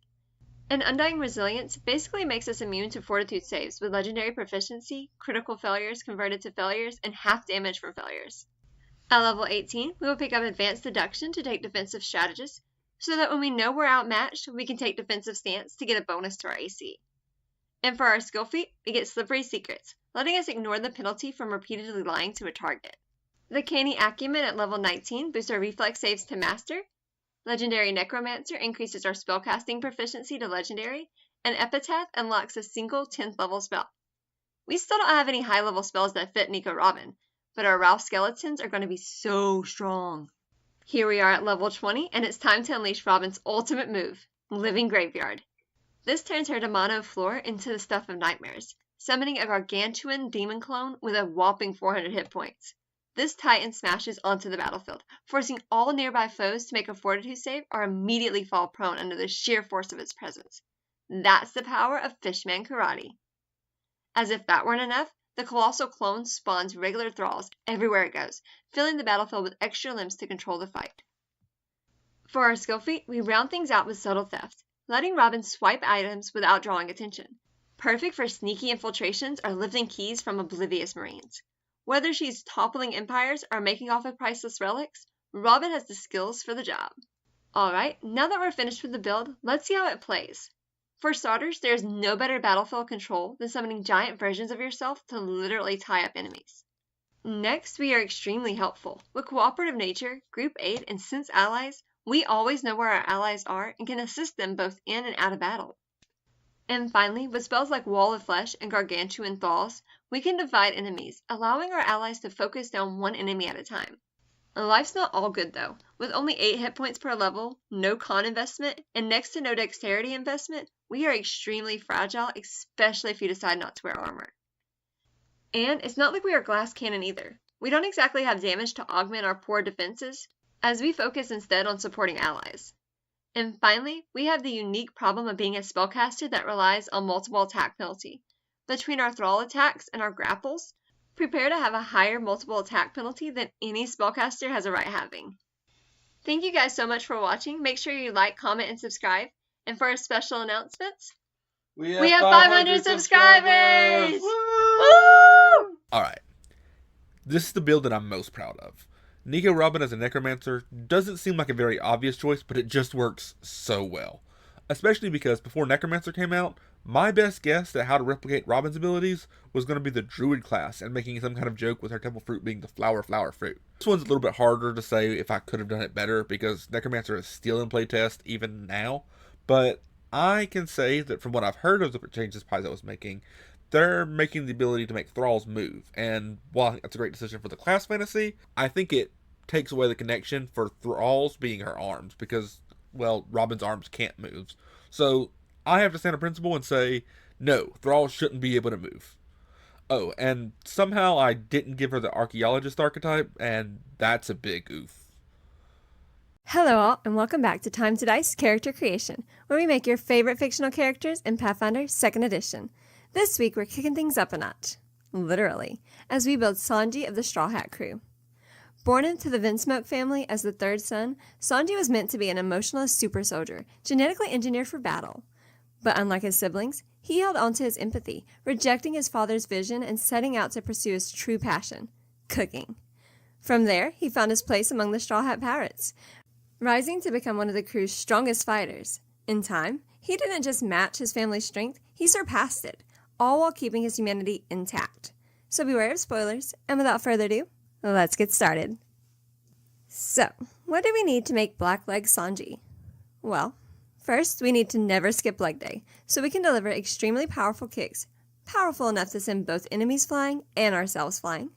[SPEAKER 2] And Undying Resilience basically makes us immune to Fortitude saves with legendary proficiency, critical failures converted to failures, and half damage from failures. At level 18, we will pick up Advanced Deduction to take Defensive Strategist, so that when we know we're outmatched, we can take Defensive Stance to get a bonus to our AC. And for our skill feat, we get Slippery Secrets, letting us ignore the penalty from repeatedly lying to a target. The Canny Acumen at level 19 boosts our reflex saves to Master. Legendary Necromancer increases our spellcasting proficiency to Legendary, and Epitaph unlocks a single 10th level spell. We still don't have any high level spells that fit Nico Robin, but our Ralph Skeletons are going to be so strong. Here we are at level 20, and it's time to unleash Robin's ultimate move, Living Graveyard. This turns her Demano Floor into the Stuff of Nightmares, summoning a gargantuan demon clone with a whopping 400 hit points. This Titan smashes onto the battlefield, forcing all nearby foes to make a Fortitude save or immediately fall prone under the sheer force of its presence. That's the power of Fishman Karate. As if that weren't enough, the Colossal Clone spawns regular thralls everywhere it goes, filling the battlefield with extra limbs to control the fight. For our skill feat, we round things out with Subtle Theft, letting Robin swipe items without drawing attention. Perfect for sneaky infiltrations or lifting keys from oblivious Marines. Whether she's toppling empires or making off with priceless relics, Robin has the skills for the job. Alright, now that we're finished with the build, let's see how it plays. For starters, there's no better battlefield control than summoning giant versions of yourself to literally tie up enemies. Next, we are extremely helpful. With cooperative nature, group aid, and sense allies, we always know where our allies are and can assist them both in and out of battle. And finally, with spells like Wall of Flesh and Gargantuan Thaws, we can divide enemies, allowing our allies to focus down one enemy at a time. Life's not all good though. With only 8 hit points per level, no con investment, and next to no dexterity investment, we are extremely fragile, especially if you decide not to wear armor. And it's not like we are glass cannon either. We don't exactly have damage to augment our poor defenses, as we focus instead on supporting allies. And finally, we have the unique problem of being a spellcaster that relies on multiple attack penalty. Between our thrall attacks and our grapples, prepare to have a higher multiple attack penalty than any spellcaster has a right having. Thank you guys so much for watching. Make sure you like, comment, and subscribe. And for our special announcements, we have 500 subscribers! Woo!
[SPEAKER 1] Alright, this is the build that I'm most proud of. Nico Robin as a Necromancer doesn't seem like a very obvious choice, but it just works so well. Especially because before Necromancer came out, my best guess at how to replicate Robin's abilities was going to be the Druid class and making some kind of joke with her temple fruit being the flower fruit. This one's a little bit harder to say if I could have done it better because Necromancer is still in playtest even now, but I can say that from what I've heard of the changes Paizo was making, they're making the ability to make thralls move, and while I think that's a great decision for the class fantasy, I think it takes away the connection for thralls being her arms because, well, Robin's arms can't move. So I have to stand on principle and say, no, thralls shouldn't be able to move. Oh, and somehow I didn't give her the archaeologist archetype, and that's a big oof.
[SPEAKER 3] Hello all, and welcome back to Time to Dice Character Creation, where we make your favorite fictional characters in Pathfinder 2nd Edition. This week we're kicking things up a notch, literally, as we build Sanji of the Straw Hat Crew. Born into the Vinsmoke family as the third son, Sanji was meant to be an emotionless super soldier, genetically engineered for battle. But unlike his siblings, he held onto his empathy, rejecting his father's vision and setting out to pursue his true passion, cooking. From there, he found his place among the Straw Hat Pirates, rising to become one of the crew's strongest fighters. In time, he didn't just match his family's strength, he surpassed it, all while keeping his humanity intact. So beware of spoilers, and without further ado, let's get started. So, what do we need to make Blackleg Sanji? Well, first we need to never skip leg day, so we can deliver extremely powerful kicks, powerful enough to send both enemies flying and ourselves flying.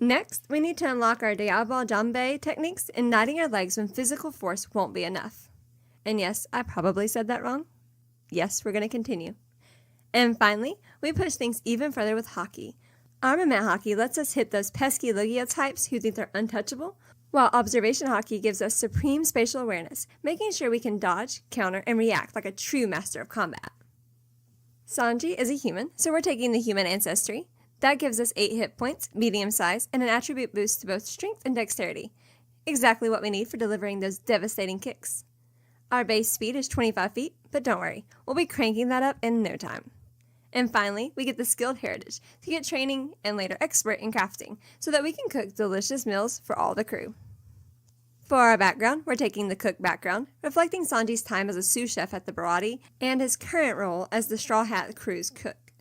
[SPEAKER 3] Next, we need to unlock our Diabo Jambe techniques in knighting our legs when physical force won't be enough. And yes, I probably said that wrong. Yes, we're going to continue. And finally, we push things even further with hockey. Armament hockey lets us hit those pesky Lugia types who think they're untouchable, while observation hockey gives us supreme spatial awareness, making sure we can dodge, counter, and react like a true master of combat. Sanji is a human, so we're taking the human ancestry. That gives us 8 hit points, medium size, and an attribute boost to both strength and dexterity. Exactly what we need for delivering those devastating kicks. Our base speed is 25 feet, but don't worry, we'll be cranking that up in no time. And finally, we get the skilled heritage to get training and later expert in crafting so that we can cook delicious meals for all the crew. For our background, we're taking the cook background, reflecting Sanji's time as a sous chef at the Barati and his current role as the Straw Hat crew's cook.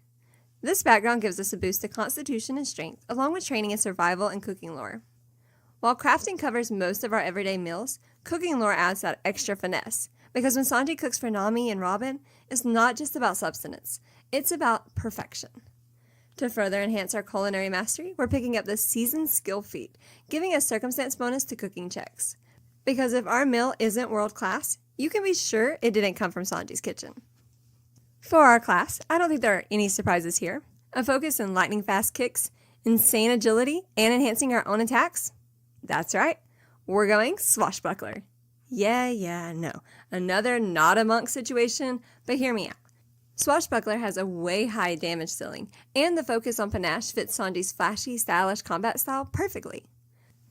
[SPEAKER 3] This background gives us a boost to constitution and strength, along with training in survival and cooking lore. While crafting covers most of our everyday meals, cooking lore adds that extra finesse, because when Sanji cooks for Nami and Robin, it's not just about substance, it's about perfection. To further enhance our culinary mastery, we're picking up the seasoned skill feat, giving us circumstance bonus to cooking checks. Because if our meal isn't world class, you can be sure it didn't come from Sanji's kitchen. For our class, I don't think there are any surprises here. A focus on lightning fast kicks, insane agility, and enhancing our own attacks? That's right, we're going swashbuckler. No. Another not a monk situation, but hear me out. Swashbuckler has a way high damage ceiling, and the focus on panache fits Sanji's flashy, stylish combat style perfectly.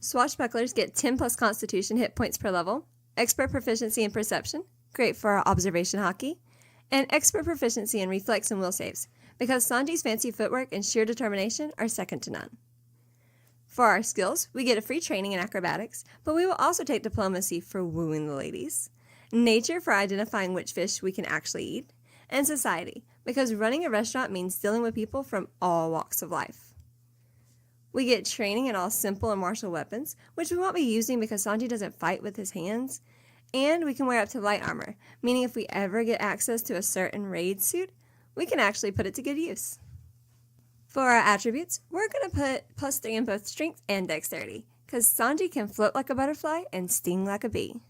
[SPEAKER 3] Swashbucklers get 10 plus constitution hit points per level, expert proficiency in perception, great for our observation hockey, and expert proficiency in reflex and will saves, because Sanji's fancy footwork and sheer determination are second to none. For our skills, we get a free training in acrobatics, but we will also take diplomacy for wooing the ladies, nature for identifying which fish we can actually eat, and society, because running a restaurant means dealing with people from all walks of life. We get training in all simple and martial weapons, which we won't be using because Sanji doesn't fight with his hands, and we can wear up to light armor, meaning if we ever get access to a certain raid suit, we can actually put it to good use. For our attributes, we're going to put +3 in both strength and dexterity, because Sanji can float like a butterfly and sting like a bee.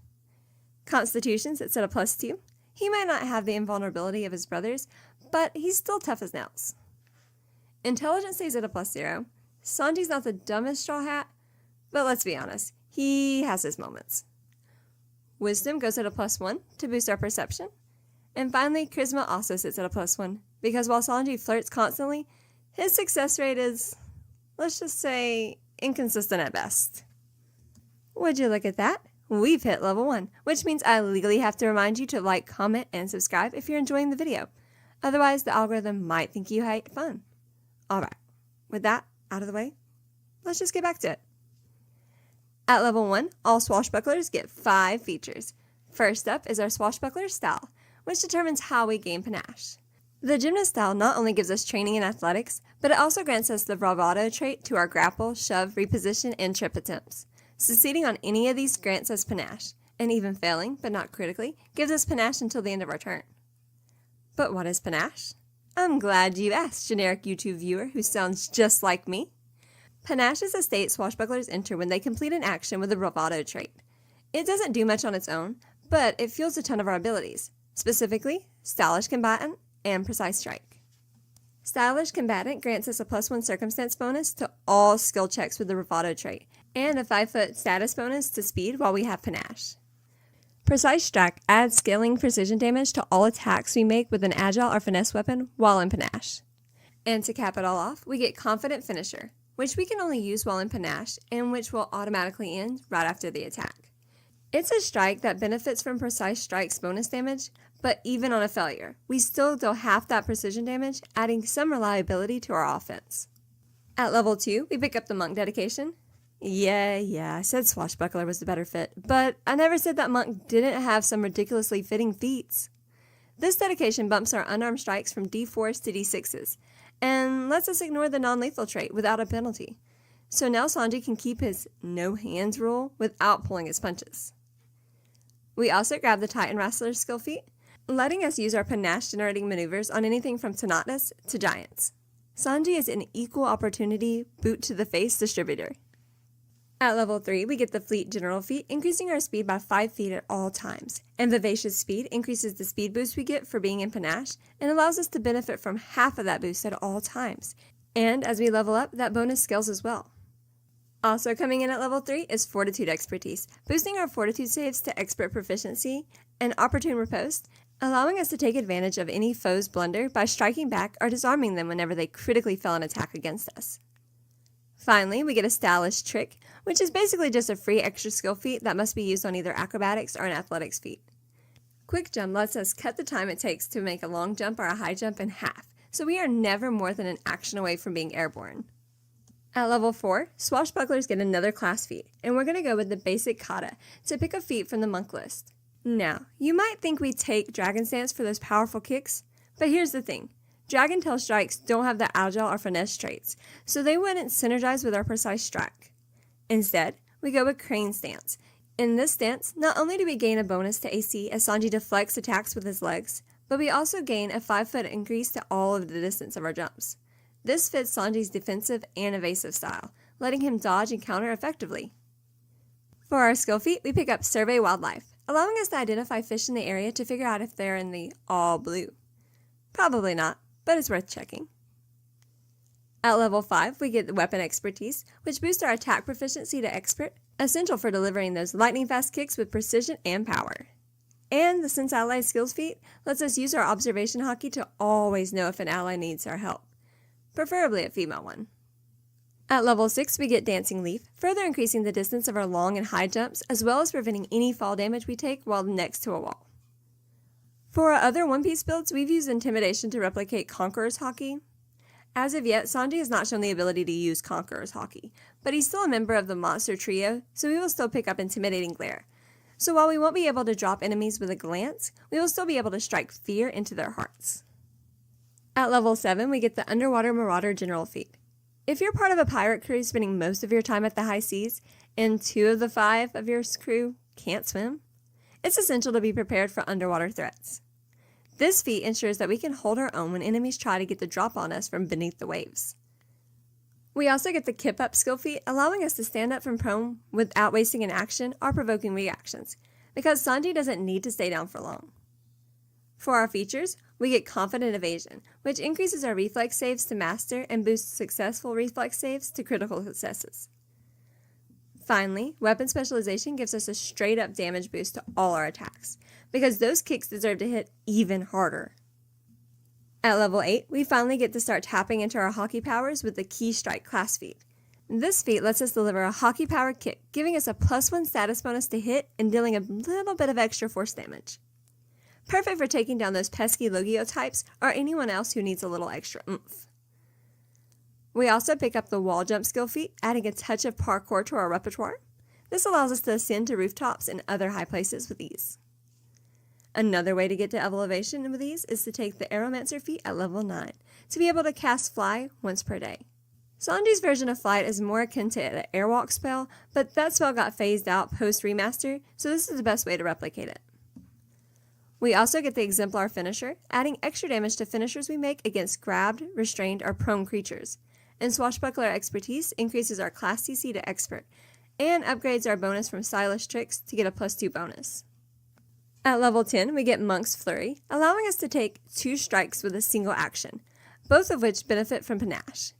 [SPEAKER 3] Constitution sits at a +2. He might not have the invulnerability of his brothers, but he's still tough as nails. Intelligence stays at a +0. Sanji's not the dumbest straw hat, but let's be honest, he has his moments. Wisdom goes at a +1 to boost our perception. And finally, Charisma also sits at a +1, because while Sanji flirts constantly, his success rate is, let's just say, inconsistent at best. Would you look at that? We've hit level 1, which means I legally have to remind you to like, comment, and subscribe if you're enjoying the video. Otherwise, the algorithm might think you hate fun. Alright, with that out of the way, let's just get back to it. At level 1, all swashbucklers get 5 features. First up is our swashbuckler style, which determines how we gain panache. The gymnast style not only gives us training in athletics, but it also grants us the bravado trait to our grapple, shove, reposition, and trip attempts. Succeeding on any of these grants us panache, and even failing, but not critically, gives us panache until the end of our turn. But what is panache? I'm glad you asked, generic YouTube viewer who sounds just like me. Panache is a state swashbucklers enter when they complete an action with a bravado trait. It doesn't do much on its own, but it fuels a ton of our abilities, specifically stylish combatant and precise strike. Stylish combatant grants us a +1 circumstance bonus to all skill checks with the bravado trait, and a 5-foot status bonus to speed while we have panache. Precise strike adds scaling precision damage to all attacks we make with an agile or finesse weapon while in panache. And to cap it all off, we get confident finisher, which we can only use while in panache and which will automatically end right after the attack. It's a strike that benefits from precise strike's bonus damage, but even on a failure, we still deal half that precision damage, adding some reliability to our offense. At level 2, we pick up the monk dedication. Yeah, I said Swashbuckler was the better fit, but I never said that Monk didn't have some ridiculously fitting feats. This dedication bumps our unarmed strikes from D4s to D6s, and lets us ignore the non-lethal trait without a penalty. So now Sanji can keep his no hands rule without pulling his punches. We also grab the Titan Wrestler's skill feat, letting us use our panache generating maneuvers on anything from Tanatas to Giants. Sanji is an equal opportunity boot to the face distributor. At level 3, we get the Fleet General feat, increasing our speed by 5 feet at all times. And Vivacious Speed increases the speed boost we get for being in panache, and allows us to benefit from half of that boost at all times. And as we level up, that bonus scales as well. Also coming in at level 3 is Fortitude Expertise, boosting our Fortitude saves to Expert Proficiency, and Opportune Riposte, allowing us to take advantage of any foe's blunder by striking back or disarming them whenever they critically fail an attack against us. Finally, we get a Stylish Trick, which is basically just a free extra skill feat that must be used on either acrobatics or an athletics feat. Quick Jump lets us cut the time it takes to make a long jump or a high jump in half, so we are never more than an action away from being airborne. At level 4, Swashbucklers get another class feat, and we're going to go with the basic kata to pick a feat from the monk list. Now, you might think we take Dragon Stance for those powerful kicks, but here's the thing. Dragon Tail strikes don't have the agile or finesse traits, so they wouldn't synergize with our precise strike. Instead, we go with Crane Stance. In this stance, not only do we gain a bonus to AC as Sanji deflects attacks with his legs, but we also gain a 5-foot increase to all of the distance of our jumps. This fits Sanji's defensive and evasive style, letting him dodge and counter effectively. For our skill feat, we pick up Survey Wildlife, allowing us to identify fish in the area to figure out if they're in the all blue. Probably not, but it's worth checking. At level 5, we get the Weapon Expertise, which boosts our attack proficiency to Expert, essential for delivering those lightning-fast kicks with precision and power. And the Sense Ally Skills feat lets us use our Observation Hockey to always know if an ally needs our help, preferably a female one. At level 6, we get Dancing Leaf, further increasing the distance of our long and high jumps, as well as preventing any fall damage we take while next to a wall. For our other One Piece builds, we've used Intimidation to replicate Conqueror's Hockey. As of yet, Sanji has not shown the ability to use Conqueror's Hockey, but he's still a member of the Monster Trio, so we will still pick up Intimidating Glare. So while we won't be able to drop enemies with a glance, we will still be able to strike fear into their hearts. At level 7, we get the Underwater Marauder General feat. If you're part of a pirate crew spending most of your time at the high seas, and 2 of the 5 of your crew can't swim, it's essential to be prepared for underwater threats. This feat ensures that we can hold our own when enemies try to get the drop on us from beneath the waves. We also get the Kip Up skill feat, allowing us to stand up from prone without wasting an action or provoking reactions, because Sanji doesn't need to stay down for long. For our features, we get Confident Evasion, which increases our reflex saves to master and boosts successful reflex saves to critical successes. Finally, Weapon Specialization gives us a straight-up damage boost to all our attacks, because those kicks deserve to hit even harder. At level 8, we finally get to start tapping into our hockey powers with the Key Strike class feat. This feat lets us deliver a hockey power kick, giving us a +1 status bonus to hit and dealing a little bit of extra force damage. Perfect for taking down those pesky Logio types or anyone else who needs a little extra oomph. We also pick up the Wall Jump skill feat, adding a touch of parkour to our repertoire. This allows us to ascend to rooftops and other high places with ease. Another way to get to elevation with ease is to take the Aeromancer feat at level 9, to be able to cast Fly once per day. Sanji's version of Flight is more akin to the Airwalk spell, but that spell got phased out post-remaster, so this is the best way to replicate it. We also get the Exemplar Finisher, adding extra damage to finishers we make against grabbed, restrained, or prone creatures. And Swashbuckler Expertise increases our class CC to Expert, and upgrades our bonus from Stylish Tricks to get a +2 bonus. At level 10, we get Monk's Flurry, allowing us to take 2 strikes with a single action, both of which benefit from Panache.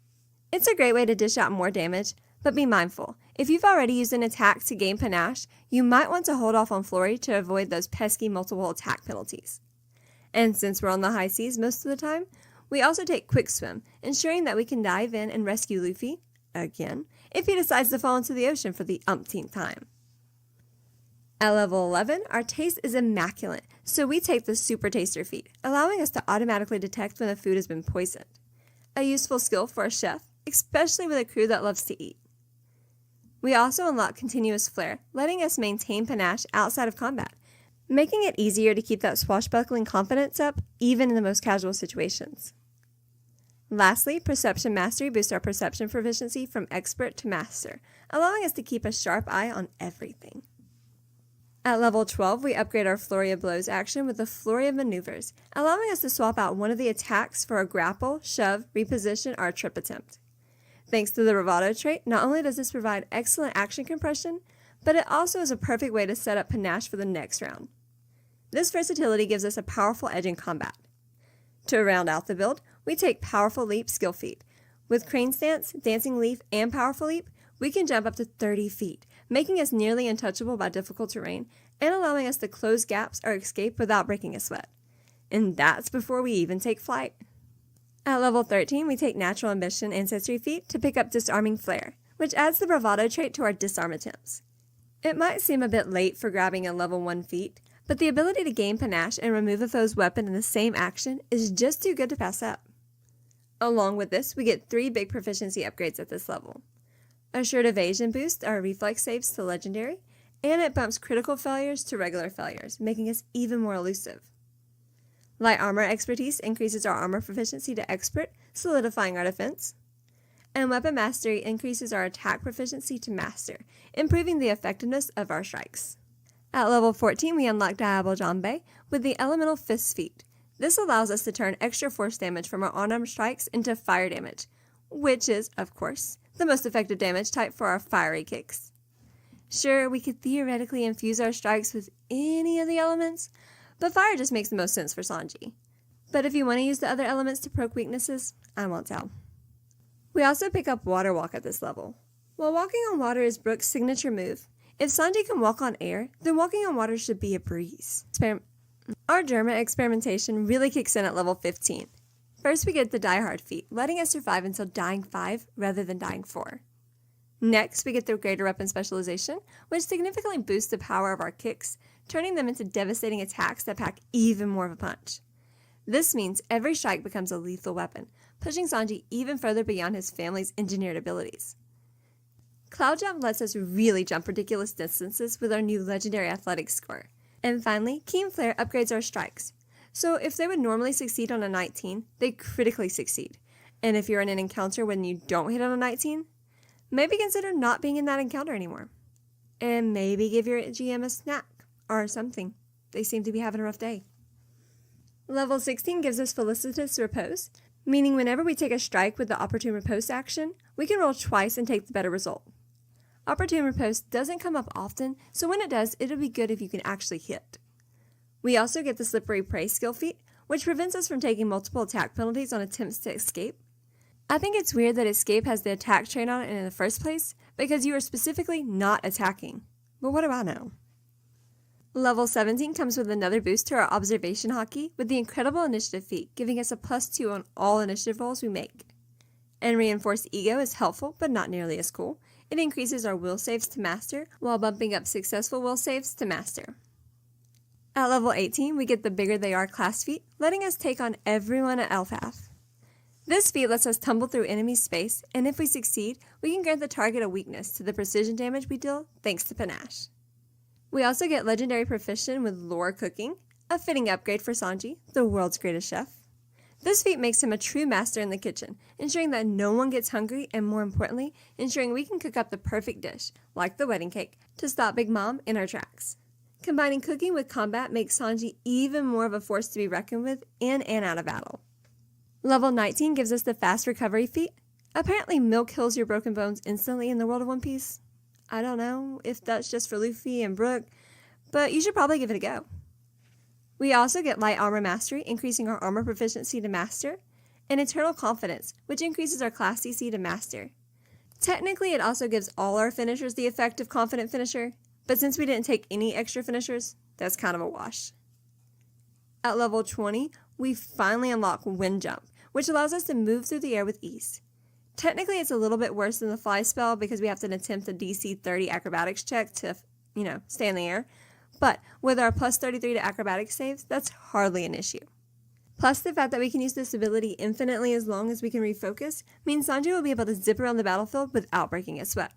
[SPEAKER 3] It's a great way to dish out more damage, but be mindful. If you've already used an attack to gain Panache, you might want to hold off on Flurry to avoid those pesky multiple attack penalties. And since we're on the high seas most of the time, we also take Quick Swim, ensuring that we can dive in and rescue Luffy, again, if he decides to fall into the ocean for the umpteenth time. At level 11, our taste is immaculate, so we take the Super Taster feat, allowing us to automatically detect when the food has been poisoned. A useful skill for a chef, especially with a crew that loves to eat. We also unlock continuous flare, letting us maintain panache outside of combat, making it easier to keep that swashbuckling confidence up even in the most casual situations. Lastly, Perception Mastery boosts our perception proficiency from expert to master, allowing us to keep a sharp eye on everything. At level 12, we upgrade our Flurry of Blows action with the Flurry of Maneuvers, allowing us to swap out one of the attacks for a grapple, shove, reposition, or a trip attempt. Thanks to the Bravado trait, not only does this provide excellent action compression, but it also is a perfect way to set up panache for the next round. This versatility gives us a powerful edge in combat. To round out the build, we take Powerful Leap skill feat. With Crane Stance, Dancing Leaf, and Powerful Leap, we can jump up to 30 feet, making us nearly untouchable by difficult terrain and allowing us to close gaps or escape without breaking a sweat. And that's before we even take flight. At level 13, we take Natural Ambition Ancestry feat to pick up Disarming Flare, which adds the Bravado trait to our disarm attempts. It might seem a bit late for grabbing a level 1 feat, but the ability to gain panache and remove a foe's weapon in the same action is just too good to pass up. Along with this, we get 3 big proficiency upgrades at this level. Assured Evasion boosts our reflex saves to Legendary, and it bumps critical failures to regular failures, making us even more elusive. Light Armor Expertise increases our armor proficiency to Expert, solidifying our defense. And Weapon Mastery increases our attack proficiency to Master, improving the effectiveness of our strikes. At level 14, we unlock Diablo Jambe with the Elemental Fist feat. This allows us to turn extra force damage from our unarmed strikes into fire damage, which is, of course, the most effective damage type for our fiery kicks. Sure, we could theoretically infuse our strikes with any of the elements, but fire just makes the most sense for Sanji. But if you want to use the other elements to poke weaknesses, I won't tell. We also pick up Water Walk at this level. While walking on water is Brook's signature move, if Sanji can walk on air, then walking on water should be a breeze. Our Derma experimentation really kicks in at level 15. First, we get the Die Hard feat, letting us survive until dying 5 rather than dying 4. Next, we get the Greater Weapon Specialization, which significantly boosts the power of our kicks, turning them into devastating attacks that pack even more of a punch. This means every strike becomes a lethal weapon, pushing Sanji even further beyond his family's engineered abilities. Cloud Jump lets us really jump ridiculous distances with our new legendary athletics score. And finally, Keen Flare upgrades our strikes. So if they would normally succeed on a 19, they critically succeed. And if you're in an encounter when you don't hit on a 19, maybe consider not being in that encounter anymore. And maybe give your GM a snack or something. They seem to be having a rough day. Level 16 gives us Felicitous Repose, meaning whenever we take a strike with the Opportune Repose action, we can roll twice and take the better result. Opportune Repose doesn't come up often, so when it does, it'll be good if you can actually hit. We also get the Slippery Prey skill feat, which prevents us from taking multiple attack penalties on attempts to escape. I think it's weird that Escape has the attack trait on it in the first place, because you are specifically not attacking. But what do I know? Level 17 comes with another boost to our Observation Hockey with the Incredible Initiative feat, giving us a +2 on all initiative rolls we make. And Reinforced Ego is helpful, but not nearly as cool. It increases our will saves to Master, while bumping up successful will saves to Master. At level 18, we get the Bigger They Are class feat, letting us take on everyone at Elfaf. This feat lets us tumble through enemy space, and if we succeed, we can grant the target a weakness to the precision damage we deal thanks to Panache. We also get Legendary Proficient with Lore Cooking, a fitting upgrade for Sanji, the world's greatest chef. This feat makes him a true master in the kitchen, ensuring that no one gets hungry and, more importantly, ensuring we can cook up the perfect dish, like the wedding cake, to stop Big Mom in her tracks. Combining cooking with combat makes Sanji even more of a force to be reckoned with in and out of battle. Level 19 gives us the Fast Recovery feat. Apparently milk heals your broken bones instantly in the world of One Piece. I don't know if that's just for Luffy and Brook, but you should probably give it a go. We also get Light Armor Mastery, increasing our armor proficiency to Master, and Eternal Confidence, which increases our class CC to Master. Technically, it also gives all our finishers the effect of Confident Finisher, but since we didn't take any extra finishers, that's kind of a wash. At level 20, we finally unlock Wind Jump, which allows us to move through the air with ease. Technically, it's a little bit worse than the Fly spell because we have to attempt a DC 30 acrobatics check to, stay in the air. But with our plus 33 to acrobatics saves, that's hardly an issue. Plus, the fact that we can use this ability infinitely as long as we can refocus means Sanji will be able to zip around the battlefield without breaking a sweat.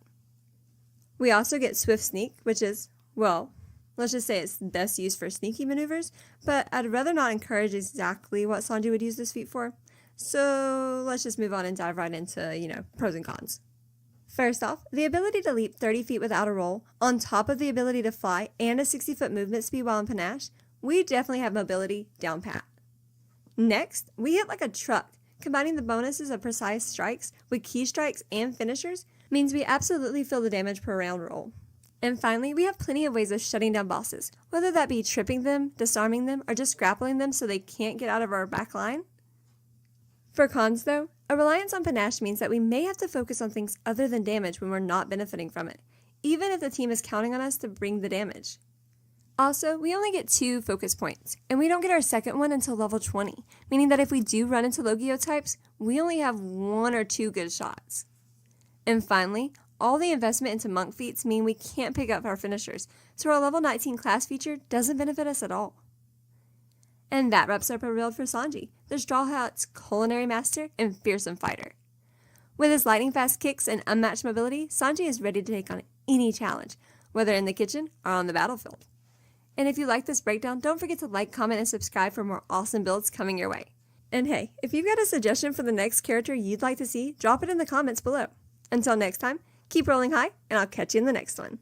[SPEAKER 3] We also get Swift Sneak, which is, well, let's just say it's best used for sneaky maneuvers, but I'd rather not encourage exactly what Sanji would use this feat for. So let's just move on and dive right into, pros and cons. First off, the ability to leap 30 feet without a roll, on top of the ability to fly and a 60-foot movement speed while in panache, we definitely have mobility down pat. Next, we hit like a truck. Combining the bonuses of precise strikes with key strikes and finishers means we absolutely feel the damage per round roll. And finally, we have plenty of ways of shutting down bosses, whether that be tripping them, disarming them, or just grappling them so they can't get out of our back line. For cons though, a reliance on panache means that we may have to focus on things other than damage when we're not benefiting from it, even if the team is counting on us to bring the damage. Also, we only get 2 focus points, and we don't get our second one until level 20, meaning that if we do run into Logio types, we only have 1 or 2 good shots. And finally, all the investment into monk feats mean we can't pick up our finishers, so our level 19 class feature doesn't benefit us at all. And that wraps up our build for Sanji, the Straw Hat's culinary master and fearsome fighter. With his lightning fast kicks and unmatched mobility, Sanji is ready to take on any challenge, whether in the kitchen or on the battlefield. And if you like this breakdown, don't forget to like, comment, and subscribe for more awesome builds coming your way. And hey, if you've got a suggestion for the next character you'd like to see, drop it in the comments below. Until next time, keep rolling high, and I'll catch you in the next one.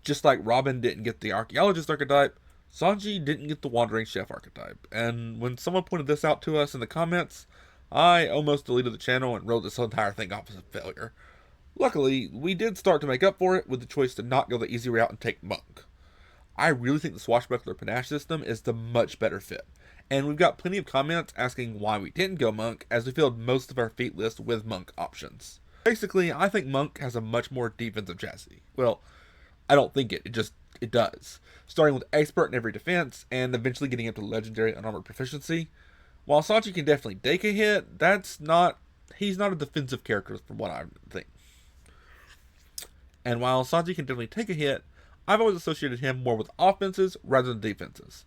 [SPEAKER 1] Just like Robin didn't get the archaeologist archetype, Sanji didn't get the wandering chef archetype. And when someone pointed this out to us in the comments, I almost deleted the channel and wrote this entire thing off as a failure. Luckily, we did start to make up for it with the choice to not go the easy route and take Monk. I really think the Swashbuckler Panache system is the much better fit, and we've got plenty of comments asking why we didn't go Monk, as we filled most of our feat list with Monk options. Basically, I think Monk has a much more defensive chassis. Well, I don't think it does. Starting with Expert in every defense, and eventually getting up to Legendary Unarmored Proficiency. While Sanji can definitely take a hit, he's not a defensive character from what I think. And while Sanji can definitely take a hit, I've always associated him more with offenses rather than defenses.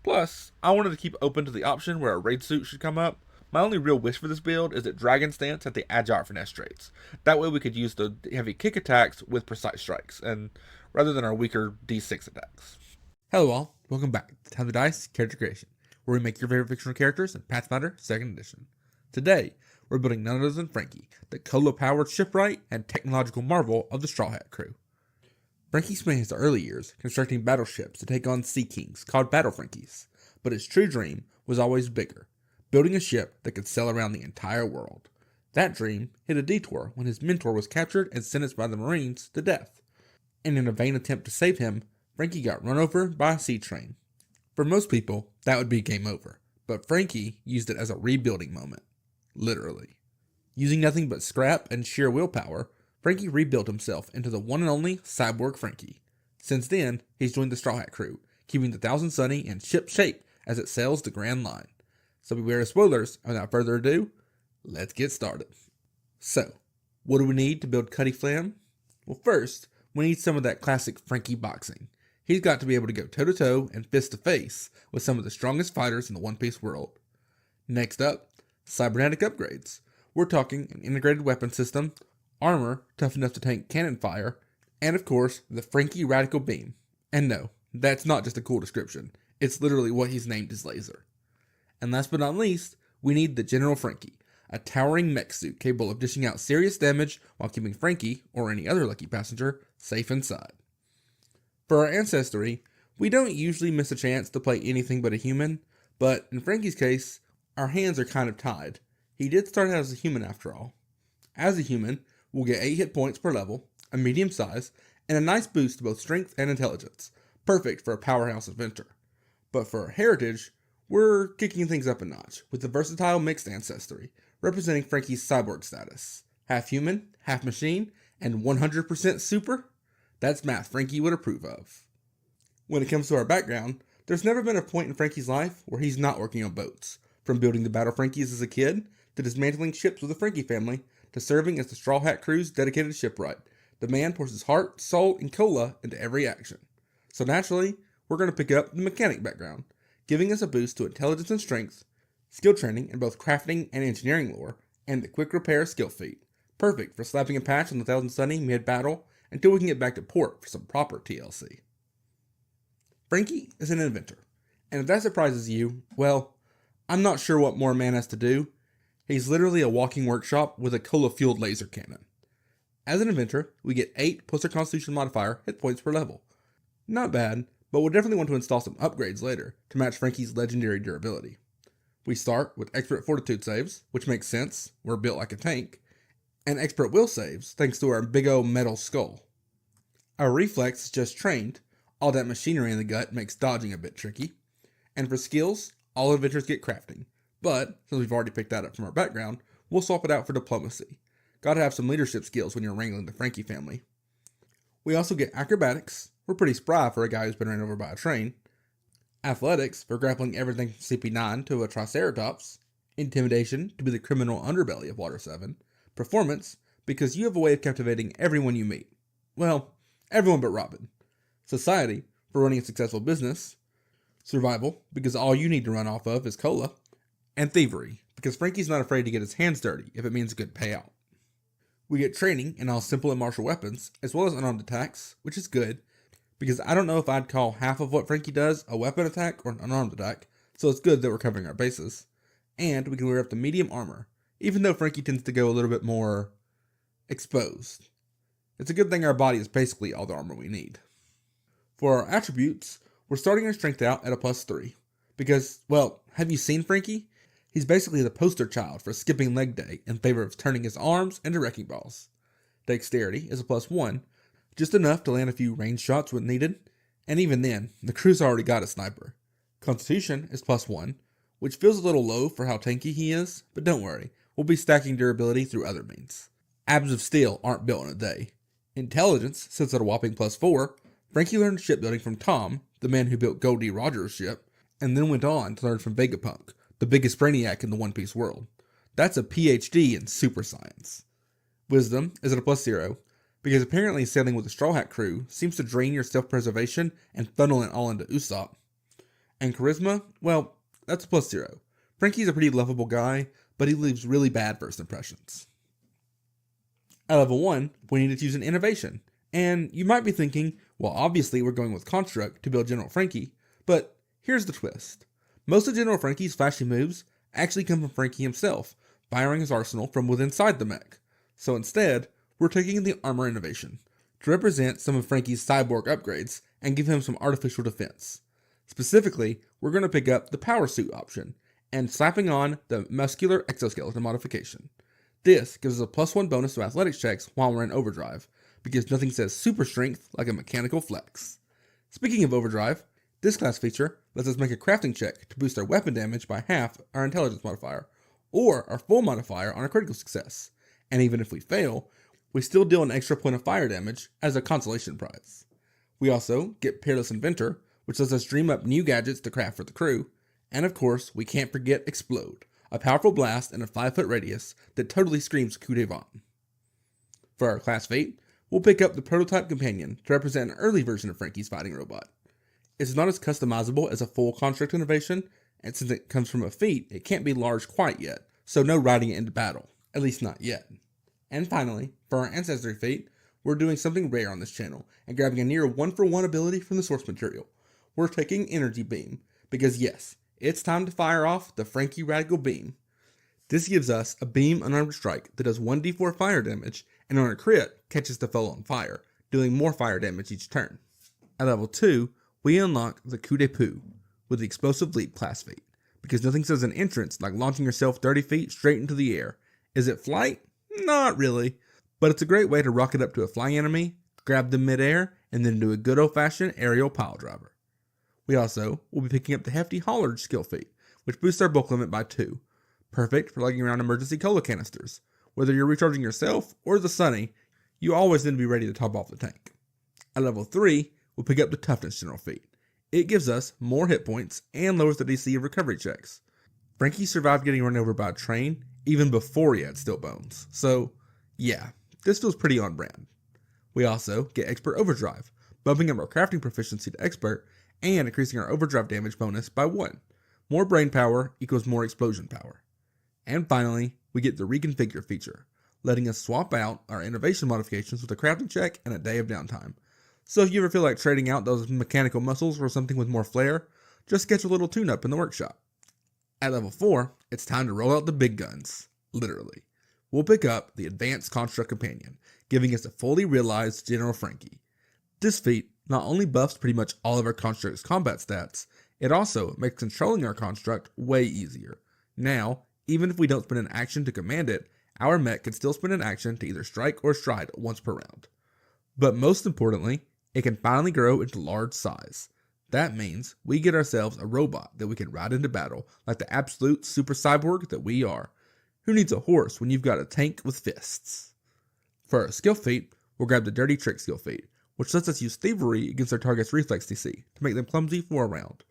[SPEAKER 1] Plus, I wanted to keep open to the option where a raid suit should come up. My only real wish for this build is that Dragon Stance had the Agile Finesse traits. That way we could use the heavy kick attacks with precise strikes, and rather than our weaker D6 attacks. Hello all, welcome back to Time to Dice Character Creation, where we make your favorite fictional characters in Pathfinder 2nd Edition. Today, we're building none other than Frankie, the Cola-powered shipwright and technological marvel of the Straw Hat crew. Frankie spent his early years constructing battleships to take on sea kings called Battle Frankies, but his true dream was always bigger, building a ship that could sail around the entire world. That dream hit a detour when his mentor was captured and sentenced by the Marines to death. And in a vain attempt to save him, Frankie got run over by a sea train. For most people, that would be game over, but Frankie used it as a rebuilding moment. Literally. Using nothing but scrap and sheer willpower, Frankie rebuilt himself into the one and only Cyborg Frankie. Since then, he's joined the Straw Hat crew, keeping the Thousand Sunny in ship shape as it sails the Grand Line. So beware of spoilers, and without further ado, let's get started. So, what do we need to build Cutty Flam? Well, first, we need some of that classic Frankie boxing. He's got to be able to go toe-to-toe and fist-to-face with some of the strongest fighters in the One Piece world. Next up, cybernetic upgrades. We're talking an integrated weapon system, armor tough enough to tank cannon fire, and of course, the Frankie Radical Beam. And no, that's not just a cool description. It's literally what he's named his laser. And last but not least, we need the General Frankie, a towering mech suit capable of dishing out serious damage while keeping Frankie, or any other lucky passenger, safe inside. For our ancestry, we don't usually miss a chance to play anything but a human, but in Frankie's case, our hands are kind of tied. He did start out as a human after all. As a human, we'll get 8 hit points per level, a medium size, and a nice boost to both strength and intelligence, perfect for a powerhouse adventurer. But for our heritage, we're kicking things up a notch, with the versatile mixed ancestry, representing Frankie's cyborg status. Half human, half machine, and 100% super? That's math Frankie would approve of. When it comes to our background, there's never been a point in Frankie's life where he's not working on boats. From building the Battle Frankies as a kid, to dismantling ships with the Frankie family, to serving as the Straw Hat crew's dedicated shipwright, the man pours his heart, soul, and cola into every action. So naturally, we're going to pick up the mechanic background, giving us a boost to intelligence and strength, skill training in both crafting and engineering lore, and the quick repair skill feat, perfect for slapping a patch on the Thousand Sunny mid-battle until we can get back to port for some proper TLC. Frankie is an inventor, and if that surprises you, well, I'm not sure what more man has to do. He's literally a walking workshop with a cola-fueled laser cannon. As an inventor, we get 8 plus our constitution modifier hit points per level. Not bad, but we'll definitely want to install some upgrades later to match Frankie's legendary durability. We start with expert fortitude saves, which makes sense, we're built like a tank, and expert will saves thanks to our big ol' metal skull. Our reflex is just trained, all that machinery in the gut makes dodging a bit tricky, and for skills, all adventures get crafting, but since we've already picked that up from our background, we'll swap it out for diplomacy. Gotta have some leadership skills when you're wrangling the Frankie family. We also get acrobatics, we're pretty spry for a guy who's been ran over by a train, athletics for grappling everything from CP9 to a triceratops, intimidation to be the criminal underbelly of Water 7, performance because you have a way of captivating everyone you meet. Well, everyone but Robin. Society for running a successful business, survival because all you need to run off of is cola, and thievery because Frankie's not afraid to get his hands dirty if it means a good payout. We get training in all simple and martial weapons, as well as unarmed attacks, which is good, because I don't know if I'd call half of what Frankie does a weapon attack or an unarmed attack, so it's good that we're covering our bases. And we can wear up to medium armor, even though Frankie tends to go a little bit more exposed. It's a good thing our body is basically all the armor we need. For our attributes, we're starting our strength out at a +3, because, well, have you seen Frankie? He's basically the poster child for skipping leg day in favor of turning his arms into wrecking balls. Dexterity is a +1, just enough to land a few range shots when needed, and even then, the crew's already got a sniper. Constitution is +1, which feels a little low for how tanky he is, but don't worry, we'll be stacking durability through other means. Abs of steel aren't built in a day. Intelligence sits at a whopping +4. Frankie learned shipbuilding from Tom, the man who built Goldie Roger's ship, and then went on to learn from Vegapunk, the biggest brainiac in the One Piece world. That's a PhD in super science. Wisdom is at a +0, because apparently sailing with a Straw Hat crew seems to drain your self-preservation and funnel it all into Usopp. And charisma, well, that's a +0. Frankie's a pretty lovable guy, but he leaves really bad first impressions. At level 1, we needed to use an innovation. And you might be thinking, well, obviously we're going with Construct to build General Frankie, but here's the twist. Most of General Frankie's flashy moves actually come from Frankie himself, firing his arsenal from within inside the mech. So instead, we're taking the armor innovation to represent some of Frankie's cyborg upgrades and give him some artificial defense. Specifically, we're going to pick up the power suit option and slapping on the muscular exoskeleton modification. This gives us a +1 bonus to athletics checks while we're in overdrive, because nothing says super strength like a mechanical flex. Speaking of overdrive, this class feature lets us make a crafting check to boost our weapon damage by half our intelligence modifier, or our full modifier on a critical success. And even if we fail, we still deal an extra point of fire damage as a consolation prize. We also get Peerless Inventor, which lets us dream up new gadgets to craft for the crew, and of course, we can't forget Explode, a powerful blast in a 5-foot radius that totally screams coup de vent. For our class fate, we'll pick up the Prototype Companion to represent an early version of Frankie's fighting robot. It's not as customizable as a full construct innovation, and since it comes from a feat, it can't be large quite yet, so no riding it into battle, at least not yet. And finally, for our Ancestry feat, we're doing something rare on this channel, and grabbing a near 1-for-1 ability from the source material. We're taking Energy Beam, because yes, it's time to fire off the Frankie Radical Beam. This gives us a beam unarmed strike that does 1d4 fire damage, and on a crit, catches the foe on fire, doing more fire damage each turn. At level 2, we unlock the Coup de Pou with the Explosive Leap class feat, because nothing says an entrance like launching yourself 30 feet straight into the air. Is it flight? Not really, but it's a great way to rocket up to a flying enemy, grab them midair, and then do a good old-fashioned aerial pile driver. We also will be picking up the Hefty Haulage skill feat, which boosts our bulk limit by 2, perfect for lugging around emergency cola canisters. Whether you're recharging yourself or the Sunny, you always need to be ready to top off the tank. At level 3, we'll pick up the Toughness General feat. It gives us more hit points and lowers the DC of recovery checks. Frankie survived getting run over by a train even before he had steel bones, so yeah, this feels pretty on brand. We also get Expert Overdrive, bumping up our crafting proficiency to Expert and increasing our overdrive damage bonus by 1. More brain power equals more explosion power. And finally, we get the reconfigure feature, letting us swap out our innovation modifications with a crafting check and a day of downtime. So if you ever feel like trading out those mechanical muscles for something with more flair, just get a little tune-up in the workshop. At level 4, it's time to roll out the big guns, literally. We'll pick up the Advanced Construct Companion, giving us a fully realized General Frankie. This feat not only buffs pretty much all of our construct's combat stats, it also makes controlling our construct way easier. Now, even if we don't spend an action to command it, our mech can still spend an action to either strike or stride once per round. But most importantly, it can finally grow into large size. That means we get ourselves a robot that we can ride into battle like the absolute super cyborg that we are. Who needs a horse when you've got a tank with fists? For our skill feat, we'll grab the Dirty Trick skill feat, which lets us use thievery against our target's reflex DC to make them clumsy for a round,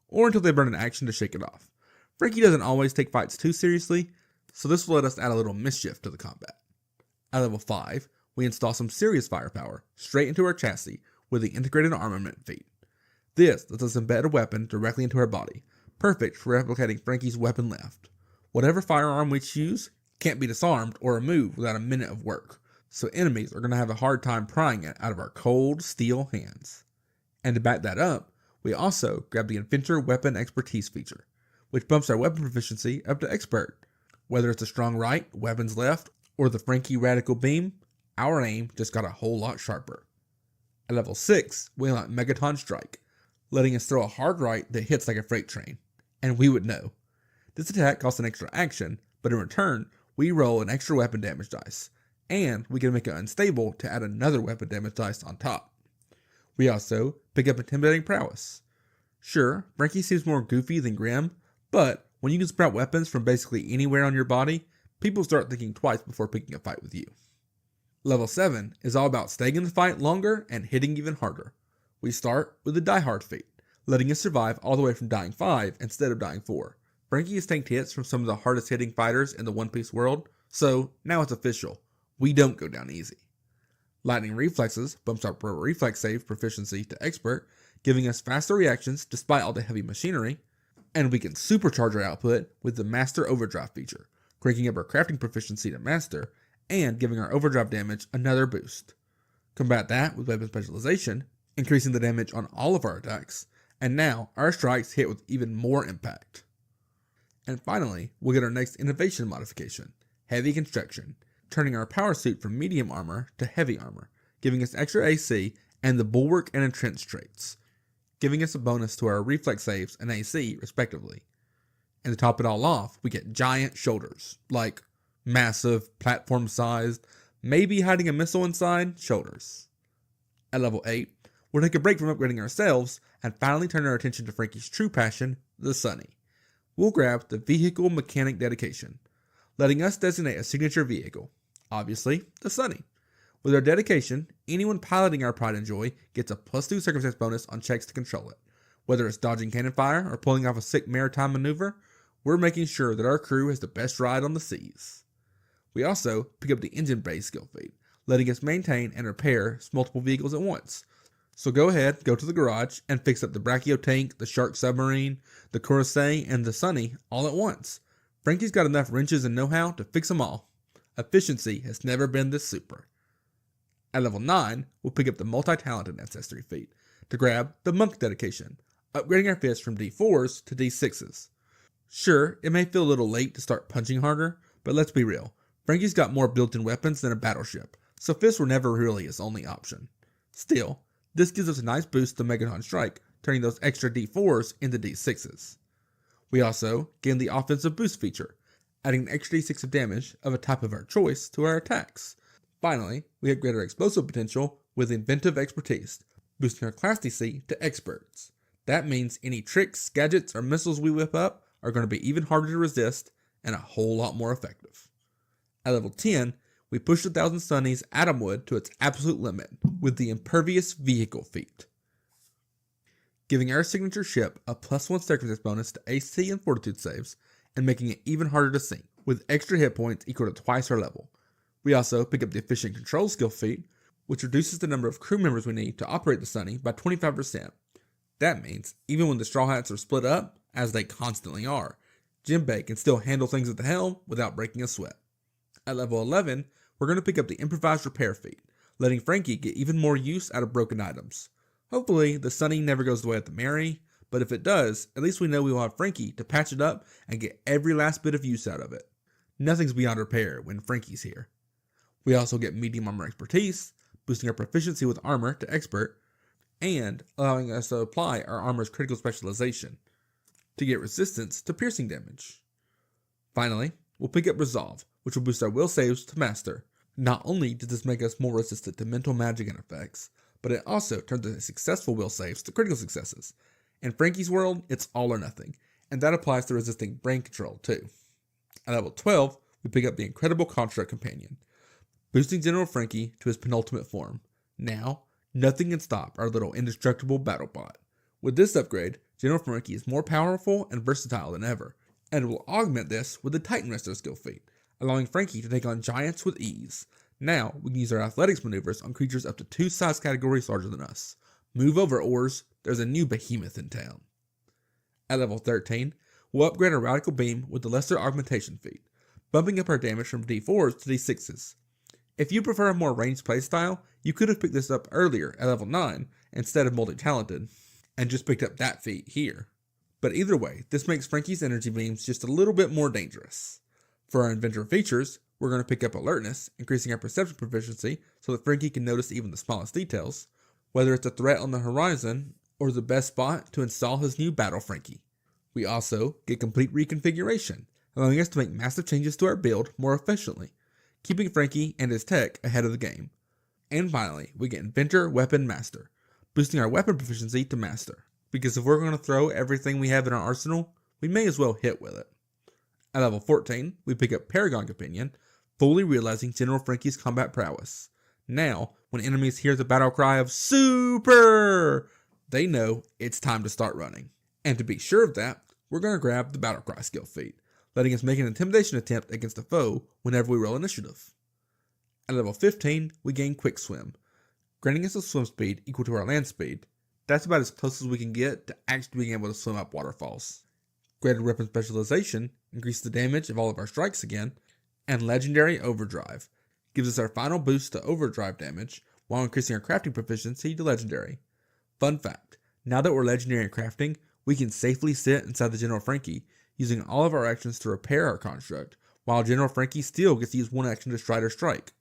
[SPEAKER 1] or until they burn an action to shake it off. Frankie doesn't always take fights too seriously, so this will let us add a little mischief to the combat. At level 5, we install some serious firepower straight into our chassis with the integrated armament feat. This lets us embed a weapon directly into our body, perfect for replicating Frankie's weapon left. Whatever firearm we choose can't be disarmed or removed without a minute of work, so enemies are going to have a hard time prying it out of our cold steel hands. And to back that up, we also grab the Inventor Weapon Expertise feature, which bumps our weapon proficiency up to Expert. Whether it's a strong right, weapons left, or the Frankie Radical Beam, our aim just got a whole lot sharper. At level 6, we unlock Megaton Strike, letting us throw a hard right that hits like a freight train. And we would know. This attack costs an extra action, but in return, we roll an extra weapon damage dice, and we can make it unstable to add another weapon damage dice on top. We also pick up Intimidating Prowess. Sure, Frankie seems more goofy than grim, but when you can sprout weapons from basically anywhere on your body, people start thinking twice before picking a fight with you. Level 7 is all about staying in the fight longer and hitting even harder. We start with the Die Hard feat, letting us survive all the way from dying 5 instead of dying 4. Frankie has tanked hits from some of the hardest hitting fighters in the One Piece world, so now it's official. We don't go down easy. Lightning Reflexes bumps our reflex save proficiency to Expert, giving us faster reactions despite all the heavy machinery, and we can supercharge our output with the Master Overdrive feature, cranking up our crafting proficiency to Master, and giving our overdrive damage another boost. Combat that with Weapon Specialization, increasing the damage on all of our attacks, and now our strikes hit with even more impact. And finally, we'll get our next innovation modification, Heavy Construction, turning our power suit from medium armor to heavy armor, giving us extra AC and the Bulwark and Entrench traits, giving us a bonus to our reflex saves and AC respectively. And to top it all off, we get giant shoulders, like massive, platform-sized, maybe hiding a missile inside, shoulders. At level 8, we'll take a break from upgrading ourselves and finally turn our attention to Frankie's true passion, the Sunny. We'll grab the Vehicle Mechanic Dedication, letting us designate a signature vehicle, obviously the Sunny. With our dedication, anyone piloting our Pride and Joy gets a +2 circumstance bonus on checks to control it. Whether it's dodging cannon fire or pulling off a sick maritime maneuver, we're making sure that our crew has the best ride on the seas. We also pick up the Engine Bay skill feat, letting us maintain and repair multiple vehicles at once. So go ahead, go to the garage, and fix up the Brachio tank, the Shark submarine, the Coruscant, and the Sunny all at once. Frankie's got enough wrenches and know-how to fix them all. Efficiency has never been this super. At level 9, we'll pick up the Multi-Talented Ancestry feat to grab the Monk Dedication, upgrading our fists from D4s to D6s. Sure, it may feel a little late to start punching harder, but let's be real. Frankie's got more built-in weapons than a battleship, so fists were never really his only option. Still, this gives us a nice boost to Megaton Strike, turning those extra D4s into D6s. We also gain the Offensive Boost feature, adding an extra D6 of damage of a type of our choice to our attacks. Finally, we upgrade our explosive potential with Inventive Expertise, boosting our class DC to Experts. That means any tricks, gadgets, or missiles we whip up are going to be even harder to resist and a whole lot more effective. At level 10, we push the Thousand Sunnies Atomwood to its absolute limit with the Impervious Vehicle feat, giving our signature ship a +1 circumstance bonus to AC and Fortitude saves, and making it even harder to sink, with extra hit points equal to twice our level. We also pick up the Efficient Control skill feat, which reduces the number of crew members we need to operate the Sunny by 25%. That means, even when the Straw Hats are split up, as they constantly are, Jinbei can still handle things at the helm without breaking a sweat. At level 11, we're going to pick up the improvised repair feat, letting Frankie get even more use out of broken items. Hopefully, the Sunny never goes the way of the Merry, but if it does, at least we know we will have Frankie to patch it up and get every last bit of use out of it. Nothing's beyond repair when Frankie's here. We also get medium armor expertise, boosting our proficiency with armor to expert, and allowing us to apply our armor's critical specialization to get resistance to piercing damage. Finally, we'll pick up Resolve, which will boost our will saves to master. Not only does this make us more resistant to mental magic and effects, but it also turns the successful will saves to critical successes. In Frankie's world, it's all or nothing, and that applies to resisting brain control too. At level 12, we pick up the Incredible Construct Companion, boosting General Frankie to his penultimate form. Now, nothing can stop our little indestructible battle bot. With this upgrade, General Frankie is more powerful and versatile than ever, and will augment this with the Titan Wrestler skill feat, allowing Frankie to take on giants with ease. Now, we can use our athletics maneuvers on creatures up to 2 size categories larger than us. Move over, Oars, there's a new behemoth in town. At level 13, we'll upgrade our Radical Beam with the Lesser Augmentation feat, bumping up our damage from D4s to D6s. If you prefer a more ranged playstyle, you could have picked this up earlier at level 9 instead of multi-talented, and just picked up that feat here. But either way, this makes Frankie's energy beams just a little bit more dangerous. For our inventor features, we're going to pick up Alertness, increasing our perception proficiency so that Frankie can notice even the smallest details, whether it's a threat on the horizon or the best spot to install his new Battle Frankie. We also get complete reconfiguration, allowing us to make massive changes to our build more efficiently, keeping Frankie and his tech ahead of the game. And finally, we get Inventor Weapon Master, boosting our weapon proficiency to Master, because if we're going to throw everything we have in our arsenal, we may as well hit with it. At level 14, we pick up Paragon Companion, fully realizing General Frankie's combat prowess. Now, when enemies hear the battle cry of Super, they know it's time to start running. And to be sure of that, we're going to grab the Battle Cry skill feat, letting us make an intimidation attempt against a foe whenever we roll initiative. At level 15, we gain Quick Swim, granting us a swim speed equal to our land speed. That's about as close as we can get to actually being able to swim up waterfalls. Graded Weapon Specialization increases the damage of all of our strikes again, and Legendary Overdrive gives us our final boost to overdrive damage while increasing our crafting proficiency to Legendary. Fun fact, now that we're Legendary in crafting, we can safely sit inside the General Frankie, using all of our actions to repair our construct, while General Frankie still gets to use one action to stride or strike.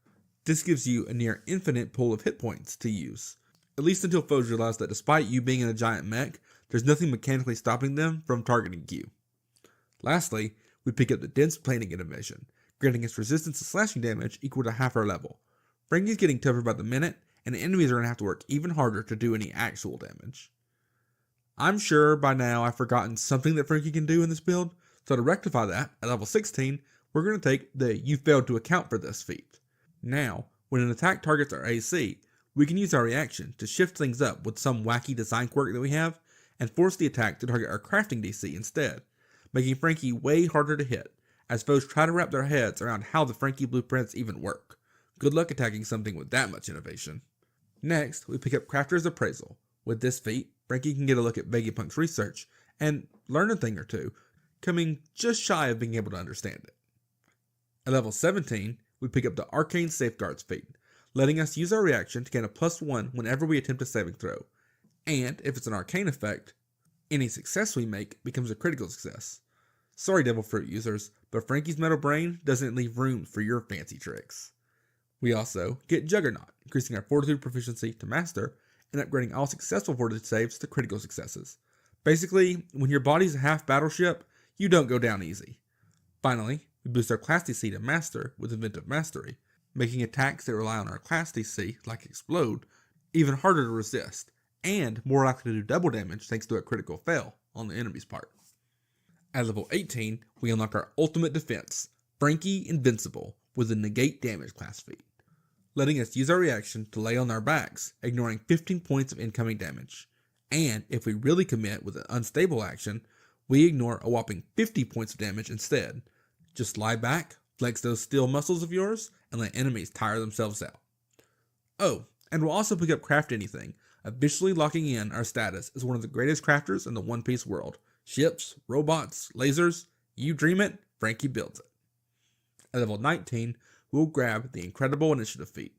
[SPEAKER 1] This gives you a near infinite pool of hit points to use, at least until foes realize that despite you being in a giant mech, there's nothing mechanically stopping them from targeting you. Lastly, we pick up the Dense Planing Innovation, granting us resistance to slashing damage equal to half our level. Frankie's getting tougher by the minute, and the enemies are going to have to work even harder to do any actual damage. I'm sure by now I've forgotten something that Frankie can do in this build, so to rectify that, at level 16, we're going to take the You Failed to Account for This feat. Now, when an attack targets our AC, we can use our reaction to shift things up with some wacky design quirk that we have, and force the attack to target our crafting DC instead, making Frankie way harder to hit, as foes try to wrap their heads around how the Frankie blueprints even work. Good luck attacking something with that much innovation. Next, we pick up Crafter's Appraisal. With this feat, Frankie can get a look at Vegapunk's research, and learn a thing or two, coming just shy of being able to understand it. At level 17, we pick up the Arcane Safeguards feat, letting us use our reaction to gain a +1 whenever we attempt a saving throw. And if it's an arcane effect, any success we make becomes a critical success. Sorry, Devil Fruit users, but Frankie's Metal Brain doesn't leave room for your fancy tricks. We also get Juggernaut, increasing our Fortitude proficiency to Master, and upgrading all successful Fortitude saves to critical successes. Basically, when your body's a half battleship, you don't go down easy. Finally, we boost our class DC to Master with Inventive Mastery, making attacks that rely on our class DC, like Explode, even harder to resist, and more likely to do double damage thanks to a critical fail on the enemy's part. At level 18, we unlock our ultimate defense, Frankie Invincible, with a Negate Damage class feat, letting us use our reaction to lay on our backs, ignoring 15 points of incoming damage. And if we really commit with an unstable action, we ignore a whopping 50 points of damage instead. Just lie back, flex those steel muscles of yours, and let enemies tire themselves out. Oh, and we'll also pick up Craft Anything, officially locking in our status as one of the greatest crafters in the One Piece world. Ships, robots, lasers, you dream it, Frankie builds it. At level 19, we'll grab the incredible initiative feat,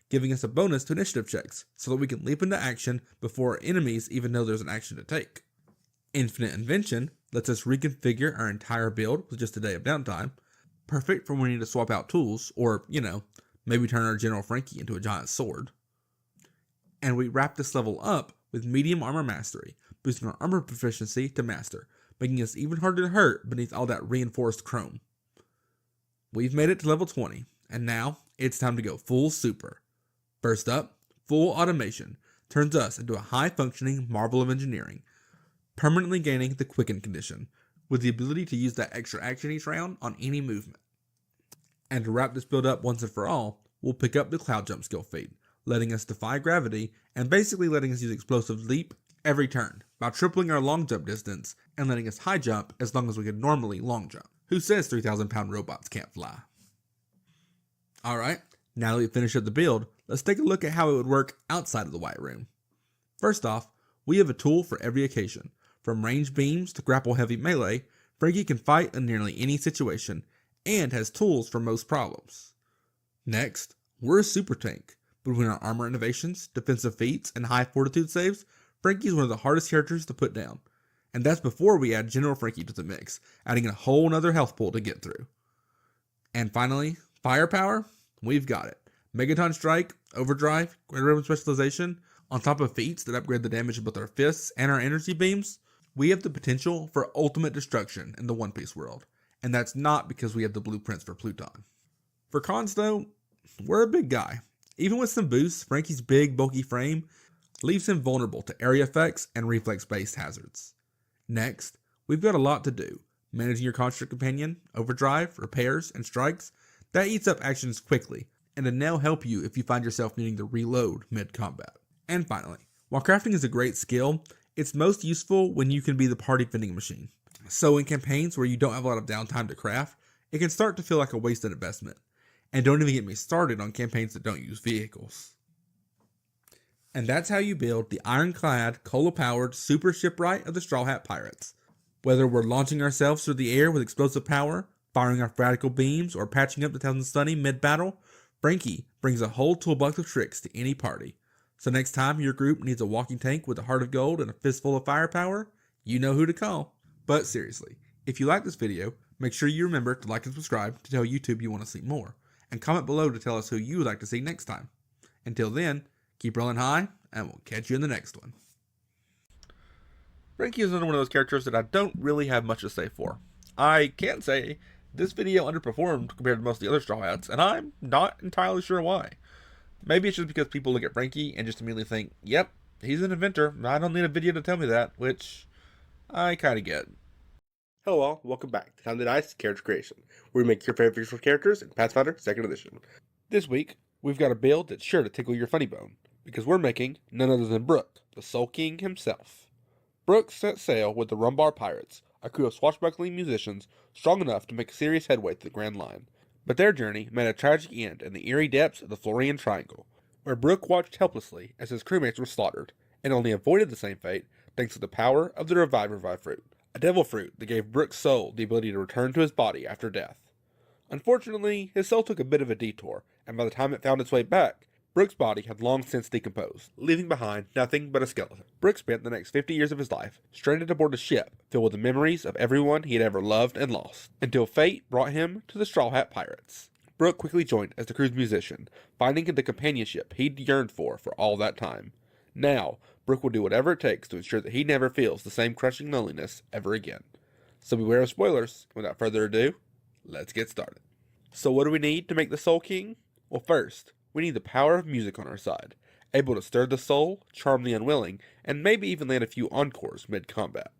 [SPEAKER 1] giving us a bonus to initiative checks so that we can leap into action before our enemies even know there's an action to take. Infinite Invention lets us reconfigure our entire build with just a day of downtime, perfect for when we need to swap out tools or, maybe turn our General Frankie into a giant sword. And we wrap this level up with Medium Armor Mastery, boosting our armor proficiency to Master, making us even harder to hurt beneath all that reinforced chrome. We've made it to level 20, and now it's time to go full super. First up, full automation turns us into a high-functioning marvel of engineering, permanently gaining the Quicken condition, with the ability to use that extra action each round on any movement. And to wrap this build up once and for all, we'll pick up the Cloud Jump skill feat, letting us defy gravity and basically letting us use Explosive Leap every turn, by tripling our long jump distance and letting us high jump as long as we could normally long jump. Who says 3,000-pound robots can't fly? Alright, now that we've finished up the build, let's take a look at how it would work outside of the White Room. First off, we have a tool for every occasion. From ranged beams to grapple-heavy melee, Frankie can fight in nearly any situation, and has tools for most problems. Next, we're a super tank. Between our armor innovations, defensive feats, and high fortitude saves, Frankie is one of the hardest characters to put down. And that's before we add General Frankie to the mix, adding a whole nother health pool to get through. And finally, firepower, we've got it. Megaton Strike, Overdrive, Greater Weapon Specialization, on top of feats that upgrade the damage of both our fists and our energy beams, we have the potential for ultimate destruction in the One Piece world. And that's not because we have the blueprints for Pluton. For cons though, we're a big guy. Even with some boosts, Frankie's big, bulky frame leaves him vulnerable to area effects and reflex-based hazards. Next, we've got a lot to do. Managing your Construct Companion, Overdrive, Repairs, and Strikes, that eats up actions quickly, and it'll now help you if you find yourself needing to reload mid-combat. And finally, while crafting is a great skill, it's most useful when you can be the party vending machine. So in campaigns where you don't have a lot of downtime to craft, it can start to feel like a wasted investment. And don't even get me started on campaigns that don't use vehicles. And that's how you build the ironclad, cola-powered super shipwright of the Straw Hat Pirates. Whether we're launching ourselves through the air with explosive power, firing off radical beams, or patching up the Thousand Sunny mid-battle, Frankie brings a whole toolbox of tricks to any party. So next time your group needs a walking tank with a heart of gold and a fistful of firepower, you know who to call. But seriously, if you like this video, make sure you remember to like and subscribe to tell YouTube you want to see more, and comment below to tell us who you would like to see next time. Until then, keep rolling high, and we'll catch you in the next one. Frankie is another one of those characters that I don't really have much to say for. I can say this video underperformed compared to most of the other Straw Hats, and I'm not entirely sure why. Maybe it's just because people look at Frankie and just immediately think, yep, he's an inventor, I don't need a video to tell me that, which I kinda get.
[SPEAKER 4] Hello all, welcome back to Time to Dice Character Creation, where we make your favorite fictional characters in Pathfinder 2nd Edition. This week, we've got a build that's sure to tickle your funny bone, because we're making none other than Brook, the Soul King himself. Brook set sail with the Rumbar Pirates, a crew of swashbuckling musicians strong enough to make serious headway to the Grand Line. But their journey met a tragic end in the eerie depths of the Florian Triangle, where Brook watched helplessly as his crewmates were slaughtered, and only avoided the same fate thanks to the power of the Revive fruit, a devil fruit that gave Brook's soul the ability to return to his body after death. Unfortunately, his soul took a bit of a detour, and by the time it found its way back, Brook's body had long since decomposed, leaving behind nothing but a skeleton. Brook spent the next 50 years of his life stranded aboard a ship filled with the memories of everyone he had ever loved and lost, until fate brought him to the Straw Hat Pirates. Brook quickly joined as the crew's musician, finding the companionship he'd yearned for all that time. Now, Brook will do whatever it takes to ensure that he never feels the same crushing loneliness ever again. So beware of spoilers. Without further ado, let's get started. So what do we need to make the Soul King? Well, first, we need the power of music on our side, able to stir the soul, charm the unwilling, and maybe even land a few encores mid-combat.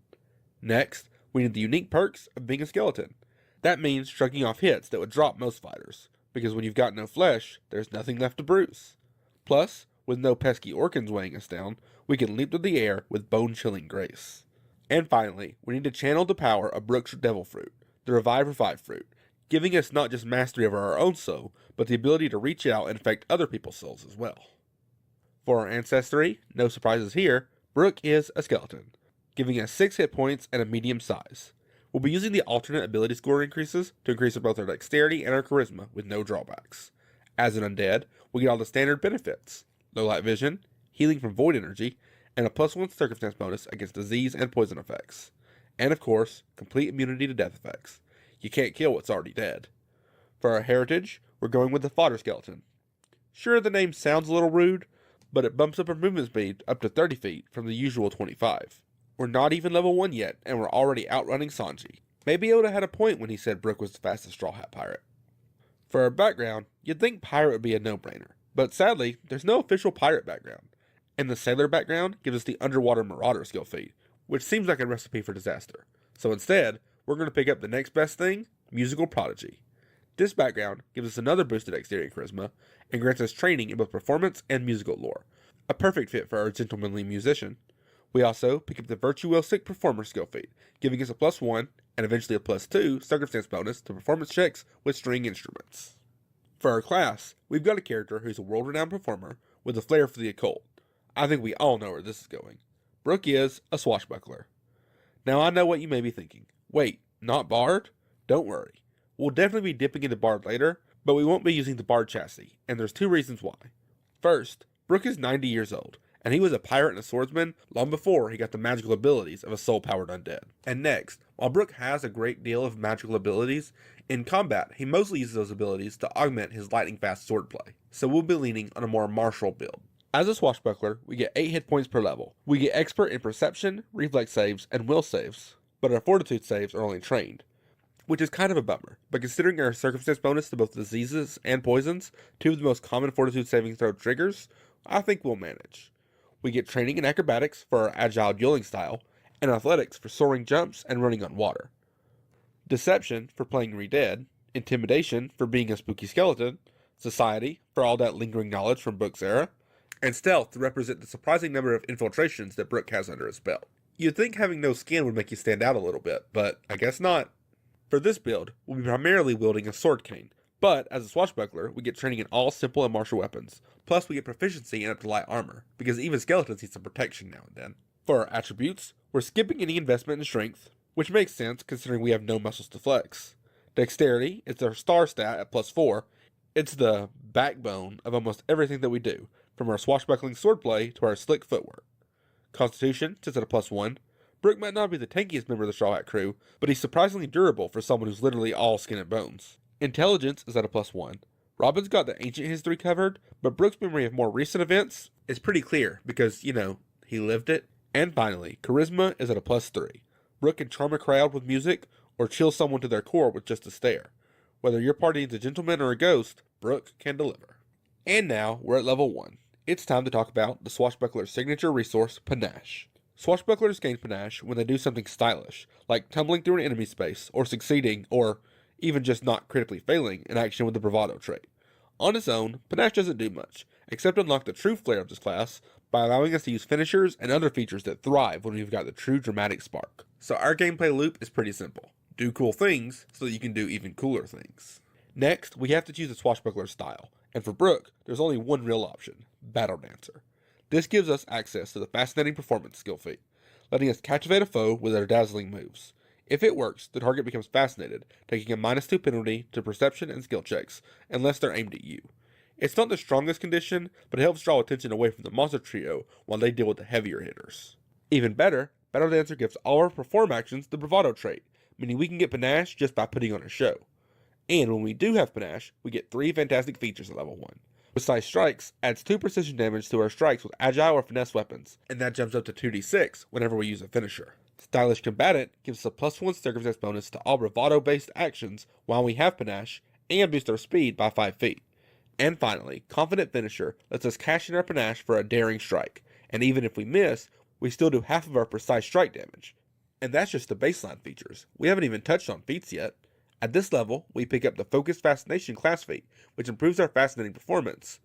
[SPEAKER 4] Next, we need the unique perks of being a skeleton. That means shrugging off hits that would drop most fighters, because when you've got no flesh, there's nothing left to bruise. Plus, with no pesky Orkans weighing us down, we can leap through the air with bone-chilling grace. And finally, we need to channel the power of Brook's Devil Fruit, the Revive fruit, giving us not just mastery over our own soul, but the ability to reach out and affect other people's souls as well. For our ancestry, no surprises here, Brook is a skeleton. giving us 6 hit points and a medium size. We'll be using the alternate ability score increases to increase both our dexterity and our charisma with no drawbacks. As an undead, we get all the standard benefits: low light vision, healing from void energy, and a +1 circumstance bonus against disease and poison effects. And of course, complete immunity to death effects. You can't kill what's already dead. For our heritage, we're going with the fodder skeleton. Sure, the name sounds a little rude, but it bumps up our movement speed up to 30 feet from the usual 25. We're not even level 1 yet, and we're already outrunning Sanji. Maybe Oda had a point when he said Brook was the fastest Straw Hat pirate. For our background, you'd think pirate would be a no-brainer, but sadly, there's no official pirate background. And the sailor background gives us the underwater marauder skill feat, which seems like a recipe for disaster. So instead, we're going to pick up the next best thing, musical prodigy. This background gives us another boosted dexterity and charisma, and grants us training in both performance and musical lore. A perfect fit for our gentlemanly musician. We also pick up the virtuosic performer skill feat, giving us a +1 and eventually a +2 circumstance bonus to performance checks with string instruments. For our class, we've got a character who's a world-renowned performer with a flair for the occult. I think we all know where this is going. Brook is a swashbuckler. Now I know what you may be thinking. Wait, not Bard? Don't worry. We'll definitely be dipping into Bard later, but we won't be using the Bard chassis, and there's 2 reasons why. First, Brook is 90 years old, and he was a pirate and a swordsman long before he got the magical abilities of a soul-powered undead. And next, while Brook has a great deal of magical abilities, in combat he mostly uses those abilities to augment his lightning-fast swordplay, so we'll be leaning on a more martial build. As a swashbuckler, we get 8 hit points per level. We get expert in perception, reflex saves, and will saves, but our fortitude saves are only trained, which is kind of a bummer, but considering our circumstance bonus to both diseases and poisons, 2 of the most common fortitude saving throw triggers, I think we'll manage. We get training in acrobatics for our agile dueling style, and athletics for soaring jumps and running on water. Deception for playing Re-Dead, intimidation for being a spooky skeleton, society for all that lingering knowledge from Brook's era, and stealth to represent the surprising number of infiltrations that Brook has under his belt. You'd think having no skin would make you stand out a little bit, but I guess not. For this build, we'll be primarily wielding a sword cane, but as a swashbuckler, we get training in all simple and martial weapons, plus we get proficiency in up to light armor, because even skeletons need some protection now and then. For our attributes, we're skipping any investment in strength, which makes sense considering we have no muscles to flex. Dexterity is our star stat at +4. It's the backbone of almost everything that we do, from our swashbuckling swordplay to our slick footwork. Constitution sits at a +1. Brook might not be the tankiest member of the Straw Hat crew, but he's surprisingly durable for someone who's literally all skin and bones. Intelligence is at a +1. Robin's got the ancient history covered, but Brook's memory of more recent events is pretty clear because, he lived it. And finally, Charisma is at a +3. Brook can charm a crowd with music or chill someone to their core with just a stare. Whether your party is a gentleman or a ghost, Brook can deliver. And now, we're at level 1. It's time to talk about the Swashbuckler's signature resource, Panache. Swashbucklers gain Panache when they do something stylish, like tumbling through an enemy space, or succeeding, or even just not critically failing in action with the Bravado trait. On its own, Panache doesn't do much, except unlock the true flair of this class by allowing us to use finishers and other features that thrive when we've got the true dramatic spark. So our gameplay loop is pretty simple. Do cool things so that you can do even cooler things. Next, we have to choose a Swashbuckler style, and for Brook, there's only one real option, Battle Dancer. This gives us access to the fascinating performance skill feat, letting us captivate a foe with our dazzling moves. If it works, the target becomes fascinated, taking a -2 penalty to perception and skill checks, unless they're aimed at you. It's not the strongest condition, but it helps draw attention away from the monster trio while they deal with the heavier hitters. Even better, Battle Dancer gives all our perform actions the Bravado trait, meaning we can get Panache just by putting on a show. And when we do have Panache, we get 3 fantastic features at level 1. Precise Strikes adds 2 precision damage to our strikes with agile or finesse weapons, and that jumps up to 2d6 whenever we use a finisher. Stylish Combatant gives us a +1 circumstance bonus to all bravado-based actions while we have Panache, and boosts our speed by 5 feet. And finally, Confident Finisher lets us cash in our Panache for a daring strike, and even if we miss, we still do half of our precise strike damage. And that's just the baseline features. We haven't even touched on feats yet. At this level, we pick up the Focused Fascination class feat, which improves our fascinating performance.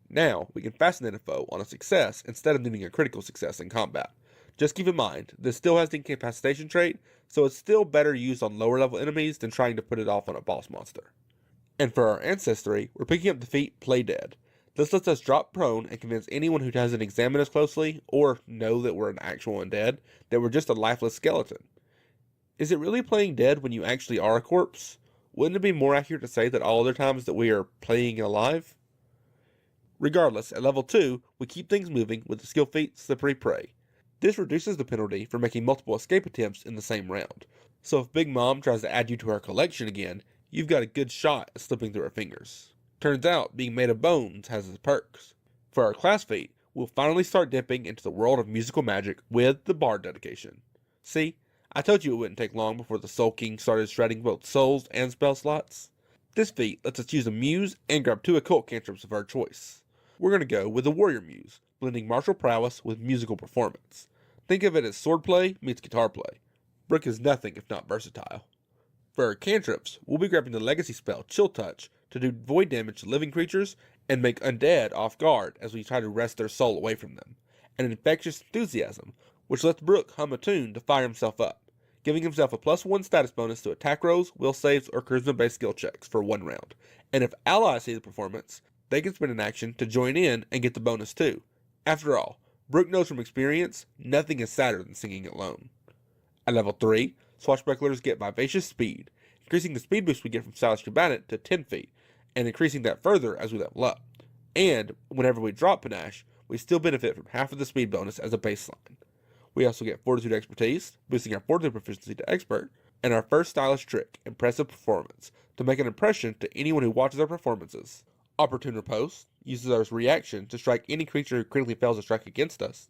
[SPEAKER 4] Now, we can fascinate a foe on a success instead of needing a critical success in combat. Just keep in mind, this still has the incapacitation trait, so it's still better used on lower level enemies than trying to put it off on a boss monster. And for our ancestry, we're picking up the feat Play Dead. This lets us drop prone and convince anyone who doesn't examine us closely, or know that we're an actual undead, that we're just a lifeless skeleton. Is it really playing dead when you actually are a corpse? Wouldn't it be more accurate to say that all other times that we are playing alive? Regardless, at level 2, we keep things moving with the skill feat Slippery Prey. This reduces the penalty for making multiple escape attempts in the same round. So if Big Mom tries to add you to her collection again, you've got a good shot at slipping through her fingers. Turns out, being made of bones has its perks. For our class feat, we'll finally start dipping into the world of musical magic with the Bard dedication. See, I told you it wouldn't take long before the Soul King started shredding both souls and spell slots. This feat lets us use a muse and grab 2 occult cantrips of our choice. We're going to go with the Warrior Muse, blending martial prowess with musical performance. Think of it as swordplay meets guitar play. Brooke is nothing if not versatile. For our cantrips, we'll be grabbing the legacy spell Chill Touch to do void damage to living creatures and make undead off guard as we try to wrest their soul away from them, and an Infectious Enthusiasm, which lets Brooke hum a tune to fire himself up, giving himself a +1 status bonus to attack rolls, will saves, or charisma-based skill checks for 1 round. And if allies see the performance, they can spend an action to join in and get the bonus too. After all, Brooke knows from experience, nothing is sadder than singing alone. At level 3, Swashbucklers get Vivacious Speed, increasing the speed boost we get from Stylish Combatant to 10 feet, and increasing that further as we level up. And whenever we drop Panache, we still benefit from half of the speed bonus as a baseline. We also get Fortitude Expertise, boosting our Fortitude proficiency to Expert, and our first stylish trick, Impressive Performance, to make an impression to anyone who watches our performances. Opportune Riposte uses our reaction to strike any creature who critically fails a strike against us.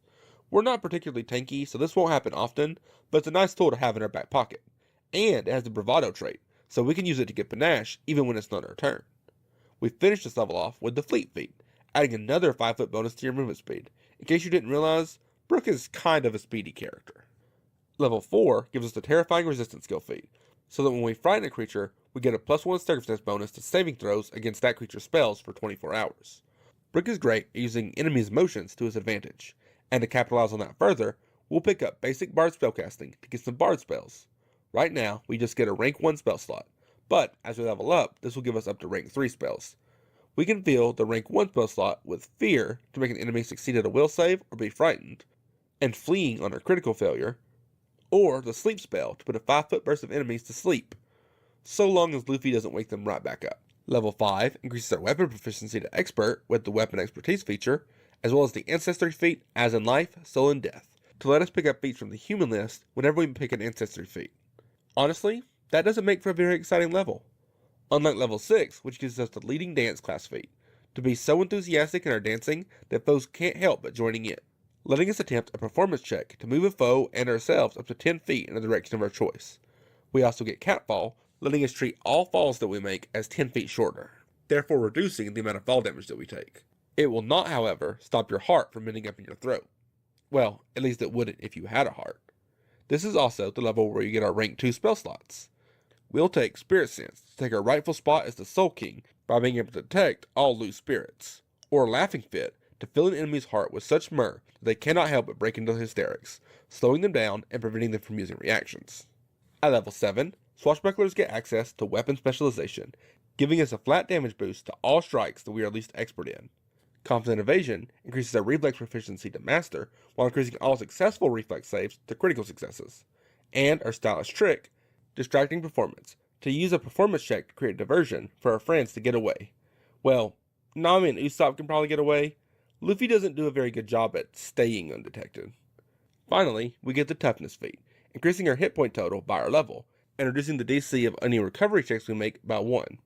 [SPEAKER 4] We're not particularly tanky, so this won't happen often, but it's a nice tool to have in our back pocket. And it has the Bravado trait, so we can use it to get Panache even when it's not our turn. We finish this level off with the Fleet feat, adding another 5-foot bonus to your movement speed. In case you didn't realize, Brooke is kind of a speedy character. Level 4 gives us the Terrifying Resistance skill feat, so that when we frighten a creature, we get a +1 circumstance bonus to saving throws against that creature's spells for 24 hours. Brooke is great at using enemies' motions to his advantage, and to capitalize on that further, we'll pick up basic Bard spellcasting to get some Bard spells. Right now, we just get a rank 1 spell slot, but as we level up, this will give us up to rank 3 spells. We can fill the rank 1 spell slot with Fear to make an enemy succeed at a will save or be frightened, and Fleeing on a critical failure, or the Sleep spell to put a 5-foot burst of enemies to sleep, so long as Luffy doesn't wake them right back up. Level 5 increases our weapon proficiency to Expert with the Weapon Expertise feature, as well as the Ancestry feat As in Life, So in Death, to let us pick up feats from the human list whenever we pick an Ancestry feat. Honestly, that doesn't make for a very exciting level. Unlike level 6, which gives us the Leading Dance class feat, to be so enthusiastic in our dancing that foes can't help but joining in, letting us attempt a performance check to move a foe and ourselves up to 10 feet in the direction of our choice. We also get Catfall, letting us treat all falls that we make as 10 feet shorter, therefore reducing the amount of fall damage that we take. It will not, however, stop your heart from ending up in your throat. Well, at least it wouldn't if you had a heart. This is also the level where you get our rank 2 spell slots. We'll take Spirit Sense to take our rightful spot as the Soul King by being able to detect all loose spirits, or Laughing Fit to fill an enemy's heart with such myrrh that they cannot help but break into hysterics, slowing them down and preventing them from using reactions. At level 7, Swashbucklers get access to Weapon Specialization, giving us a flat damage boost to all strikes that we are least expert in. Confident Evasion increases our reflex proficiency to Master, while increasing all successful reflex saves to critical successes. And our Stylish Trick, Distracting Performance, to use a performance check to create diversion for our friends to get away. Well, Nami and Usopp can probably get away. Luffy doesn't do a very good job at staying undetected. Finally, we get the Toughness feat, increasing our hit point total by our level, and reducing the DC of any recovery checks we make by 1.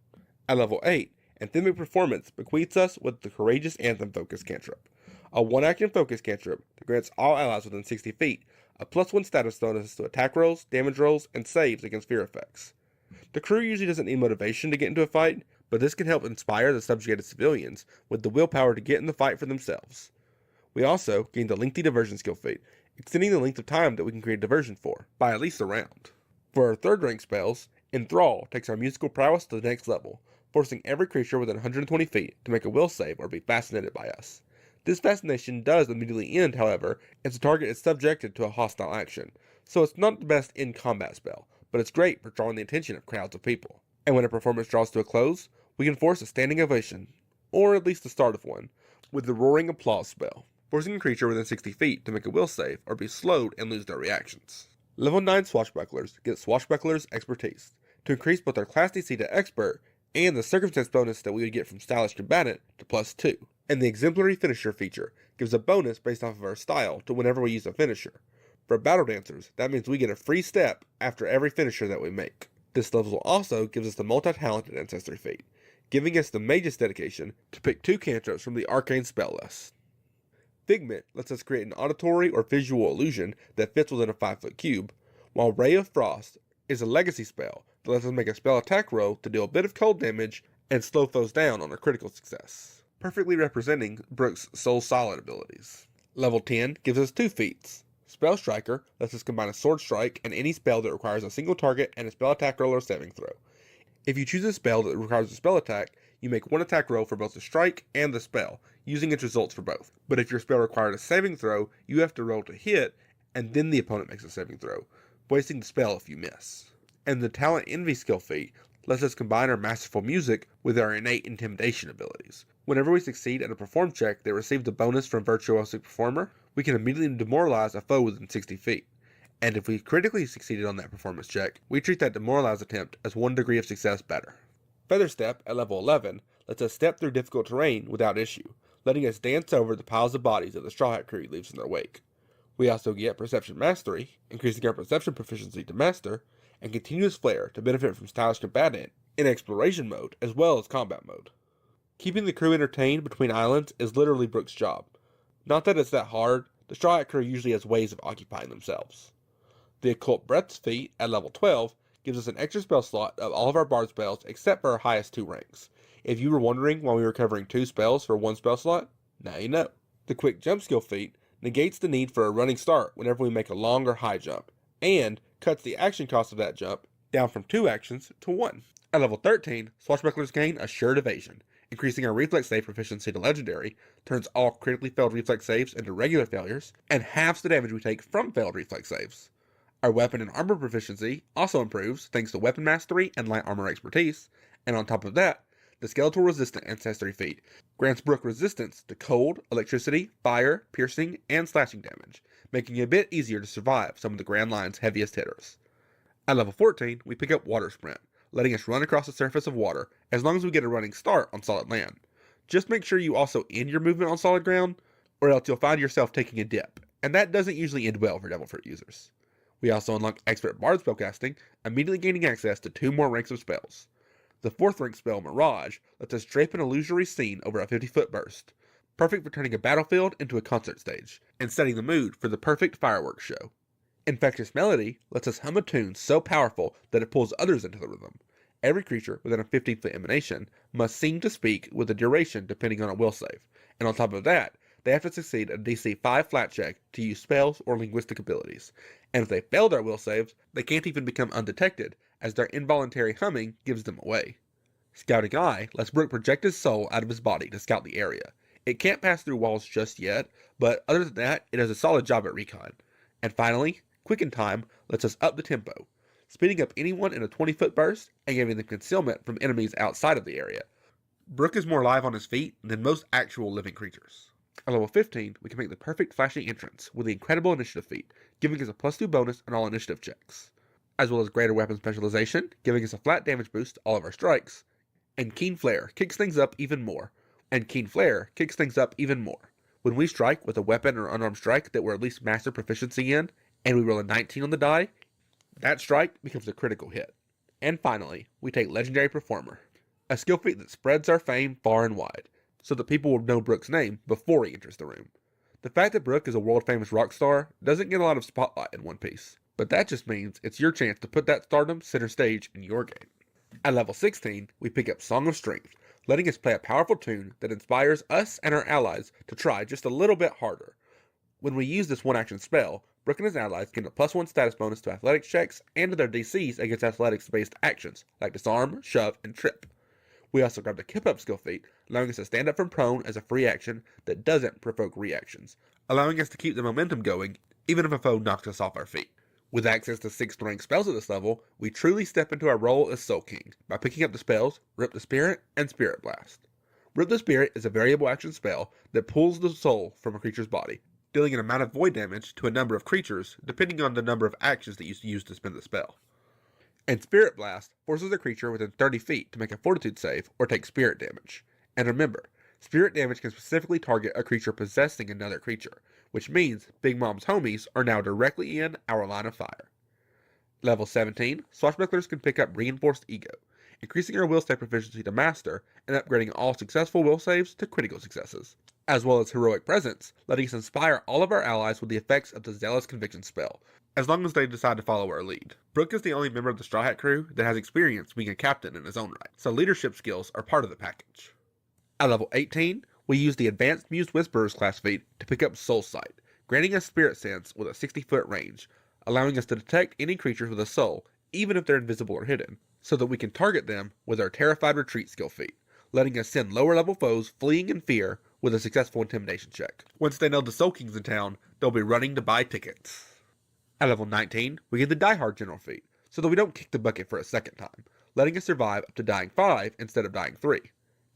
[SPEAKER 4] At level 8, Anthemic Performance bequeaths us with the Courageous Anthem Focus cantrip, a 1-action focus cantrip that grants all allies within 60 feet a +1 status bonus to attack rolls, damage rolls, and saves against fear effects. The crew usually doesn't need motivation to get into a fight, but this can help inspire the subjugated civilians with the willpower to get in the fight for themselves. We also gain the Lengthy Diversion skill feat, extending the length of time that we can create diversion for, by at least a round. For our 3rd rank spells, Enthrall takes our musical prowess to the next level, forcing every creature within 120 feet to make a will save or be fascinated by us. This fascination does immediately end, however, if the target is subjected to a hostile action, so it's not the best in-combat spell, but it's great for drawing the attention of crowds of people. And when a performance draws to a close, we can force a standing ovation. or at least the start of one, with the Roaring Applause spell, forcing a creature within 60 feet to make a will save or be slowed and lose their reactions. Level 9 Swashbucklers get Swashbuckler's Expertise to increase both our Class DC to Expert and the Circumstance bonus that we would get from Stylish Combatant to +2. And the Exemplary Finisher feature gives a bonus based off of our style to whenever we use a finisher. For Battle Dancers, that means we get a free step after every finisher that we make. This level also gives us the Multi-Talented Ancestry feat, giving us the Mage's Dedication to pick 2 cantrips from the Arcane spell list. Figment lets us create an auditory or visual illusion that fits within a 5-foot cube, while Ray of Frost is a legacy spell that lets us make a spell attack roll to deal a bit of cold damage and slow foes down on a critical success, perfectly representing Brooke's Soul Solid abilities. Level 10 gives us 2 feats. Spell Striker lets us combine a Sword Strike and any spell that requires a single target and a spell attack roll or saving throw. If you choose a spell that requires a spell attack, you make one attack roll for both the strike and the spell, using its results for both. But if your spell required a saving throw, you have to roll to hit, and then the opponent makes a saving throw, wasting the spell if you miss. And the Talent Envy skill feat lets us combine our Masterful Music with our innate Intimidation abilities. Whenever we succeed at a Perform check that receives a bonus from Virtuosic Performer, we can immediately demoralize a foe within 60 feet. And if we critically succeeded on that performance check, we treat that demoralize attempt as 1 degree of success better. Feather Step at level 11 lets us step through difficult terrain without issue, letting us dance over the piles of bodies that the Straw Hat crew leaves in their wake. We also get Perception Mastery, increasing our perception proficiency to Master, and Continuous Flare to benefit from Stylish Combatant in Exploration mode as well as Combat mode. Keeping the crew entertained between islands is literally Brooke's job. Not that it's that hard, the Straw Hat crew usually has ways of occupying themselves. The Occult Breaths feat at level 12 gives us an extra spell slot of all of our bard spells except for our highest 2 ranks. If you were wondering why we were covering 2 spells for 1 spell slot, now you know. The Quick Jump skill feat negates the need for a running start whenever we make a long or high jump, and cuts the action cost of that jump down from 2 actions to 1. At level 13, Swashbucklers gain Assured Evasion, increasing our reflex save proficiency to legendary, turns all critically failed reflex saves into regular failures, and halves the damage we take from failed reflex saves. Our weapon and armor proficiency also improves thanks to weapon mastery and light armor expertise, and on top of that, the Skeletal Resistant Ancestry feat grants Brooke resistance to cold, electricity, fire, piercing, and slashing damage, making it a bit easier to survive some of the Grand Line's heaviest hitters. At level 14, we pick up Water Sprint, letting us run across the surface of water as long as we get a running start on solid land. Just make sure you also end your movement on solid ground, or else you'll find yourself taking a dip, and that doesn't usually end well for Devil Fruit users. We also unlock Expert Bard spellcasting, immediately gaining access to 2 more ranks of spells. The 4th rank spell, Mirage, lets us drape an illusory scene over a 50-foot burst, perfect for turning a battlefield into a concert stage, and setting the mood for the perfect fireworks show. Infectious Melody lets us hum a tune so powerful that it pulls others into the rhythm. Every creature within a 15-foot emanation must seem to speak with a duration depending on a will save, and on top of that, they have to succeed a DC 5 flat check to use spells or linguistic abilities, and if they fail their will saves, they can't even become undetected, as their involuntary humming gives them away. Scouting Eye lets Brooke project his soul out of his body to scout the area. It can't pass through walls just yet, but other than that, it does a solid job at recon. And finally, Quicken Time lets us up the tempo, speeding up anyone in a 20-foot burst and giving them concealment from enemies outside of the area. Brooke is more live on his feet than most actual living creatures. At level 15, we can make the perfect flashing entrance with the Incredible Initiative feat, giving us a +2 bonus on all initiative checks, as well as greater weapon specialization, giving us a flat damage boost to all of our strikes, and Keen Flare kicks things up even more. When we strike with a weapon or unarmed strike that we're at least master proficiency in, and we roll a 19 on the die, that strike becomes a critical hit. And finally, we take Legendary Performer, a skill feat that spreads our fame far and wide, so that people will know Brooke's name before he enters the room. The fact that Brooke is a world-famous rock star doesn't get a lot of spotlight in One Piece, but that just means it's your chance to put that stardom center stage in your game. At level 16, we pick up Song of Strength, letting us play a powerful tune that inspires us and our allies to try just a little bit harder. When we use this one-action spell, Brooke and his allies gain a +1 status bonus to athletics checks and to their DCs against athletics-based actions, like Disarm, Shove, and Trip. We also grab the Kip Up skill feat, allowing us to stand up from prone as a free action that doesn't provoke reactions, allowing us to keep the momentum going even if a foe knocks us off our feet. With access to 6th rank spells at this level, we truly step into our role as Soul King by picking up the spells Rip the Spirit and Spirit Blast. Root the Spirit is a variable action spell that pulls the soul from a creature's body, dealing an amount of void damage to a number of creatures depending on the number of actions that you use to spend the spell. And Spirit Blast forces a creature within 30 feet to make a fortitude save or take spirit damage. And remember, spirit damage can specifically target a creature possessing another creature, which means Big Mom's homies are now directly in our line of fire. Level 17, Swashbucklers can pick up Reinforced Ego, increasing our will save proficiency to Master and upgrading all successful will saves to critical successes, as well as Heroic Presence, letting us inspire all of our allies with the effects of the Zealous Conviction spell, as long as they decide to follow our lead. Brooke is the only member of the Straw Hat crew that has experience being a captain in his own right, so leadership skills are part of the package. At level 18, we use the Advanced Muse Whisperers class feat to pick up Soul Sight, granting us Spirit Sense with a 60-foot range, allowing us to detect any creatures with a soul, even if they're invisible or hidden, so that we can target them with our Terrified Retreat skill feat, letting us send lower level foes fleeing in fear with a successful intimidation check. Once they know the Soul King's in town, they'll be running to buy tickets. At level 19, we get the Die Hard general feat, so that we don't kick the bucket for a second time, letting us survive up to dying 5 instead of dying 3.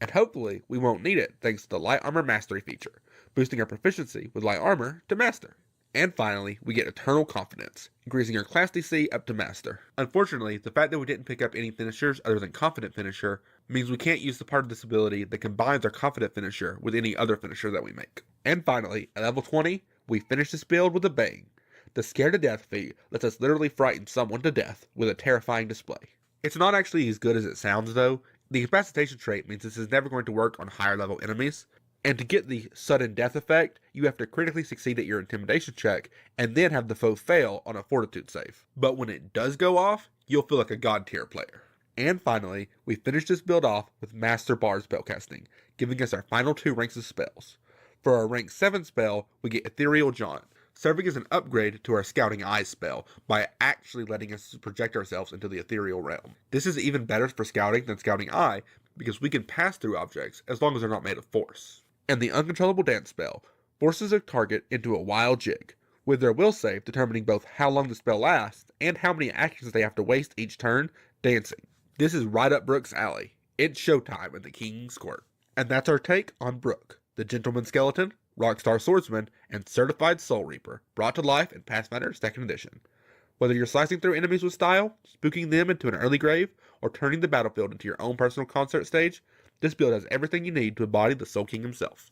[SPEAKER 4] And hopefully, we won't need it thanks to the Light Armor Mastery feature, boosting our proficiency with Light Armor to Master. And finally, we get Eternal Confidence, increasing our class DC up to Master. Unfortunately, the fact that we didn't pick up any finishers other than Confident Finisher means we can't use the part of this ability that combines our Confident Finisher with any other finisher that we make. And finally, at level 20, we finish this build with a bang. The Scared to Death feat lets us literally frighten someone to death with a terrifying display. It's not actually as good as it sounds though. The incapacitation trait means this is never going to work on higher level enemies, and to get the sudden death effect, you have to critically succeed at your intimidation check and then have the foe fail on a fortitude save. But when it does go off, you'll feel like a god tier player. And finally, we finish this build off with Master Bard spellcasting, giving us our final 2 ranks of spells. For our rank 7 spell, we get Ethereal Jaunt, serving as an upgrade to our Scouting Eyes spell by actually letting us project ourselves into the ethereal realm. This is even better for scouting than Scouting Eye because we can pass through objects as long as they're not made of force. And the Uncontrollable Dance spell forces a target into a wild jig, with their will save determining both how long the spell lasts and how many actions they have to waste each turn dancing. This is right up Brooke's alley. It's showtime in the King's Court. And that's our take on Brooke, the Gentleman Skeleton, Rockstar Swordsman, and Certified Soul Reaper, brought to life in Pathfinder 2nd Edition. Whether you're slicing through enemies with style, spooking them into an early grave, or turning the battlefield into your own personal concert stage, this build has everything you need to embody the Soul King himself.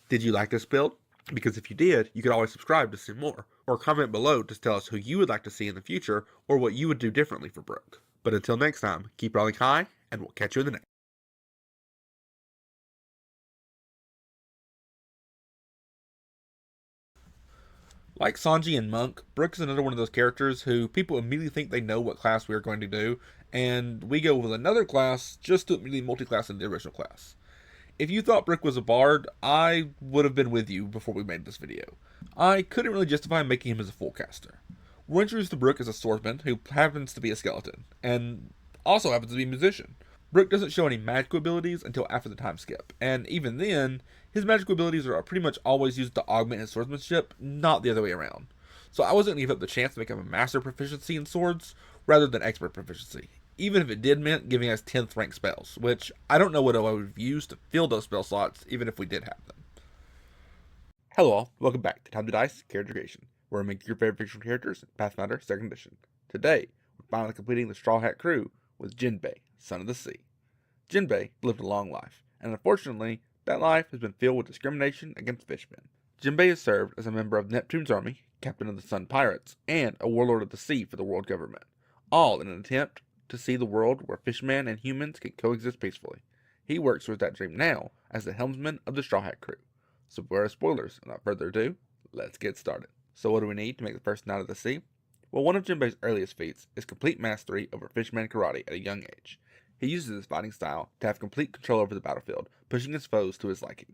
[SPEAKER 4] Did you like this build? Because if you did, you could always subscribe to see more, or comment below to tell us who you would like to see in the future, or what you would do differently for Brooke. But until next time, keep rolling high, and we'll catch you in the next.
[SPEAKER 1] Like Sanji and Monk, Brooke is another one of those characters who people immediately think they know what class we are going to do, and we go with another class just to immediately multi-class in the original class. If you thought Brooke was a bard, I would have been with you before we made this video. I couldn't really justify making him as a full caster. We're introduced to Brooke as a swordsman who happens to be a skeleton, and also happens to be a musician. Brooke doesn't show any magical abilities until after the time skip, and even then, his magical abilities are pretty much always used to augment his swordsmanship, not the other way around. So I wasn't going to give up the chance to make him a master proficiency in swords, rather than expert proficiency, even if it did mean giving us 10th rank spells, which I don't know what I would have used to fill those spell slots, even if we did have them.
[SPEAKER 4] Hello all, welcome back to Time to Dice Character Creation, where we make your favorite fictional characters in Pathfinder 2nd Edition. Today, we're finally completing the Straw Hat crew with Jinbei, Son of the Sea. Jinbei lived a long life, and unfortunately, that life has been filled with discrimination against fishmen. Jinbei has served as a member of Neptune's army, captain of the Sun Pirates, and a warlord of the sea for the world government, all in an attempt to see the world where fishmen and humans can coexist peacefully. He works towards that dream now as the helmsman of the Straw Hat crew. So beware of spoilers, without further ado, let's get started. So what do we need to make the first Knight of the Sea? Well, one of Jinbei's earliest feats is complete mastery over fishman karate at a young age. He uses his fighting style to have complete control over the battlefield, pushing his foes to his liking.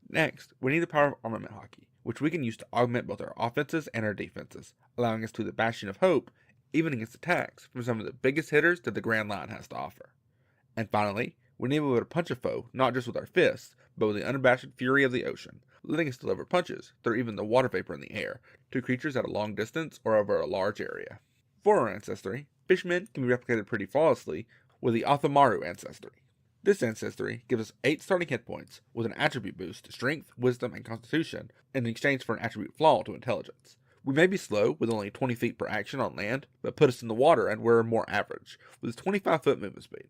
[SPEAKER 4] Next, we need the power of armament hockey, which we can use to augment both our offenses and our defenses, allowing us to the bastion of hope, even against attacks from some of the biggest hitters that the Grand Line has to offer. And finally, we need to be able to punch a foe, not just with our fists, but with the unabashed fury of the ocean, letting us deliver punches through even the water vapor in the air to creatures at a long distance or over a large area. For our ancestry, fishmen can be replicated pretty flawlessly with the Athamaru ancestry.
[SPEAKER 1] This ancestry gives us 8 starting hit points with an attribute boost to Strength, Wisdom, and Constitution in exchange for an attribute flaw to Intelligence. We may be slow with only 20 feet per action on land, but put us in the water and we're more average, with 25-foot movement speed.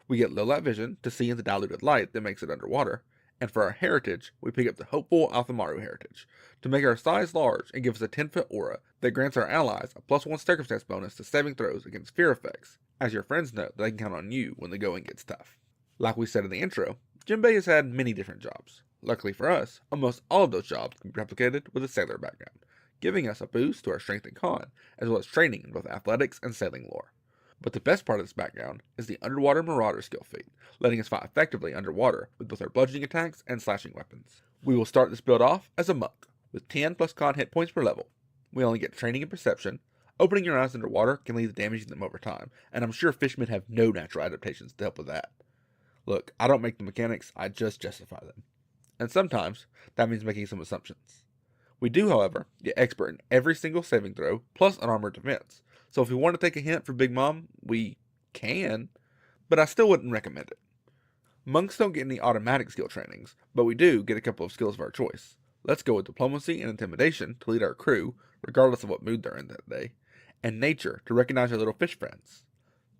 [SPEAKER 1] We get low light vision to see in the diluted light that makes it underwater, and for our heritage, we pick up the Hopeful Althamaru heritage to make our size large and give us a 10-foot aura that grants our allies a +1 circumstance bonus to saving throws against fear effects, as your friends know that they can count on you when the going gets tough. Like we said in the intro, Jinbei has had many different jobs. Luckily for us, almost all of those jobs can be replicated with a sailor background, giving us a boost to our strength and con, as well as training in both athletics and sailing lore. But the best part of this background is the Underwater Marauder skill feat, letting us fight effectively underwater with both our bludgeoning attacks and slashing weapons. We will start this build off as a monk, with 10 plus con hit points per level. We only get training and perception. Opening your eyes underwater can lead to damaging them over time, and I'm sure fishmen have no natural adaptations to help with that. Look, I don't make the mechanics, I just justify them. And sometimes, that means making some assumptions. We do, however, get expert in every single saving throw, plus unarmored defense. So if we want to take a hint from Big Mom, we can, but I still wouldn't recommend it. Monks don't get any automatic skill trainings, but we do get a couple of skills of our choice. Let's go with Diplomacy and Intimidation to lead our crew, regardless of what mood they're in that day, and Nature to recognize our little fish friends.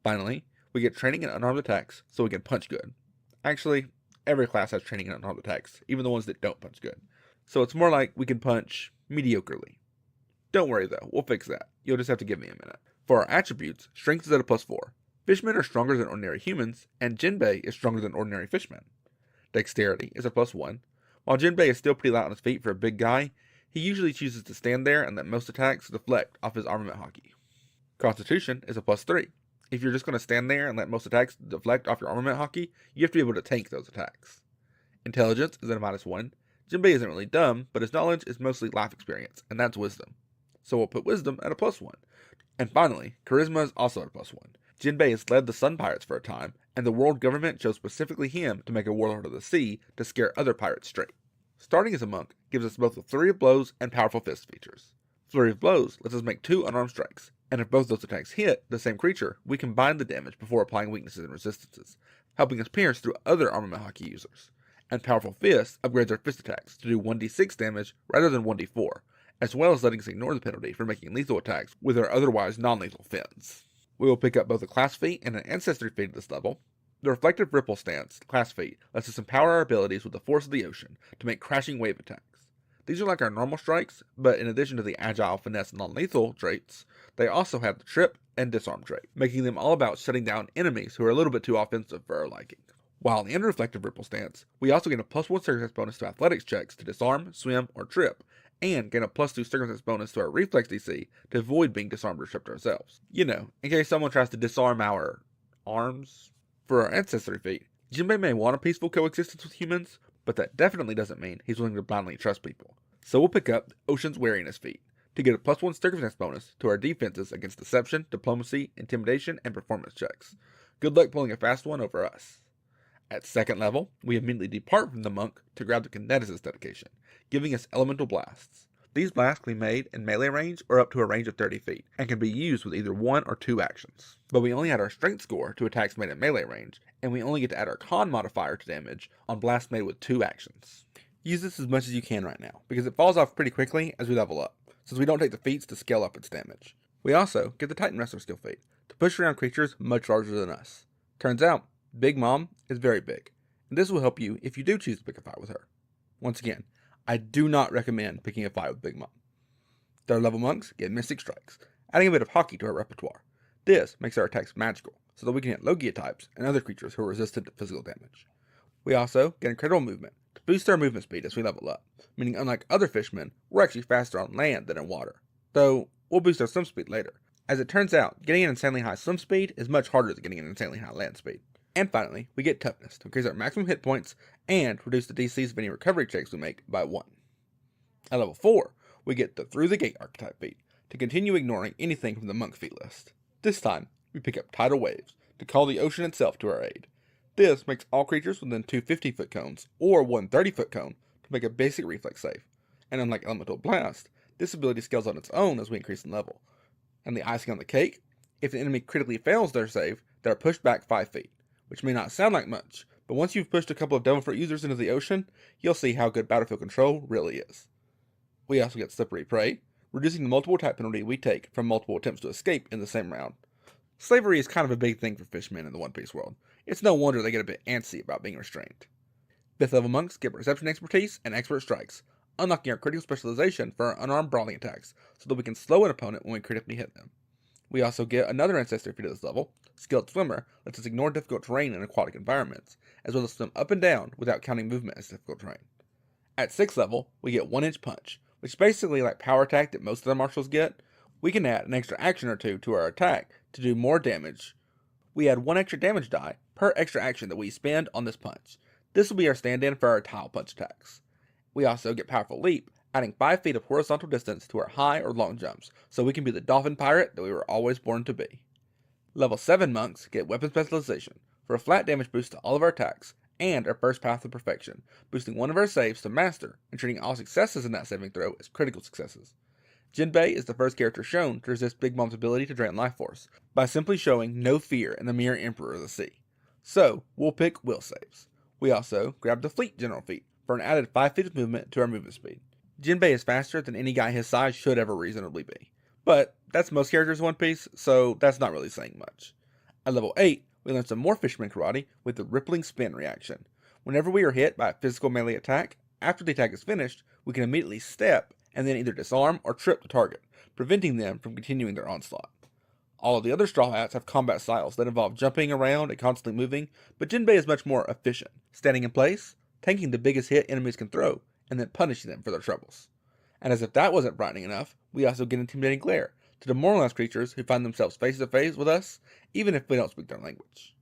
[SPEAKER 1] Finally, we get training in unarmed attacks, so we can punch good. Actually, every class has training in unarmed attacks, even the ones that don't punch good. So it's more like we can punch mediocrely. Don't worry though, we'll fix that. You'll just have to give me a minute. For our attributes, Strength is at a +4. Fishmen are stronger than ordinary humans, and Jinbei is stronger than ordinary fishmen. Dexterity is a +1. While Jinbei is still pretty light on his feet for a big guy, he usually chooses to stand there and let most attacks deflect off his armament hockey. Constitution is a +3. If you're just going to stand there and let most attacks deflect off your armament hockey, you have to be able to tank those attacks. Intelligence is at a -1. Jinbei isn't really dumb, but his knowledge is mostly life experience, and that's wisdom. So we'll put wisdom at a +1. And finally, charisma is also at a +1. Jinbei has led the Sun Pirates for a time, and the world government chose specifically him to make a Warlord of the Sea to scare other pirates straight. Starting as a monk gives us both the Flurry of Blows and Powerful Fist features. Flurry of Blows lets us make 2 unarmed strikes, and if both those attacks hit the same creature, we combine the damage before applying weaknesses and resistances, helping us pierce through other armament hockey users. And Powerful Fist upgrades our fist attacks to do 1d6 damage rather than 1d4, as well as letting us ignore the penalty for making lethal attacks with our otherwise non-lethal fins. We will pick up both a class feat and an ancestry feat at this level. The Reflective Ripple Stance class feat lets us empower our abilities with the force of the ocean to make crashing wave attacks. These are like our normal strikes, but in addition to the agile, finesse, and non-lethal traits, they also have the trip and disarm trait, making them all about shutting down enemies who are a little bit too offensive for our liking. While in Reflective Ripple Stance, we also gain a +1 circumstance bonus to athletics checks to disarm, swim, or trip, and gain a +2 circumstance bonus to our reflex DC to avoid being disarmed or tripped ourselves. You know, in case someone tries to disarm our arms. For our ancestry feat, Jinbei may want a peaceful coexistence with humans, but that definitely doesn't mean he's willing to blindly trust people. So we'll pick up the Ocean's Wariness feat to get a +1 circumstance bonus to our defenses against deception, diplomacy, intimidation, and performance checks. Good luck pulling a fast one over us. At 2nd level, we immediately depart from the monk to grab the Kineticist dedication, giving us elemental blasts. These blasts can be made in melee range or up to a range of 30 feet, and can be used with either 1 or 2 actions. But we only add our strength score to attacks made at melee range, and we only get to add our con modifier to damage on blasts made with 2 actions. Use this as much as you can right now, because it falls off pretty quickly as we level up, since we don't take the feats to scale up its damage. We also get the Titan Wrestler skill feat, to push around creatures much larger than us. Turns out, Big Mom is very big, and this will help you if you do choose to pick a fight with her. Once again, I do not recommend picking a fight with Big Mom. 3rd level monks get Mystic Strikes, adding a bit of hockey to our repertoire. This makes our attacks magical, so that we can hit Logia types and other creatures who are resistant to physical damage. We also get incredible movement to boost our movement speed as we level up, meaning unlike other fishmen, we're actually faster on land than in water. Though, we'll boost our swim speed later. As it turns out, getting an insanely high swim speed is much harder than getting an insanely high land speed. And finally, we get Toughness to increase our maximum hit points and reduce the DCs of any recovery checks we make by 1. At level 4, we get the Through the Gate archetype feat to continue ignoring anything from the monk feat list. This time, we pick up Tidal Waves to call the ocean itself to our aid. This makes all creatures within 2 50-foot cones or 1 30-foot cone to make a basic reflex save. And unlike Elemental Blast, this ability scales on its own as we increase in level. And the icing on the cake, if the enemy critically fails their save, they are pushed back 5 feet. Which may not sound like much, but once you've pushed a couple of Devil Fruit users into the ocean, you'll see how good battlefield control really is. We also get Slippery Prey, reducing the multiple attack penalty we take from multiple attempts to escape in the same round. Slavery is kind of a big thing for fishmen in the One Piece world. It's no wonder they get a bit antsy about being restrained. 5th level monks get Perception Expertise and Expert Strikes, unlocking our critical specialization for our unarmed brawling attacks so that we can slow an opponent when we critically hit them. We also get another ancestry feat at this level. Skilled Swimmer lets us ignore difficult terrain in aquatic environments, as well as swim up and down without counting movement as difficult terrain. At 6th level, we get 1-inch Punch, which is basically like Power Attack that most of the martials get. We can add an extra action or two to our attack to do more damage. We add 1 extra damage die per extra action that we spend on this punch. This will be our stand-in for our tile punch attacks. We also get Powerful Leap, adding 5 feet of horizontal distance to our high or long jumps, so we can be the dolphin pirate that we were always born to be. Level 7 monks get Weapon Specialization, for a flat damage boost to all of our attacks, and our first path to perfection, boosting one of our saves to master, and treating all successes in that saving throw as critical successes. Jinbei is the first character shown to resist Big Mom's ability to drain life force, by simply showing no fear in the Mirror Emperor of the Sea. So, we'll pick will saves. We also grab the Fleet General feat, for an added 5 feet of movement to our movement speed. Jinbei is faster than any guy his size should ever reasonably be. But that's most characters in One Piece, so that's not really saying much. At level 8, we learn some more Fisherman Karate with the Rippling Spin reaction. Whenever we are hit by a physical melee attack, after the attack is finished, we can immediately step and then either disarm or trip the target, preventing them from continuing their onslaught. All of the other Straw Hats have combat styles that involve jumping around and constantly moving, but Jinbei is much more efficient, standing in place, tanking the biggest hit enemies can throw, and then punishing them for their troubles. And as if that wasn't frightening enough, we also get Intimidating Glare, to demoralize creatures who find themselves face to face with us, even if we don't speak their language.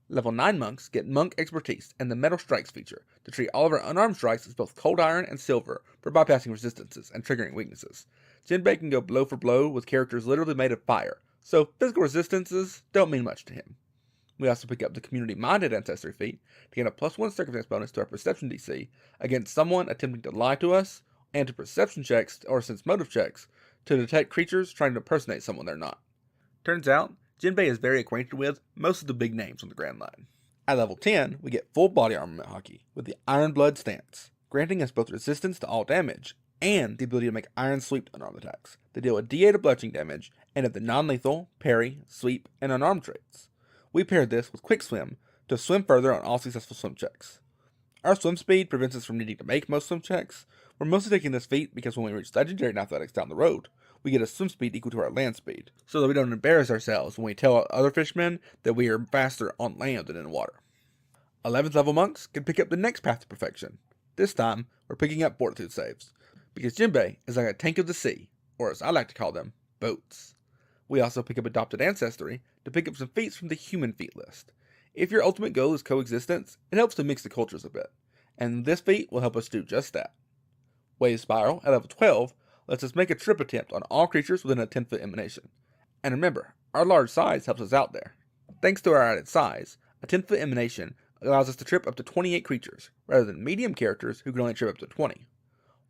[SPEAKER 1] Level 9 monks get Monk Expertise and the Metal Strikes feature, to treat all of our unarmed strikes as both cold iron and silver for bypassing resistances and triggering weaknesses. Jinbei can go blow for blow with characters literally made of fire, so physical resistances don't mean much to him. We also pick up the Community-Minded Ancestry feat to gain a +1 circumstance bonus to our Perception DC against someone attempting to lie to us, and to Perception checks or Sense Motive checks to detect creatures trying to impersonate someone they're not. Turns out, Jinbei is very acquainted with most of the big names on the Grand Line. At level 10, we get full body armament hockey with the Iron Blood stance, granting us both resistance to all damage and the ability to make Iron Sweep unarmed attacks that deal a D8 of bludgeoning damage and have the non-lethal, parry, sweep, and unarmed traits. We paired this with Quick Swim to swim further on all successful swim checks. Our swim speed prevents us from needing to make most swim checks. We're mostly taking this feat because when we reach Legendary in Athletics down the road, we get a swim speed equal to our land speed, so that we don't embarrass ourselves when we tell other fishermen that we are faster on land than in water. 11th level monks can pick up the next path to perfection. This time, we're picking up Fortitude saves, because Jinbei is like a tank of the sea, or as I like to call them, boats. We also pick up Adopted Ancestry to pick up some feats from the human feat list. If your ultimate goal is coexistence, it helps to mix the cultures a bit, and this feat will help us do just that. Wave Spiral at level 12 lets us make a trip attempt on all creatures within a 10-foot emanation. And remember, our large size helps us out there. Thanks to our added size, a 10-foot emanation allows us to trip up to 28 creatures, rather than medium characters who can only trip up to 20.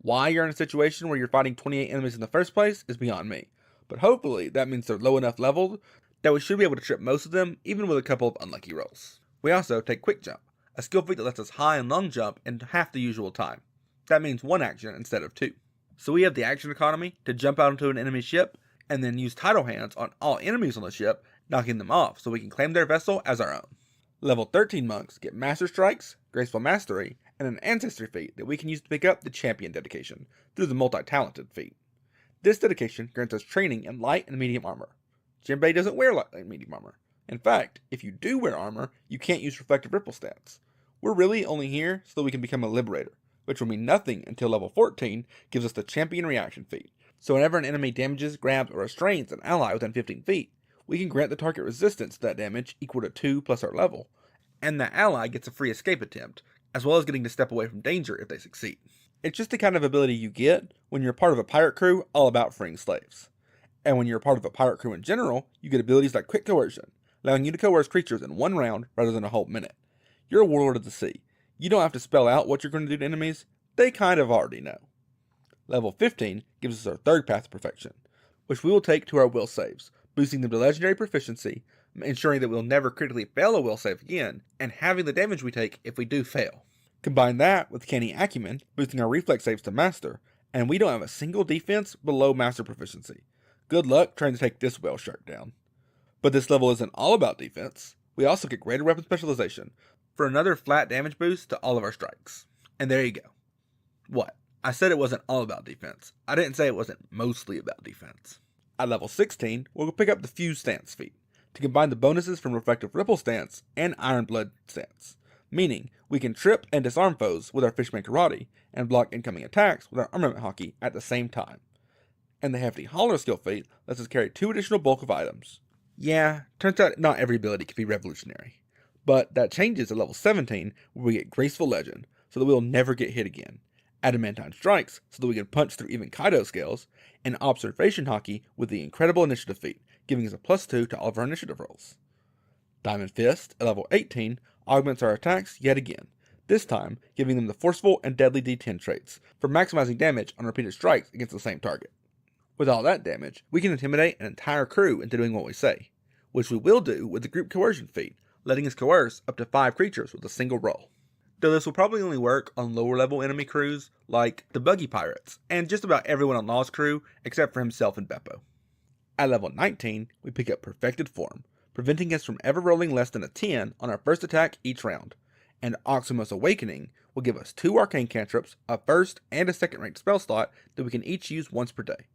[SPEAKER 1] Why you're in a situation where you're fighting 28 enemies in the first place is beyond me, but hopefully that means they're low enough leveled that we should be able to trip most of them, even with a couple of unlucky rolls. We also take Quick Jump, a skill feat that lets us high and long jump in half the usual time. That means 1 action instead of 2. So we have the action economy to jump out into an enemy ship, and then use Tidal Hands on all enemies on the ship, knocking them off so we can claim their vessel as our own. Level 13 monks get Master Strikes, Graceful Mastery, and an Ancestry feat that we can use to pick up the Champion dedication through the Multi-Talented feat. This dedication grants us training in light and medium armor. Jinbei doesn't wear light and medium armor. In fact, if you do wear armor, you can't use Reflective Ripple stats. We're really only here so that we can become a Liberator, which will mean nothing until level 14 gives us the Champion Reaction feat. So whenever an enemy damages, grabs, or restrains an ally within 15 feet, we can grant the target resistance to that damage equal to 2 plus our level, and that ally gets a free escape attempt, as well as getting to step away from danger if they succeed. It's just the kind of ability you get when you're part of a pirate crew all about freeing slaves. And when you're part of a pirate crew in general, you get abilities like Quick Coercion, allowing you to coerce creatures in 1 round rather than a whole minute. You're a warlord of the sea. You don't have to spell out what you're going to do to enemies, they kind of already know. Level 15 gives us our third path to perfection, which we will take to our will saves, boosting them to legendary proficiency, ensuring that we'll never critically fail a will save again, and halving the damage we take if we do fail. Combine that with Canny Acumen, boosting our reflex saves to Master, and we don't have a single defense below Master proficiency. Good luck trying to take this whale shark down. But this level isn't all about defense. We also get greater weapon specialization for another flat damage boost to all of our strikes. And there you go. What? I said it wasn't all about defense. I didn't say it wasn't mostly about defense. At level 16, we'll pick up the Fuse Stance feat to combine the bonuses from Reflective Ripple Stance and Iron Blood Stance, meaning we can trip and disarm foes with our Fishman Karate and block incoming attacks with our Armament Hockey at the same time. And the Hefty Holler skill feat lets us carry 2 additional bulk of items. Yeah, turns out not every ability can be revolutionary. But that changes at level 17 where we get Graceful Legend, so that we'll never get hit again. Adamantine Strikes, so that we can punch through even Kaido scales, and Observation Hockey with the Incredible Initiative feat, giving us a +2 to all of our initiative rolls. Diamond Fist, at level 18, augments our attacks yet again, this time giving them the Forceful and Deadly D10 traits for maximizing damage on repeated strikes against the same target. With all that damage, we can intimidate an entire crew into doing what we say, which we will do with the Group Coercion feat, letting us coerce up to 5 creatures with a single roll. Though this will probably only work on lower level enemy crews, like the Buggy Pirates, and just about everyone on Law's crew except for himself and Beppo. At level 19, we pick up Perfected Form, preventing us from ever rolling less than a 10 on our first attack each round, and Oxymus Awakening will give us 2 arcane cantrips, a first and a second ranked spell slot that we can each use once per day.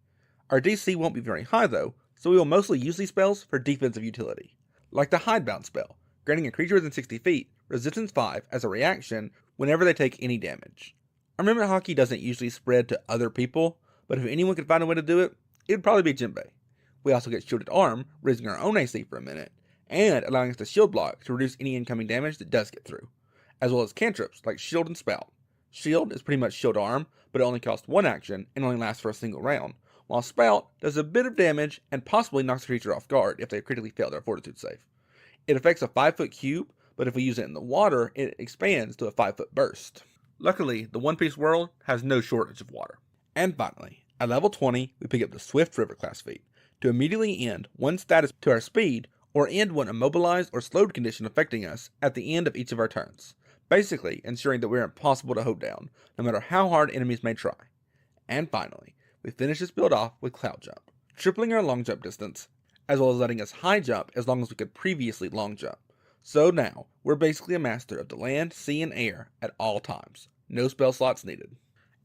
[SPEAKER 1] Our DC won't be very high though, so we will mostly use these spells for defensive utility, like the Hidebound spell, granting a creature within 60 feet resistance 5 as a reaction whenever they take any damage. Armament Hockey doesn't usually spread to other people, but if anyone could find a way to do it, it would probably be Jinbei. We also get Shielded Arm, raising our own AC for a minute, and allowing us to shield block to reduce any incoming damage that does get through, as well as cantrips like Shield and Spout. Shield is pretty much Shield Arm, but it only costs 1 action and only lasts for a single round, while Spout does a bit of damage and possibly knocks the creature off guard if they critically fail their Fortitude save. It affects a 5-foot cube, but if we use it in the water, it expands to a 5-foot burst. Luckily, the One Piece world has no shortage of water. And finally, at level 20, we pick up the Swift River class feat to immediately end one status to our speed or end one immobilized or slowed condition affecting us at the end of each of our turns, basically ensuring that we're impossible to hold down, no matter how hard enemies may try. And finally, we finish this build off with Cloud Jump, tripling our long jump distance, as well as letting us high jump as long as we could previously long jump. So now, we're basically a master of the land, sea, and air at all times. No spell slots needed.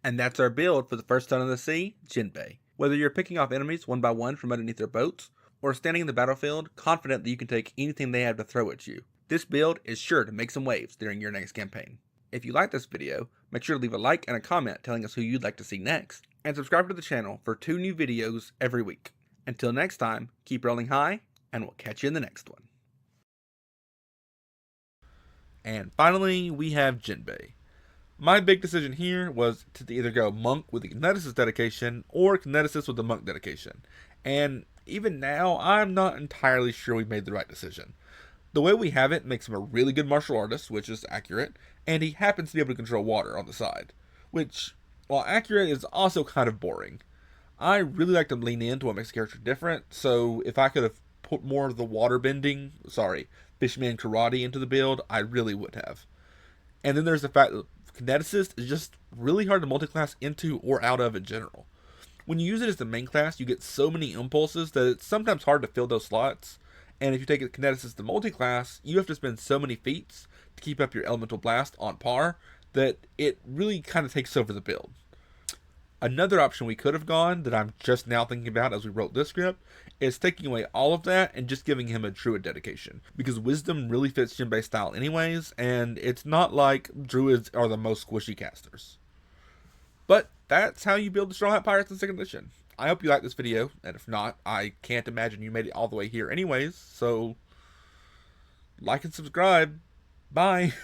[SPEAKER 1] And that's our build for the first Son of the Sea, Jinbei. Whether you're picking off enemies one by one from underneath their boats, or standing in the battlefield confident that you can take anything they have to throw at you, this build is sure to make some waves during your next campaign. If you like this video, make sure to leave a like and a comment telling us who you'd like to see next, and subscribe to the channel for 2 new videos every week. Until next time, keep rolling high, and we'll catch you in the next one. And finally, we have Jinbei. My big decision here was to either go Monk with the Kineticist dedication or Kineticist with the Monk dedication. And even now, I'm not entirely sure we made the right decision. The way we have it makes him a really good martial artist, which is accurate, and he happens to be able to control water on the side, which, while accurate, is also kind of boring. I really like to lean into what makes a character different, so if I could have put more of the Fishman Karate into the build, I really would have. And then there's the fact that Kineticist is just really hard to multiclass into or out of in general. When you use it as the main class, you get so many impulses that it's sometimes hard to fill those slots, and if you take a Kineticist to multiclass, you have to spend so many feats to keep up your Elemental Blast on par that it really kind of takes over the build. Another option we could have gone, that I'm just now thinking about as we wrote this script, is taking away all of that and just giving him a Druid dedication. Because Wisdom really fits Jinbei's style anyways, and it's not like Druids are the most squishy casters. But that's how you build the Straw Hat Pirates in 2nd edition. I hope you liked this video, and if not, I can't imagine you made it all the way here anyways, so like and subscribe. Bye!